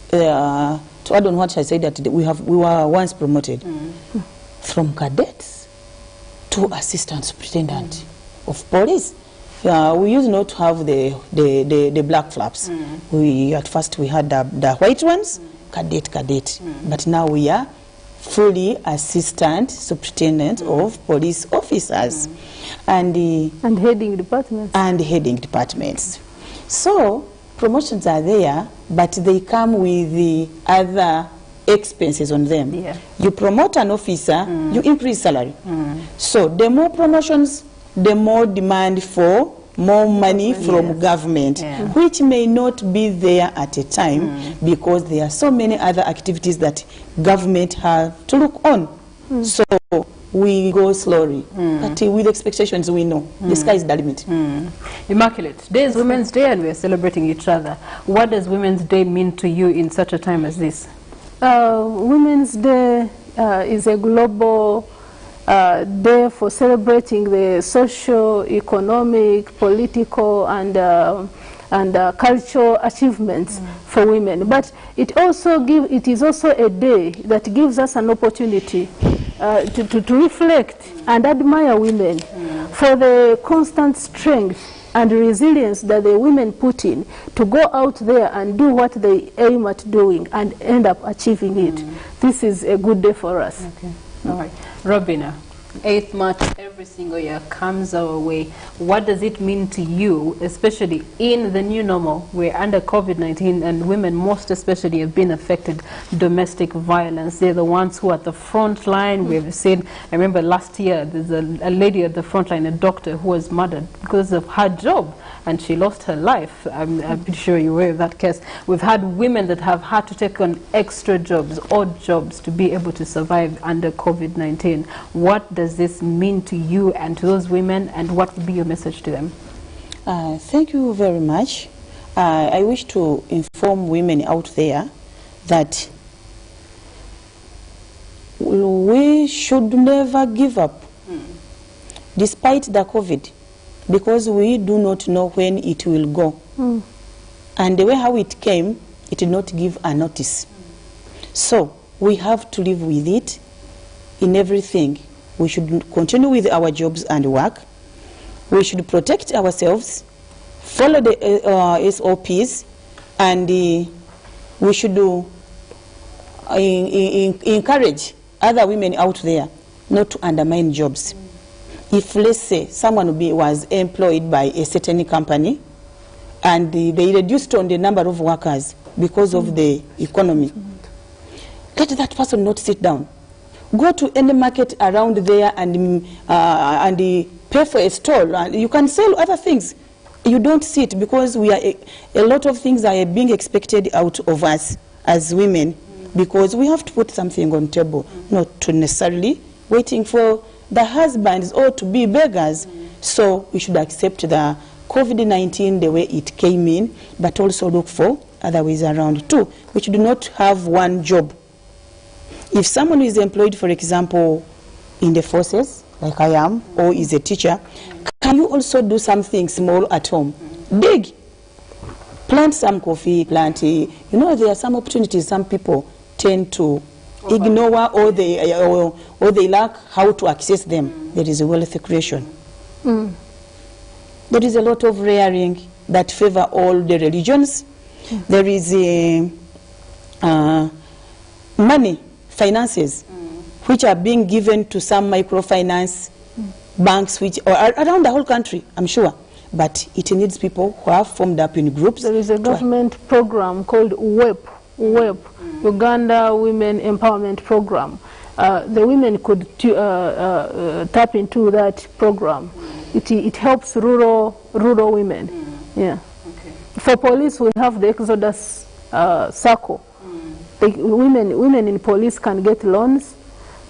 to add on what I said, that we were once promoted from cadets to assistant superintendent of police. We used not to have the black flaps. At first we had the white ones, cadet, but now we are fully assistant superintendent of police officers and heading departments. So promotions are there, but they come with the other expenses on them. You promote an officer, you increase salary. So the more promotions, the more demand for more money from government, which may not be there at a time because there are so many other activities that government have to look on. So we go slowly, but with expectations we know the sky is the limit. Immaculate, today is Women's Day and we are celebrating each other. What does Women's Day mean to you in such a time as this? Women's Day is a global day for celebrating the social, economic, political, and cultural achievements for women. But it is also a day that gives us an opportunity to reflect and admire women for the constant strength and resilience that the women put in to go out there and do what they aim at doing and end up achieving it. This is a good day for us. Okay. All right. Robina, 8th March every single year comes our way. What does it mean to you, especially in the new normal? We're under COVID-19 and women most especially have been affected. Domestic violence, they're the ones who are at the front line. We've seen, I remember last year, there's a lady at the front line, a doctor who was murdered because of her job and she lost her life. I'm pretty sure you're aware of that case. We've had women that have had to take on extra jobs, odd jobs, to be able to survive under COVID-19. What does this mean to you and to those women, and what would be your message to them? Thank you very much. I wish to inform women out there that we should never give up, despite the COVID, because we do not know when it will go. And the way how it came, it did not give a notice. So we have to live with it in everything. We should continue with our jobs and work. We should protect ourselves, follow the SOPs, and we should encourage other women out there not to undermine jobs. If, let's say, someone was employed by a certain company and they reduced on the number of workers because of the economy, let that person not sit down. Go to any market around there and pay for a stall. And you can sell other things. You don't sit, because we are a lot of things are being expected out of us as women, because we have to put something on table, not to necessarily waiting for the husbands or to be beggars. So we should accept the COVID-19 the way it came in, but also look for other ways around too. We should not have one job. If someone is employed, for example, in the forces, like I am, or is a teacher, can you also do something small at home? Dig. Plant some coffee, there are some opportunities some people tend to ignore, or they lack how to access them. There is a wealth creation. There is a lot of rearing that favor all the religions. There is money, finances, which are being given to some microfinance banks, which are around the whole country, I'm sure. But it needs people who are formed up in groups. There is a government program called WEP, Uganda Women Empowerment Program. The women could tap into that program. It helps rural women. Yeah. Okay. For police, we have the Exodus Circle. Women in police can get loans.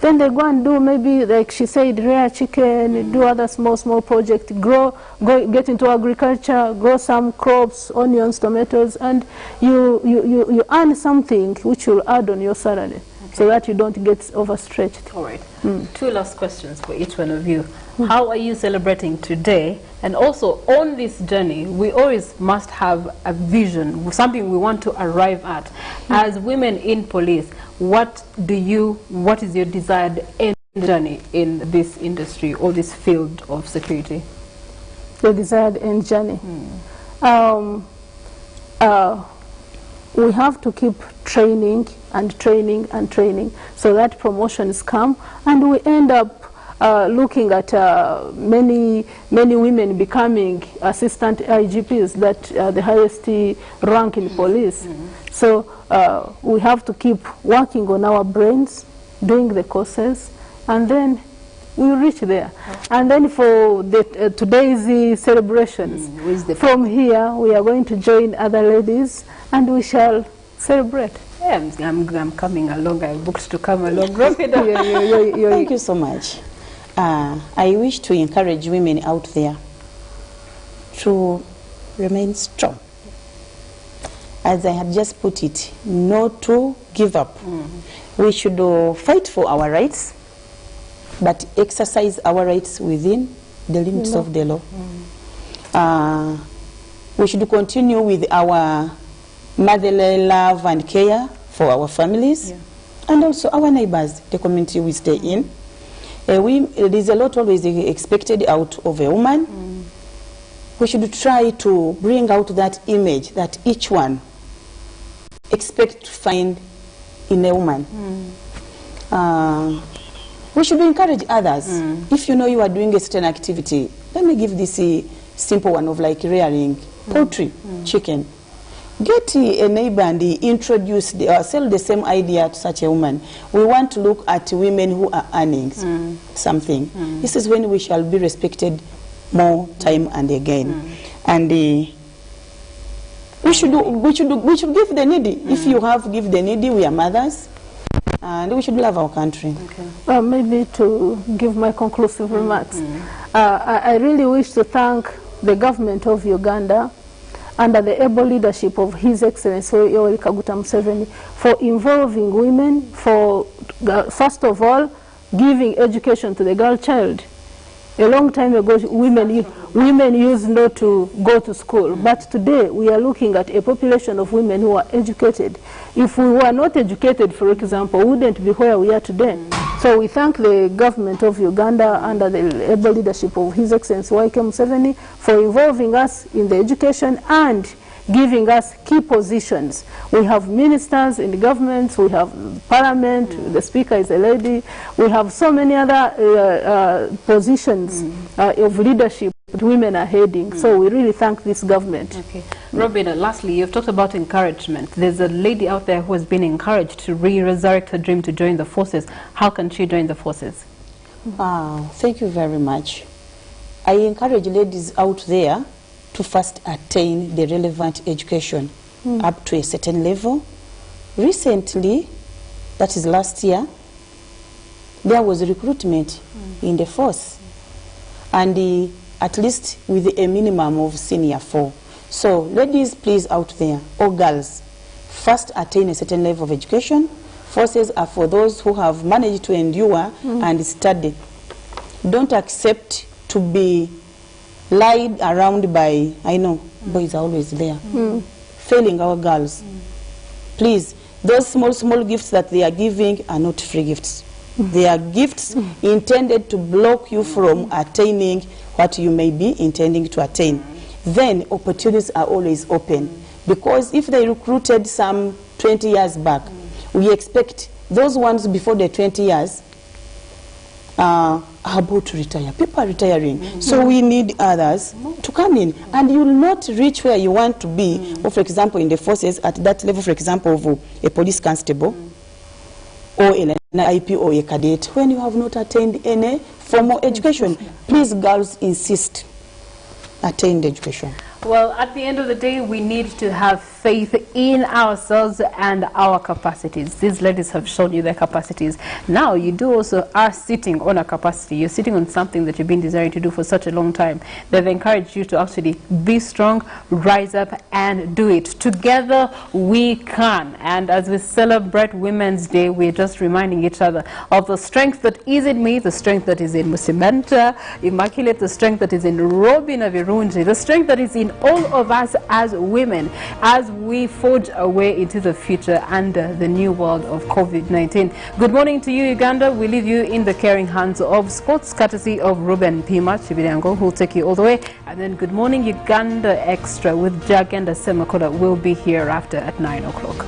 Then they go and do, maybe, like she said, rear chicken, do other small projects, get into agriculture, grow some crops, onions, tomatoes, and you earn something which will add on your salary, so that you don't get overstretched. All right. 2 last questions for each one of you. How are you celebrating today? And also, on this journey, we always must have a vision, something we want to arrive at. As women in police, what is your desired end journey in this industry or this field of security? The desired end journey. We have to keep training and training and training, so that promotions come, and we end up looking at many women becoming assistant IGPs, that the highest rank in police. So we have to keep working on our brains, doing the courses, and then we reach there. And then for today's celebrations, from here we are going to join other ladies and we shall celebrate. Yeah, I'm coming along. I booked to come along. Thank you so much. I wish to encourage women out there to remain strong. As I had just put it, not to give up. We should fight for our rights, but exercise our rights within the limits of the law. We should continue with our motherly love and care for our families, and also our neighbors, the community we stay in. There is a lot always expected out of a woman. We should try to bring out that image that each one expects to find in a woman. We should encourage others. If you know you are doing a certain activity, let me give this a simple one of like rearing poultry, chicken. Get a neighbor and introduce sell the same idea to such a woman. We want to look at women who are earning something. This is when we shall be respected more time and again. And we should give the needy. If you have give the needy, we are mothers, and we should love our country. Maybe to give my conclusive remarks, I really wish to thank the government of Uganda under the able leadership of His Excellency Yoweri Kaguta Museveni for involving women, for first of all giving education to the girl child. A long time ago, women used not to go to school, but today we are looking at a population of women who are educated. If we were not educated, for example, we wouldn't be where we are today. So we thank the government of Uganda under the able leadership of His Excellency Yoweri Museveni for involving us in the education and giving us key positions. We have ministers in the governments, we have parliament, the speaker is a lady, we have so many other positions of leadership that women are heading. So we really thank this government. Okay. Robin, lastly, you've talked about encouragement. There's a lady out there who has been encouraged to resurrect her dream to join the forces. How can she join the forces? Thank you very much. I encourage ladies out there to first attain the relevant education up to a certain level. Recently, that is last year, there was recruitment in the force, and at least with a minimum of senior 4. So ladies, please out there, or girls, first attain a certain level of education. Forces are for those who have managed to endure and study. Don't accept to be lied around by, I know, boys are always there, failing our girls. Please, those small gifts that they are giving are not free gifts. They are gifts intended to block you from attaining what you may be intending to attain. Then opportunities are always open. Because if they recruited some 20 years back, we expect those ones before the 20 years are about to retire. People are retiring. So we need others to come in. And you will not reach where you want to be, or for example, in the forces, at that level, for example, of a police constable, or an IP or a cadet, when you have not attained any formal education. Please, girls, insist, attain the education. Well, at the end of the day, we need to have faith in ourselves and our capacities. These ladies have shown you their capacities. Now, you do also are sitting on a capacity. You're sitting on something that you've been desiring to do for such a long time. They've encouraged you to actually be strong, rise up, and do it. Together, we can. And as we celebrate Women's Day, we're just reminding each other of the strength that is in me, the strength that is in Musimenta, Immaculate, the strength that is in Robin Avirunji, the strength that is in all of us as women, as we forge our way into the future under the new world of COVID-19. Good morning to you, Uganda. We leave you in the caring hands of sports, courtesy of Ruben Pima Chibirango, who will take you all the way. And then Good Morning Uganda Extra with Jagenda Semakola will be here after at 9 o'clock.